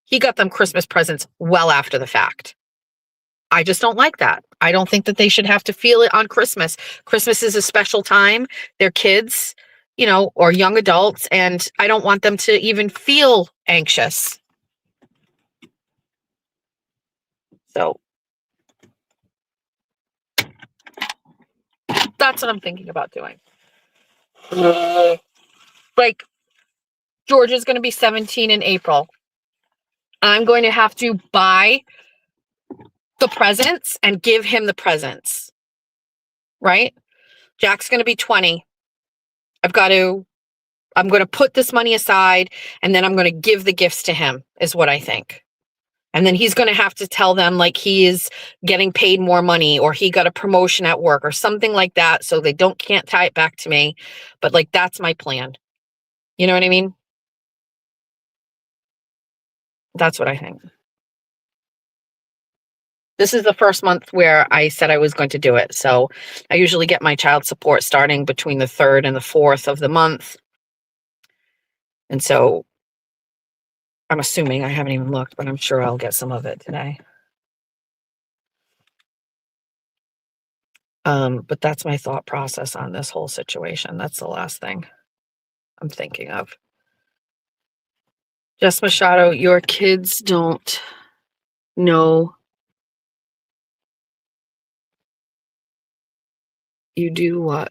he got them Christmas presents well after the fact. I just don't like that. I don't think that they should have to feel it on Christmas. Christmas is a special time. They're kids, or young adults, and I don't want them to even feel anxious. So that's what I'm thinking about doing. Like, Georgia's going to be 17 in April. I'm going to have to buy the presents and give him the presents, right? Jack's going to be 20. I'm going to put this money aside and then I'm going to give the gifts to him is what I think. And then he's going to have to tell them like he is getting paid more money or he got a promotion at work or something like that. So they can't tie it back to me. But that's my plan. You know what I mean? That's what I think. This is the first month where I said I was going to do it. So I usually get my child support starting between the 3rd and the 4th of the month. And so I'm assuming, I haven't even looked, but I'm sure I'll get some of it today. But that's my thought process on this whole situation. That's the last thing I'm thinking of. Jess Machado, your kids don't know you do what?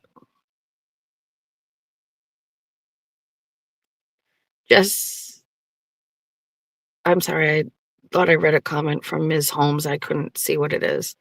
Jess, I'm sorry, I thought I read a comment from Ms. Holmes. I couldn't see what it is.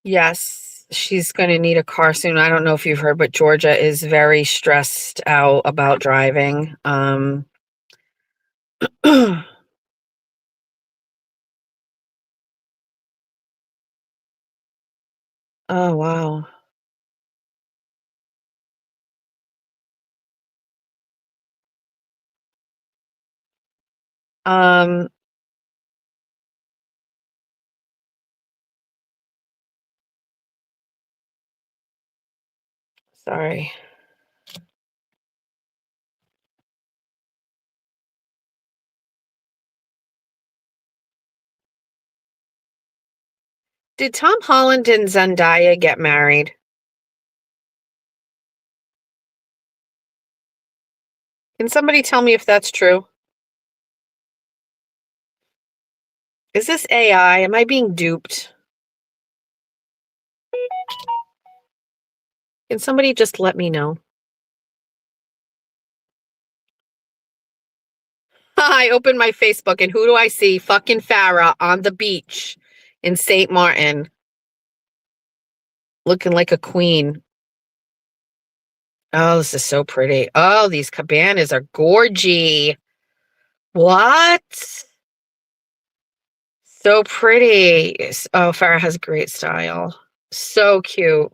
Yes, she's going to need a car soon. I don't know if you've heard, but Georgia is very stressed out about driving. Oh, wow. Um, sorry. Did Tom Holland and Zendaya get married? Can somebody tell me if that's true? Is this AI? Am I being duped? Can somebody just let me know? I open my Facebook and who do I see? Fucking Farrah on the beach in St. Martin. Looking like a queen. Oh, this is so pretty. Oh, these cabanas are gorgy. What? So pretty. Oh, Farrah has great style. So cute.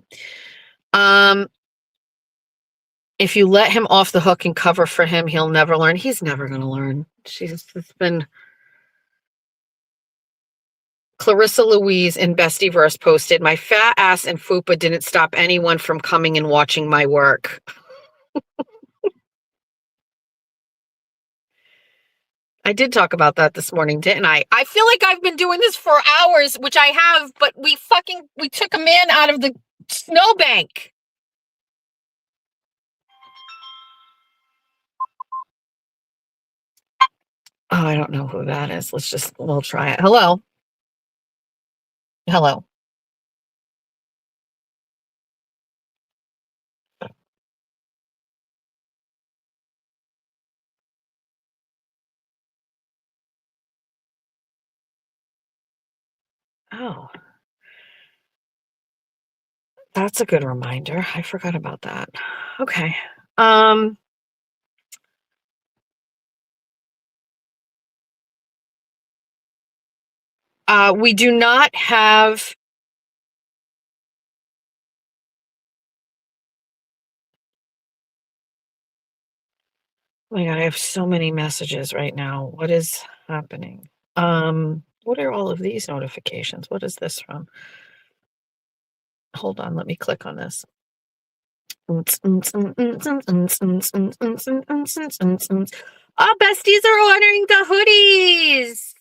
If you let him off the hook and cover for him, he'll never learn. He's never going to learn. It's been Clarissa Louise in Bestieverse posted, my fat ass and fupa didn't stop anyone from coming and watching my work. I did talk about that this morning, didn't I? I feel like I've been doing this for hours, which I have, but we took a man out of the snowbank. Oh, I don't know who that is. We'll try it. Hello. Hello. Oh, that's a good reminder. I forgot about that. Okay. We do not have oh my God, I have so many messages right now. What is happening? What are all of these notifications? What is this from? Hold on, let me click on this. Our besties are ordering the hoodies.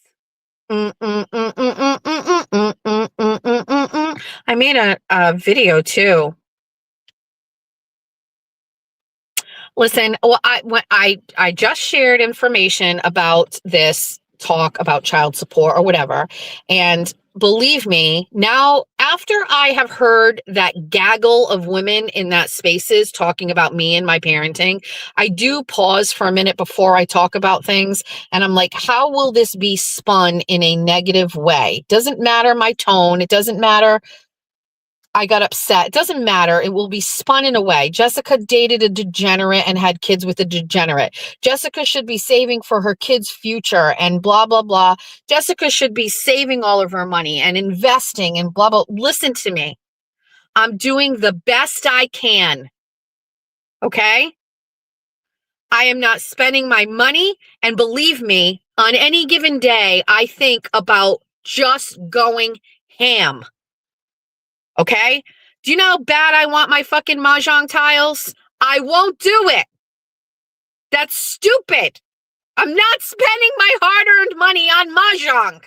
I made a video too. Listen, well, I just shared information about this talk about child support or whatever, and believe me, now after I have heard that gaggle of women in that spaces talking about me and my parenting, I do pause for a minute before I talk about things, and I'm like, how will this be spun in a negative way? Doesn't matter my tone. It doesn't matter I got upset. It doesn't matter. It will be spun in a way. Jessica dated a degenerate and had kids with a degenerate. Jessica should be saving for her kids' future and blah, blah, blah. Jessica should be saving all of her money and investing and blah, blah. Listen to me. I'm doing the best I can. Okay? I am not spending my money. And believe me, on any given day, I think about just going ham. Okay? Do you know how bad I want my fucking Mahjong tiles? I won't do it. That's stupid. I'm not spending my hard-earned money on Mahjong.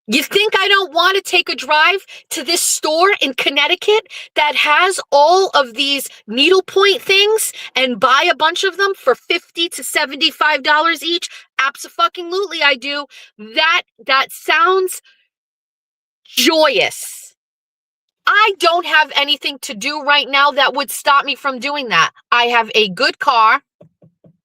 You think I don't want to take a drive to this store in Connecticut that has all of these needlepoint things and buy a bunch of them for $50 to $75 each? Abso-fucking-lutely I do. That sounds joyous. I don't have anything to do right now that would stop me from doing that. I have a good car.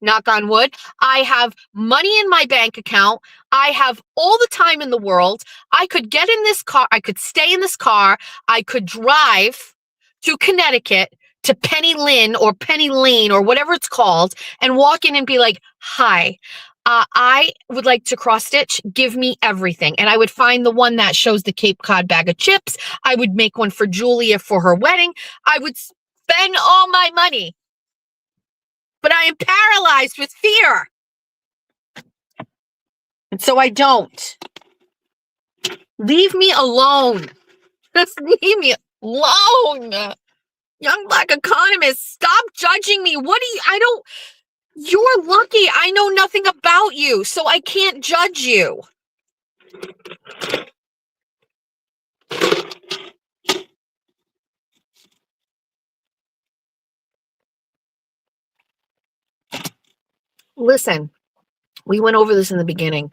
knock on wood. I have money in my bank account. I have all the time in the world. I could get in this car. I could stay in this car. I could drive to Connecticut to Penny Lynn or Penny Lane or whatever it's called and walk in and be like, hi, I would like to cross stitch. Give me everything. And I would find the one that shows the Cape Cod bag of chips. I would make one for Julia for her wedding. I would spend all my money. But I am paralyzed with fear. And so I don't. Leave me alone. Just leave me alone. Young Black economist, stop judging me. You're lucky. I know nothing about you, so I can't judge you. Listen, we went over this in the beginning.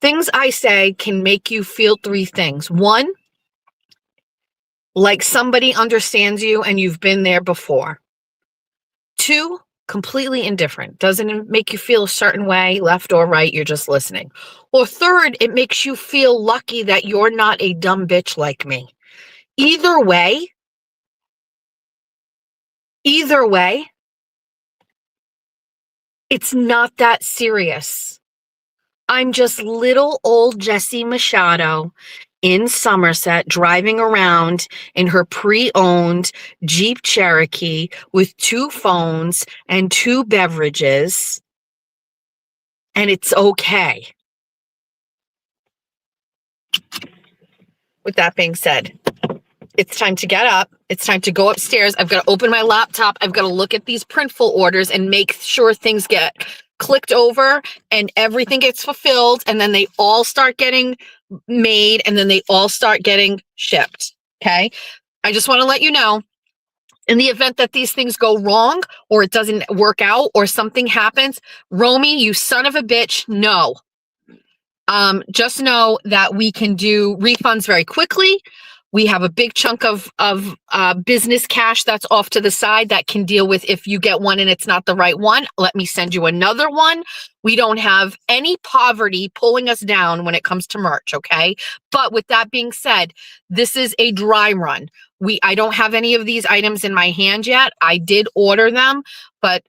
Things I say can make you feel three things. One, like somebody understands you and you've been there before. Two, completely indifferent. Doesn't make you feel a certain way, left or right, you're just listening. Or third, it makes you feel lucky that you're not a dumb bitch like me. Either way, it's not that serious. I'm just little old Jessie Machado in Somerset driving around in her pre-owned Jeep Cherokee with 2 phones and 2 beverages, and it's okay. With that being said, it's time to get up. It's time to go upstairs. I've got to open my laptop. I've got to look at these Printful orders and make sure things get clicked over and everything gets fulfilled, and then they all start getting made, and then they all start getting shipped. Okay. I just want to let you know, in the event that these things go wrong or it doesn't work out or something happens, Romy, you son of a bitch, no. Just know that we can do refunds very quickly. We have a big chunk of business cash that's off to the side that can deal with if you get one and it's not the right one. Let me send you another one. We don't have any poverty pulling us down when it comes to merch, okay? But with that being said, this is a dry run. I don't have any of these items in my hand yet. I did order them, but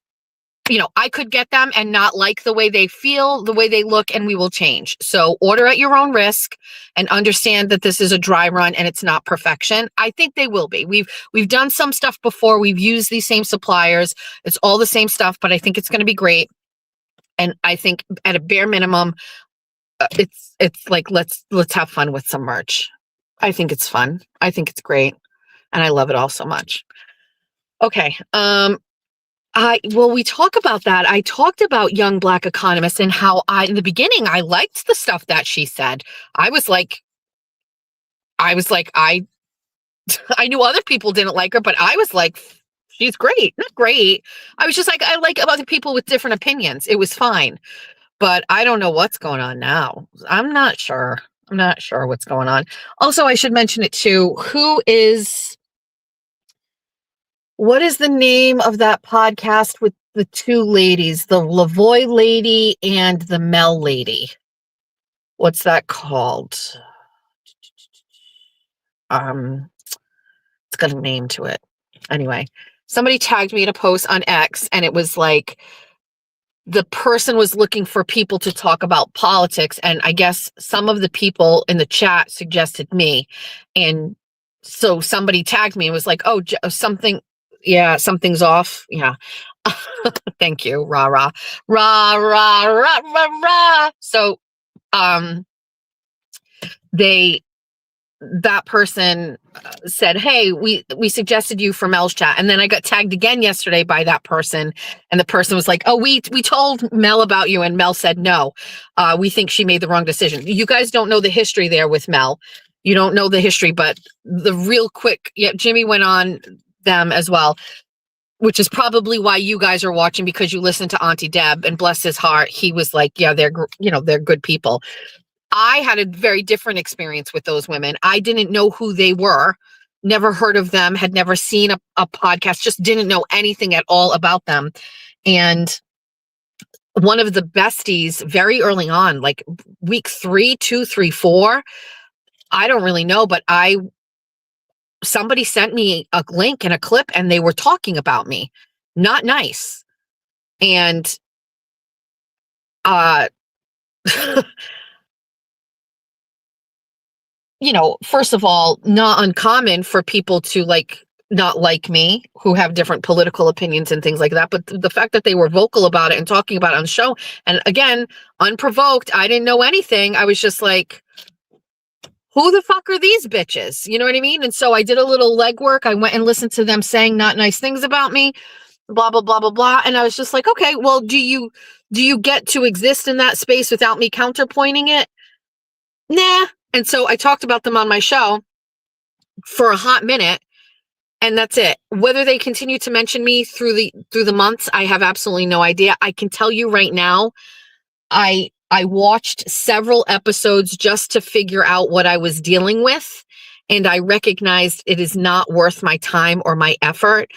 I could get them and not like the way they feel, the way they look, and we will change. So order at your own risk and understand that this is a dry run and it's not perfection. I think they will be. We've done some stuff before. We've used these same suppliers. It's all the same stuff, but I think it's going to be great. And I think at a bare minimum, it's like, let's have fun with some merch. I think it's fun. I think it's great. And I love it all so much. Okay. We talk about that. I talked about Young Black Economist and how in the beginning, I liked the stuff that she said. I knew other people didn't like her, but I was like, she's great. Not great. I was just like, I like other people with different opinions. It was fine. But I don't know what's going on now. I'm not sure what's going on. Also, I should mention it too. What is the name of that podcast with the 2 ladies, the Lavoie lady and the Mel lady? What's that called? It's got a name to it. Anyway, somebody tagged me in a post on X, and it was like the person was looking for people to talk about politics, and I guess some of the people in the chat suggested me, and so somebody tagged me and was like, "Oh, something." Yeah, something's off. Yeah. Thank you. Rah, rah, rah, rah, rah, rah, rah. So, that person said, hey, we suggested you for Mel's chat. And then I got tagged again yesterday by that person. And the person was like, oh, we told Mel about you. And Mel said, no, we think she made the wrong decision. You guys don't know the history there with Mel. You don't know the history, but the real quick, Jimmy went on them as well, which is probably why you guys are watching, because you listen to Auntie Deb, and bless his heart, he was like, yeah, they're good people. I had a very different experience with those women. I didn't know who they were, never heard of them, had never seen a podcast, just didn't know anything at all about them. And one of the besties very early on, like week 3, 2, 3, 4. I don't really know, but somebody sent me a link and a clip and they were talking about me. Not nice. And you know, first of all, not uncommon for people to not like me who have different political opinions and things like that. But the fact that they were vocal about it and talking about it on the show, and again, unprovoked, I didn't know anything. I was just like, who the fuck are these bitches? You know what I mean? And so I did a little legwork. I went and listened to them saying not nice things about me, blah, blah, blah, blah, blah. And I was just like, okay, well, do you get to exist in that space without me counterpointing it? Nah. And so I talked about them on my show for a hot minute, and that's it. Whether they continue to mention me through the months, I have absolutely no idea. I can tell you right now, I watched several episodes just to figure out what I was dealing with, and I recognized it is not worth my time or my effort.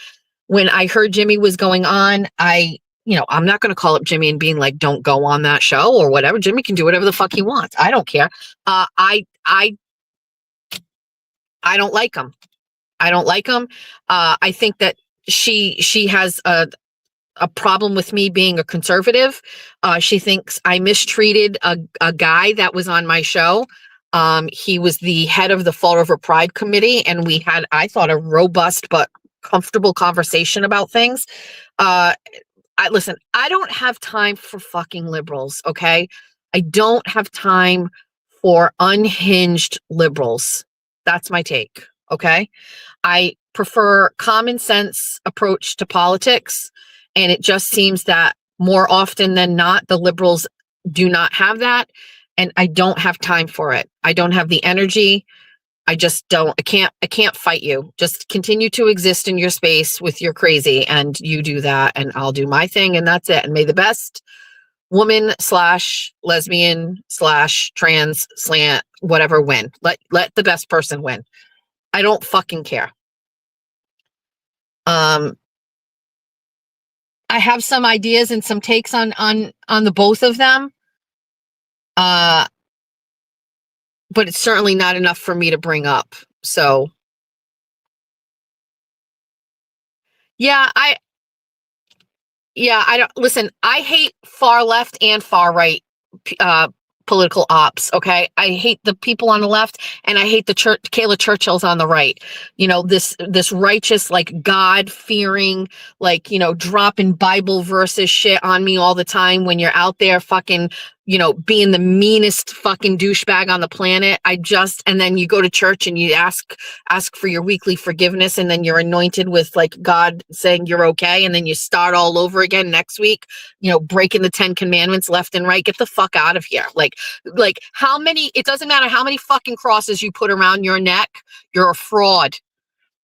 When I heard Jimmy was going on, I'm not going to call up Jimmy and being like, don't go on that show or whatever. Jimmy can do whatever the fuck he wants. I don't care. I don't like him. I don't like him. I think that she has a problem with me being a conservative. She thinks I mistreated a guy that was on my show. He was the head of the Fall River Pride Committee, and we had, I thought, a robust but comfortable conversation about things. Listen, I don't have time for fucking liberals, okay? I don't have time for unhinged liberals. That's my take, okay? I prefer common sense approach to politics, and it just seems that more often than not, the liberals do not have that, and I don't have time for it. I don't have the energy. I just don't. I can't fight you. Just continue to exist in your space with your crazy, and you do that, and I'll do my thing, and that's it. And may the best woman / lesbian / trans slant whatever win. Let the best person win. I don't fucking care. I have some ideas and some takes on the both of them. But it's certainly not enough for me to bring up. So yeah, I don't listen. I hate far left and far right political ops. Okay, I hate the people on the left, and I hate the Kayla Churchill's on the right. You know, this righteous, like, God fearing, like, you know, dropping Bible verses shit on me all the time when you're out there fucking, you know, being the meanest fucking douchebag on the planet. And then you go to church and you ask for your weekly forgiveness, and then you're anointed with, like, God saying you're okay, and then you start all over again next week, you know, breaking the 10 commandments left and right. Get the fuck out of here. Like how many, it doesn't matter how many fucking crosses you put around your neck, you're a fraud.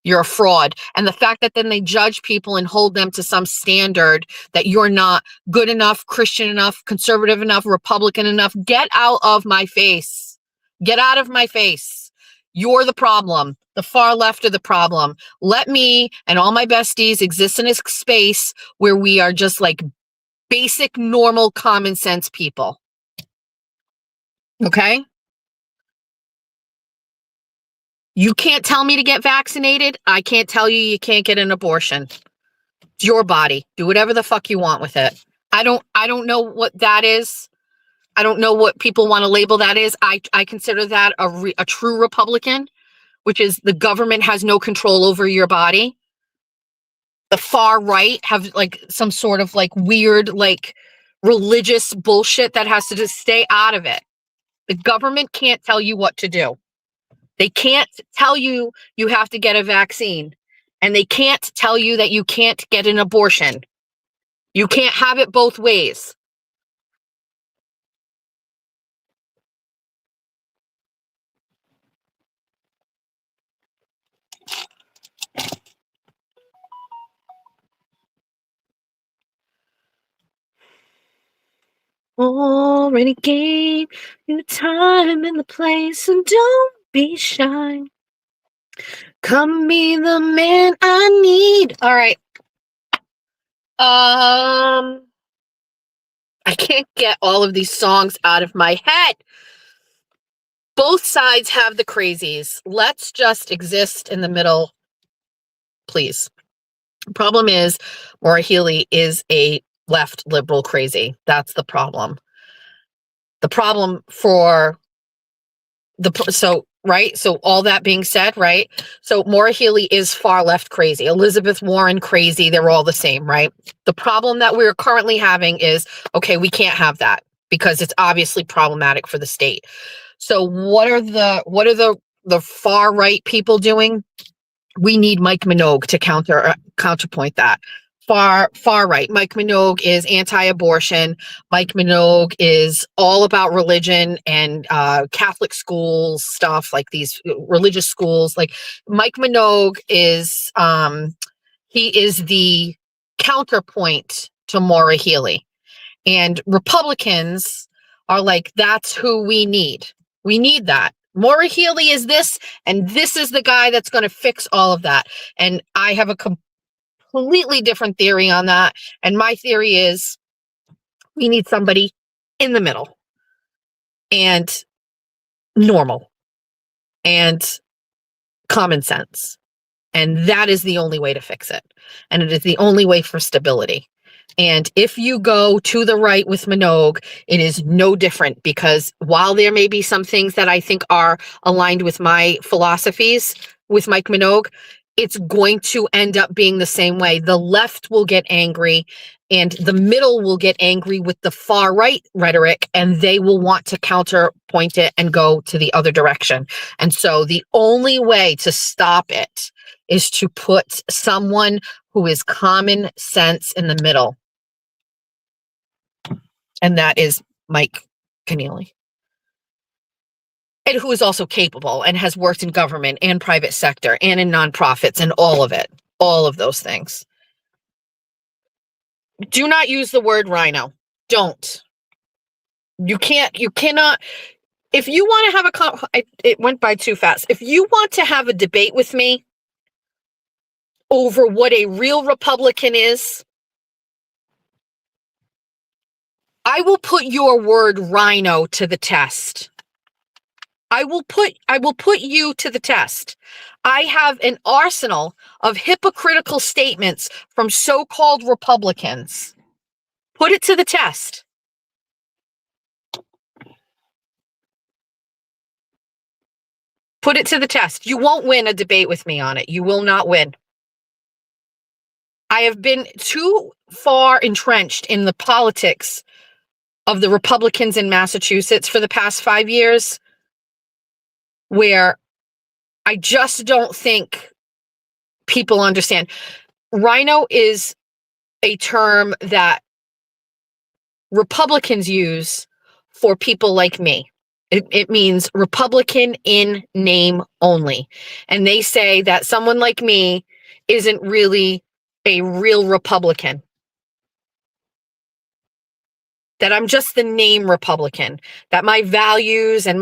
You're a fraud. And the fact that then they judge people and hold them to some standard that you're not good enough, Christian enough, conservative enough, Republican enough, get out of my face. Get out of my face. You're the problem. The far left are the problem. Let me and all my besties exist in a space where we are just like basic, normal, common sense people. Okay? You can't tell me to get vaccinated. I can't tell you can't get an abortion. It's your body. Do whatever the fuck you want with it. I don't know what that is. I don't know what people want to label that is. I consider that a true Republican, which is the government has no control over your body. The far right have like some sort of like weird like religious bullshit that has to just stay out of it. The government can't tell you what to do. They can't tell you you have to get a vaccine, and they can't tell you that you can't get an abortion. You can't have it both ways. Already gave you the time and the place, and don't be shy. Come be the man I need. All right. I can't get all of these songs out of my head. Both sides have the crazies. Let's just exist in the middle, please. The problem is Maura Healey is a left liberal crazy. That's the problem. The problem for so all that being said, right? So Maura Healey is far left crazy. Elizabeth Warren crazy. They're all the same, right? The problem that we're currently having is, okay, we can't have that because it's obviously problematic for the state. So what are the far right people doing? We need Mike Minogue to counterpoint that. Far right. Mike Minogue is anti-abortion. Mike Minogue is all about religion and Catholic schools, stuff like these religious schools. Like Mike Minogue is he is the counterpoint to Maura Healey. And Republicans are like, that's who we need. We need that. Maura Healey is this, and this is the guy that's going to fix all of that. And I have a completely different theory on that. And my theory is we need somebody in the middle and normal and common sense. And that is the only way to fix it. And it is the only way for stability. And if you go to the right with Minogue, it is no different, because while there may be some things that I think are aligned with my philosophies with Mike Minogue, it's going to end up being the same way. The left will get angry and the middle will get angry with the far right rhetoric, and they will want to counterpoint it and go to the other direction. And so the only way to stop it is to put someone who is common sense in the middle. And that is Mike Keneally. And who is also capable and has worked in government and private sector and in nonprofits and all of it, all of those things. Do not use the word rhino. Don't. You cannot. If you want to have it went by too fast. If you want to have a debate with me over what a real Republican is, I will put your word rhino to the test. I will put you to the test. I have an arsenal of hypocritical statements from so-called Republicans. Put it to the test. Put it to the test. You won't win a debate with me on it. You will not win. I have been too far entrenched in the politics of the Republicans in Massachusetts for the past 5 years, where I just don't think people understand. Rhino is a term that Republicans use for people like me. It means Republican in name only. And they say that someone like me isn't really a real Republican. That I'm just the name Republican, that my values and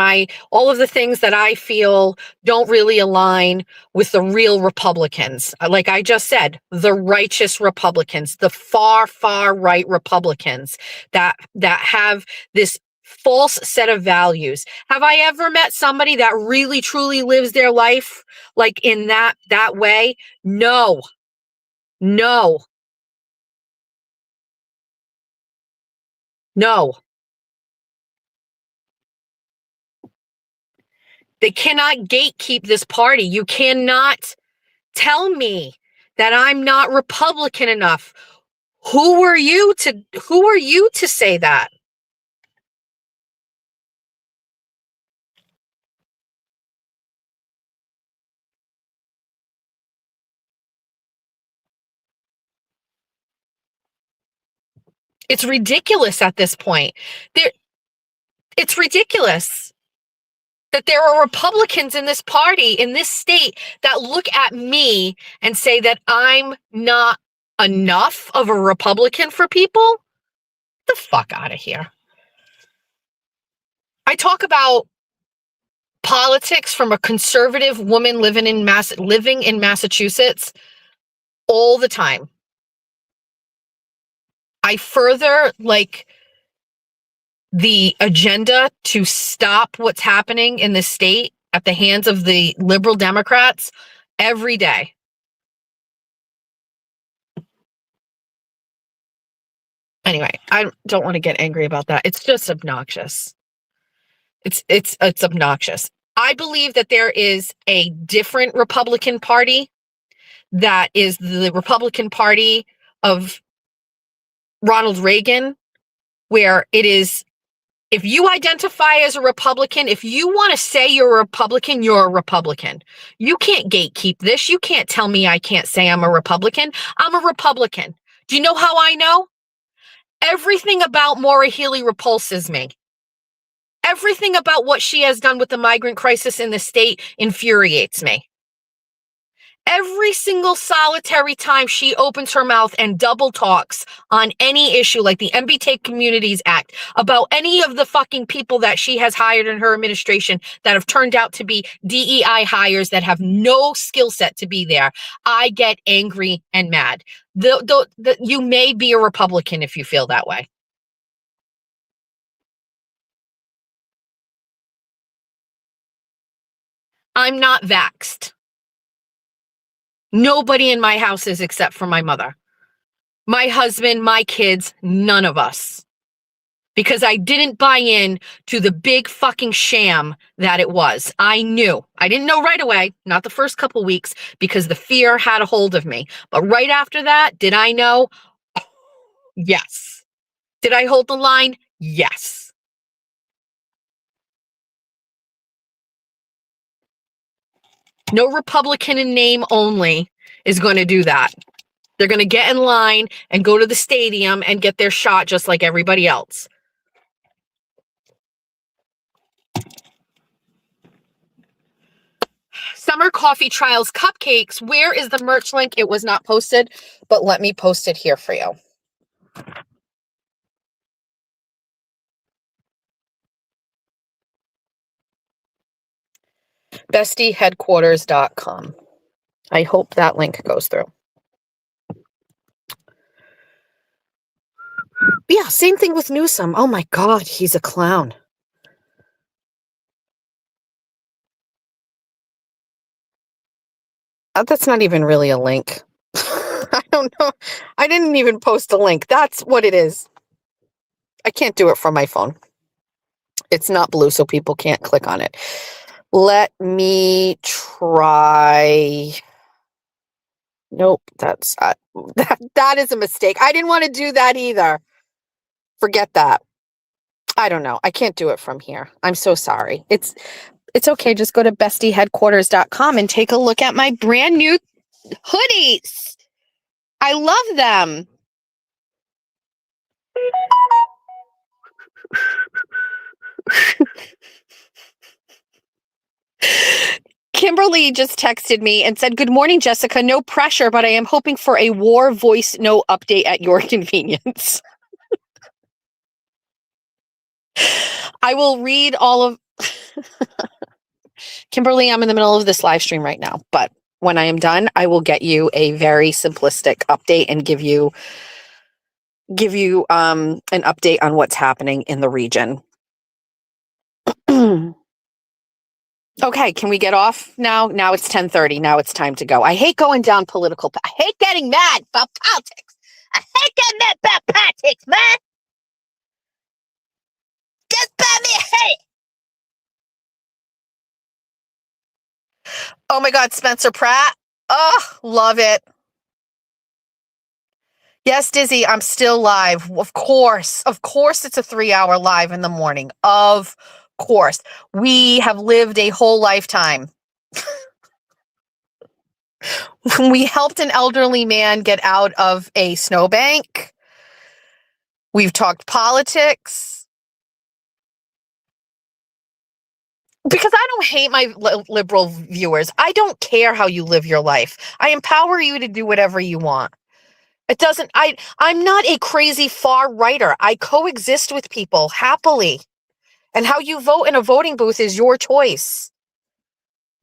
all of the things that I feel don't really align with the real Republicans. Like I just said, the righteous Republicans, the far, far right Republicans that have this false set of values. Have I ever met somebody that really, truly lives their life like in that way? No. No. No. They cannot gatekeep this party. You cannot tell me that I'm not Republican enough. Who are you to say that? It's ridiculous at this point. It's ridiculous that there are Republicans in this party, in this state, that look at me and say that I'm not enough of a Republican for people. Get the fuck out of here. I talk about politics from a conservative woman living in Massachusetts all the time. I further the agenda to stop what's happening in the state at the hands of the liberal Democrats every day. Anyway, I don't want to get angry about that. It's just obnoxious. It's obnoxious. I believe that there is a different Republican Party that is the Republican Party of Ronald Reagan, where it is, if you identify as a Republican, if you want to say you're a Republican, you're a Republican. You can't gatekeep this. You can't tell me I can't say I'm a Republican. I'm a Republican. Do you know how I know? Everything about Maura Healey repulses me. Everything about what she has done with the migrant crisis in the state infuriates me. Every single solitary time she opens her mouth and double talks on any issue like the MBTA Communities Act, about any of the fucking people that she has hired in her administration that have turned out to be DEI hires that have no skill set to be there, I get angry and mad. You may be a Republican if you feel that way. I'm not vaxxed. Nobody in my house is except for my mother. My husband, my kids, none of us. Because I didn't buy in to the big fucking sham that it was. I knew. I didn't know right away, not the first couple weeks, because the fear had a hold of me. But right after that, did I know? Yes. Did I hold the line? Yes. No Republican in name only is going to do that. They're going to get in line and go to the stadium and get their shot just like everybody else. Summer Coffee Trials Cupcakes. Where is the merch link? It was not posted, but let me post it here for you. BestieHeadquarters.com. I hope that link goes through. Yeah, same thing with Newsom. Oh my God, he's a clown. That's not even really a link. I don't know. I didn't even post a link. That's what it is. I can't do it from my phone. It's not blue, so people can't click on it. Let me try. Nope, that's that is a mistake. I didn't want to do that either. Forget that. I don't know. I can't do it from here. I'm so sorry. It's okay. Just go to bestieheadquarters.com and take a look at my brand new hoodies. I love them. Kimberly just texted me and said, "Good morning, Jessica. No pressure, but I am hoping for a war voice note update at your convenience." I will read all of Kimberly, I'm in the middle of this live stream right now, but when I am done, I will get you a very simplistic update and give you an update on what's happening in the region. Okay, can we get off now? Now it's 10:30. Now it's time to go. I hate going down political. I hate getting mad about politics. I hate getting mad about politics, man. Just buy me a headache. Oh my God, Spencer Pratt. Oh, love it. Yes, Dizzy, I'm still live. Of course, it's a 3-hour live in the morning. Of course. We have lived a whole lifetime. We helped an elderly man get out of a snowbank. We've talked politics. Because I don't hate my liberal viewers. I don't care how you live your life. I empower you to do whatever you want. It doesn't, I'm not a crazy far righter. I coexist with people happily. And how you vote in a voting booth is your choice.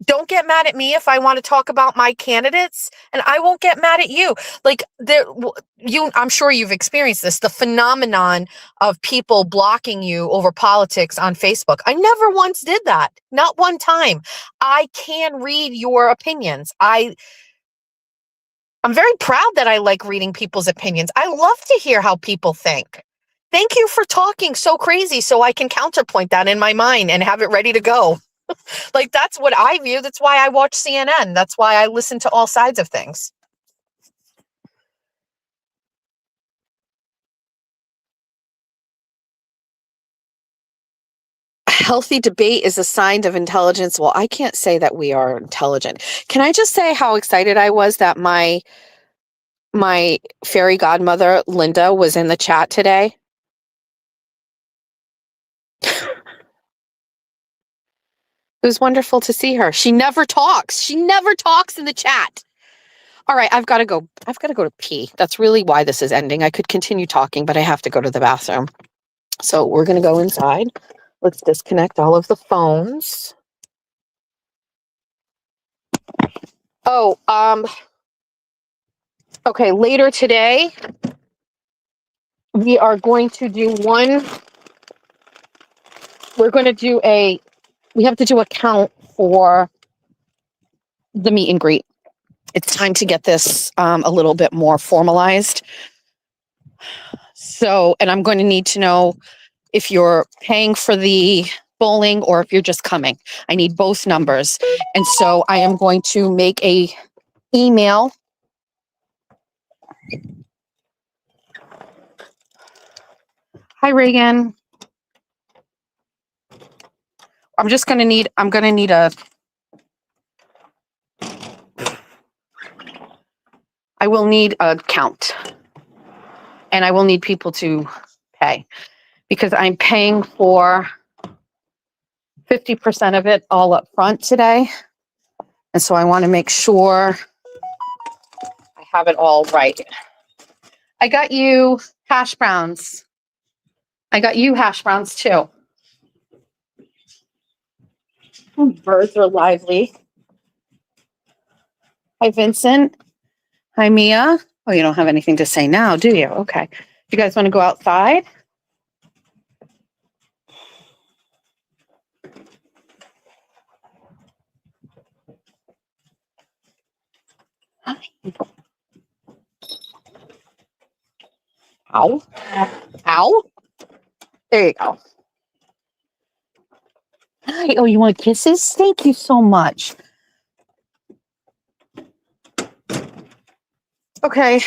Don't get mad at me if I want to talk about my candidates, and I won't get mad at you. Like I'm sure you've experienced this, the phenomenon of people blocking you over politics on Facebook. I never once did that. Not one time. I can read your opinions. I'm very proud that I like reading people's opinions. I love to hear how people think. Thank you for talking so crazy so I can counterpoint that in my mind and have it ready to go. Like, that's what I view. That's why I watch CNN. That's why I listen to all sides of things. Healthy debate is a sign of intelligence. Well, I can't say that we are intelligent. Can I just say how excited I was that my fairy godmother, Linda, was in the chat today? It was wonderful to see her. She never talks. She never talks in the chat. All right, I've got to go. I've got to go to pee. That's really why this is ending. I could continue talking, but I have to go to the bathroom. So we're going to go inside. Let's disconnect all of the phones. Oh, okay, later today, we are going to do we have to do a count for the meet and greet. It's time to get this a little bit more formalized. So, and I'm going to need to know if you're paying for the bowling or if you're just coming. I need both numbers. And so I am going to make a email. Hi, Reagan. I'm going to need I will need a count, and I will need people to pay because I'm paying for 50% of it all up front today. And so I want to make sure I have it all right. I got you hash browns. I got you hash browns too. Oh, birds are lively. Hi, Vincent. Hi, Mia. Oh, you don't have anything to say now, do you? Okay. You guys want to go outside? Hi. Ow. Ow. There you go. Hi. Oh, you want kisses? Thank you so much. Okay.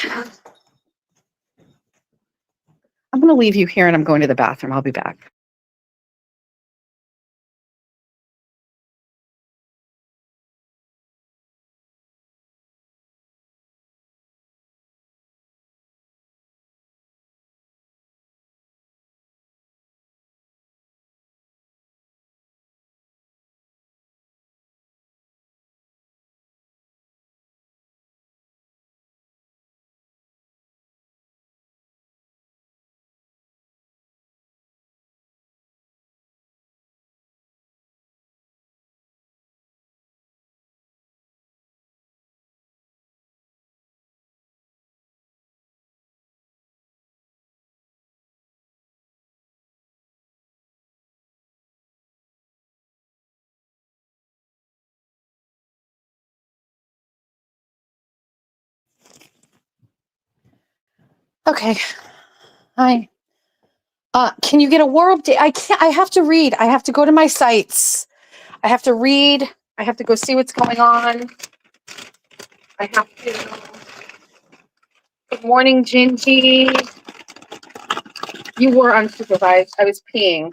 I'm going to leave you here and I'm going to the bathroom. I'll be back. Okay. Hi. Can you get a war update? I can't. I have to read. I have to go to my sites. I have to read. I have to go see what's going on. I have to. Good morning, Gingy. You were unsupervised. I was peeing.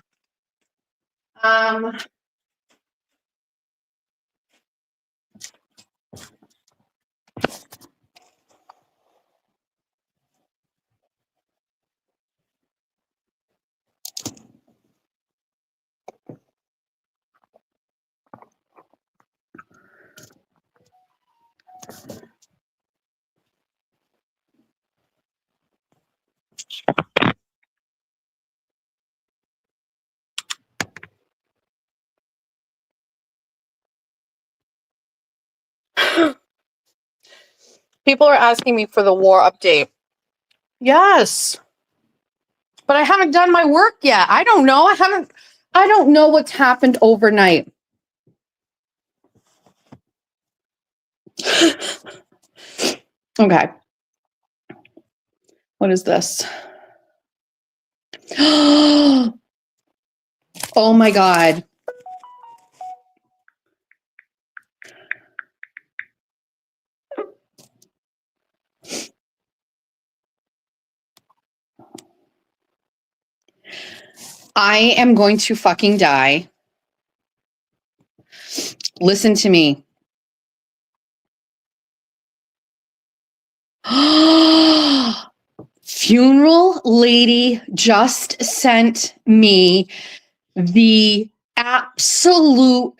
People are asking me for the war update. Yes. But I haven't done my work yet. I don't know. I don't know what's happened overnight. Okay. What is this? Oh my God. I am going to fucking die. Listen to me. Funeral lady just sent me the absolute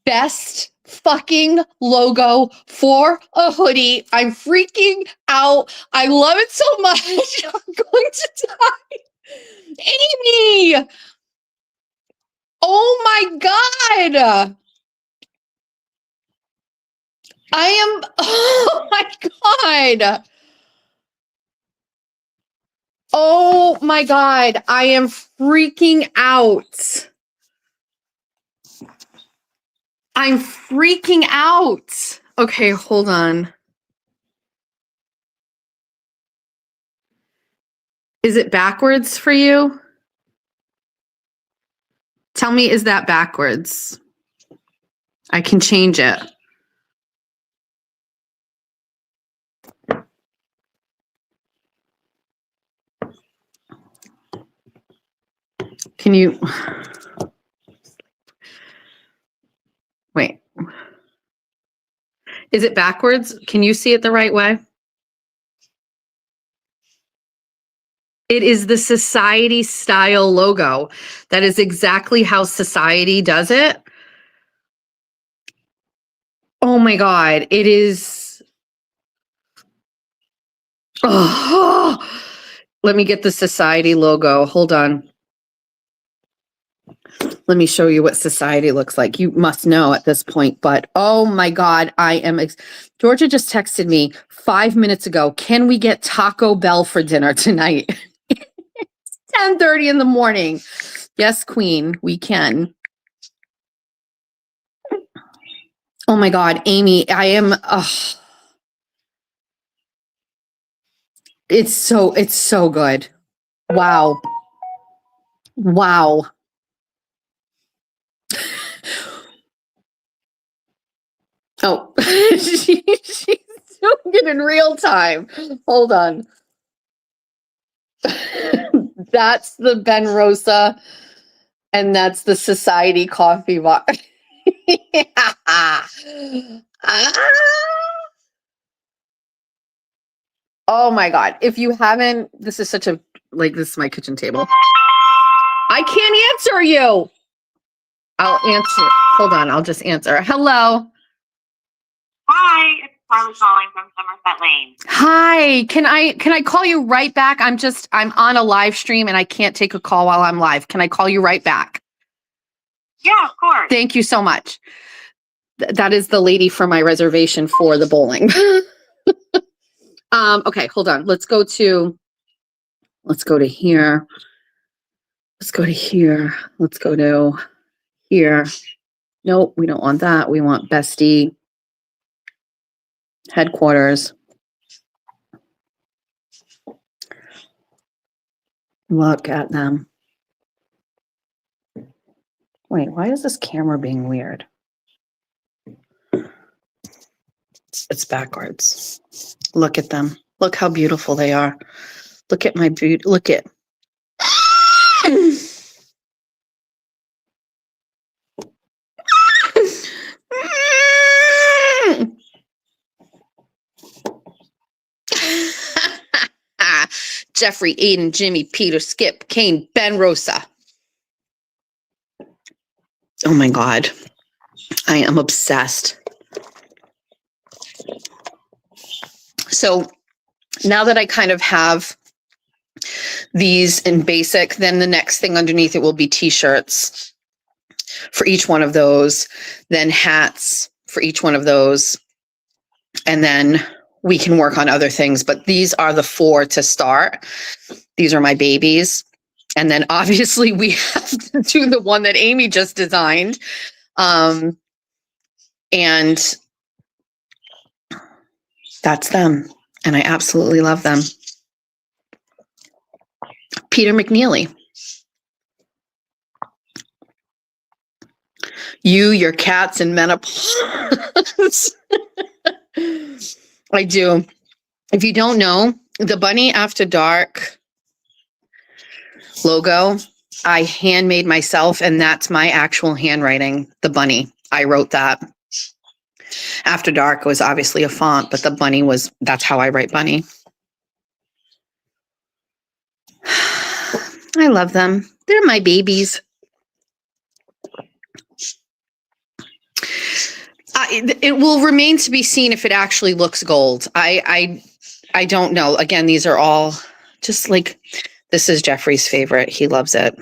best fucking logo for a hoodie. I'm freaking out. I love it so much. I'm going to die. Amy! Oh my God! Oh my God! Oh my God, I am freaking out. I'm freaking out. Okay, hold on. Is it backwards for you? Tell me, is that backwards? I can change it. Can you... Wait. Is it backwards? Can you see it the right way? It is the Society style logo. That is exactly how Society does it. Oh my God. It is. Oh, let me get the Society logo. Hold on. Let me show you what Society looks like. You must know at this point, but oh my God, I am. Georgia just texted me 5 minutes ago. Can we get Taco Bell for dinner tonight? 10:30 in the morning. Yes, Queen, we can. Oh my God, Amy, I am. It's so good. Wow. Wow. Oh, she's doing it in real time. Hold on. That's the Ben Rosa, and that's the Society coffee bar. Oh my God. If you haven't, this is such a, this is my kitchen table. I can't answer you. I'll answer. Hold on. I'll just answer. Hello. Hi, it's Carly calling from Somerset Lane. Hi. Can I call you right back? I'm on a live stream and I can't take a call while I'm live. Can I call you right back? Yeah, of course. Thank you so much. That is the lady for my reservation for the bowling. Okay, hold on. Let's go to here. Let's go to here. Let's go to here. Nope, we don't want that. We want Bestie headquarters. Look at them. Wait, why is this camera being weird? It's backwards. Look at them. Look how beautiful they are. Look at my beauty. Look at. Jeffrey, Aiden, Jimmy, Peter, Skip, Kane, Ben Rosa. Oh my God. I am obsessed. So now that I kind of have these in basic, then the next thing underneath it will be t-shirts for each one of those, then hats for each one of those. And then we can work on other things, but these are the 4 to start. These are my babies. And then obviously we have to do the one that Amy just designed. And that's them. And I absolutely love them. Peter McNeely. You, your cats, and menopause. I do. If you don't know, the Bunny After Dark logo, I handmade myself, and that's my actual handwriting, the bunny. I wrote that. After Dark was obviously a font, but the bunny was, that's how I write bunny. I love them. They're my babies. It will remain to be seen if it actually looks gold. I don't know. Again, these are all just like, this is Jeffrey's favorite. He loves it.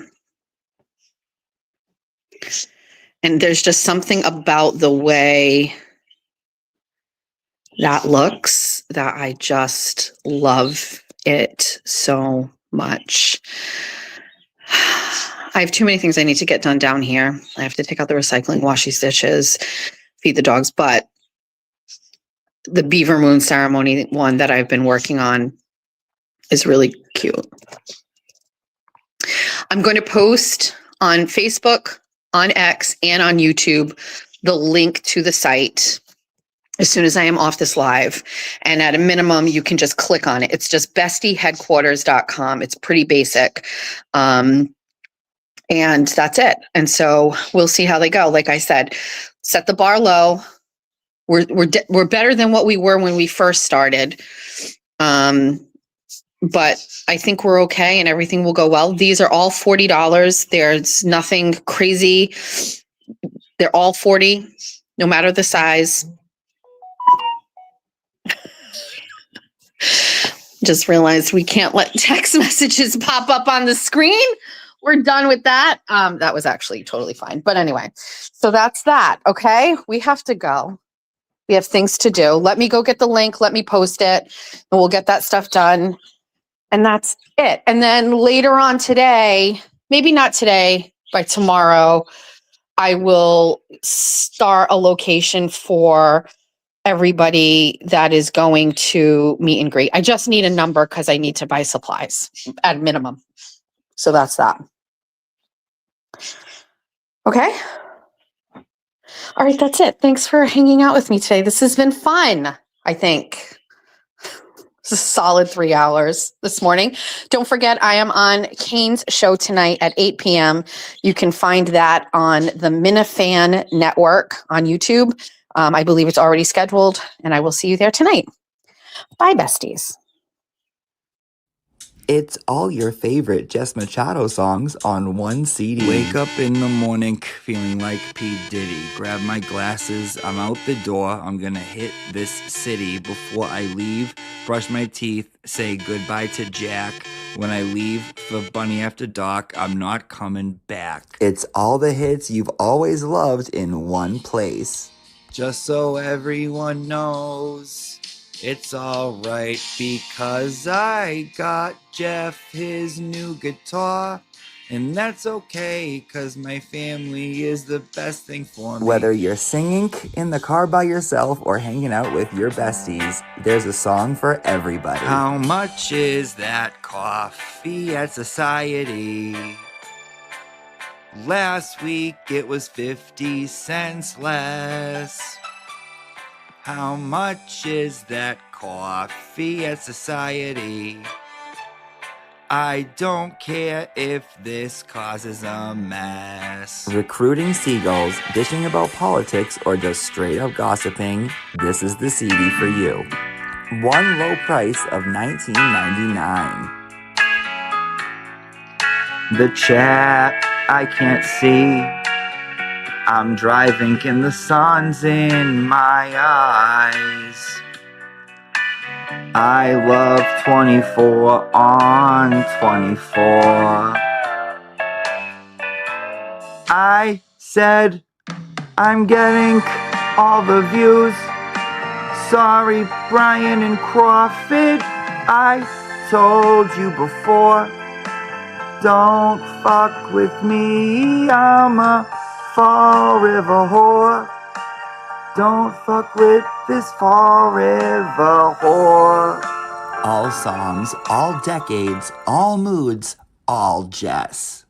And there's just something about the way that looks that I just love it so much. I have too many things I need to get done down here. I have to take out the recycling, wash these dishes, feed the dogs, but the Beaver Moon ceremony one that I've been working on is really cute. I'm going to post on Facebook, on X, and on YouTube the link to the site as soon as I am off this live. And at a minimum, you can just click on it. It's just bestieheadquarters.com. It's pretty basic. And that's it. And so we'll see how they go. Like I said, set the bar low. We're better than what we were when we first started. But I think we're okay and everything will go well. These are all $40. There's nothing crazy. They're all 40, no matter the size. Just realized we can't let text messages pop up on the screen. We're done with that. That was actually totally fine. But anyway, so that's that. Okay. We have to go. We have things to do. Let me go get the link. Let me post it and we'll get that stuff done. And that's it. And then later on today, maybe not today, by tomorrow, I will start a location for everybody that is going to meet and greet. I just need a number because I need to buy supplies at minimum. So that's that. Okay. All right, that's it. Thanks for hanging out with me today. This has been fun, I think. It's a solid 3 hours this morning. Don't forget, I am on Kane's show tonight at 8 p.m. You can find that on the Minifan Network on YouTube. I believe it's already scheduled, and I will see you there tonight. Bye, besties. It's all your favorite Jess Machado songs on one CD. Wake up in the morning feeling like P. Diddy. Grab my glasses, I'm out the door. I'm gonna hit this city. Before I leave, brush my teeth, say goodbye to Jack. When I leave for Bunny After Dark, I'm not coming back. It's all the hits you've always loved in one place. Just so everyone knows, it's alright because I got Jeff his new guitar. And that's okay, cause my family is the best thing for me. Whether you're singing in the car by yourself or hanging out with your besties, there's a song for everybody. How much is that coffee at Society? Last week it was 50 cents less. How much is that coffee at Society? I don't care if this causes a mess. Recruiting seagulls, dishing about politics, or just straight up gossiping, this is the CD for you. One low price of $19.99. The chat I can't see. I'm driving and the sun's in my eyes. I love 24 on 24. I said I'm getting all the views, sorry, Brian and Crawford. I told you before, don't fuck with me. I'm a Fall River whore. Don't fuck with this Fall River whore. All songs, all decades, all moods, all Jess.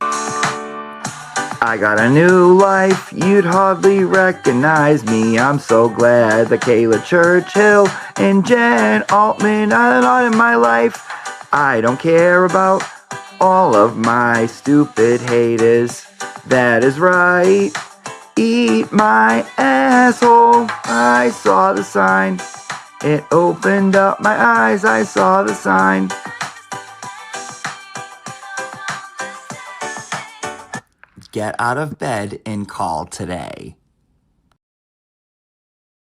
I got a new life, you'd hardly recognize me. I'm so glad that Kayla Churchill and Jen Altman are not in my life. I don't care about all of my stupid haters. That is right. Eat my asshole. I saw the sign. It opened up my eyes. I saw the sign. Get out of bed and call today.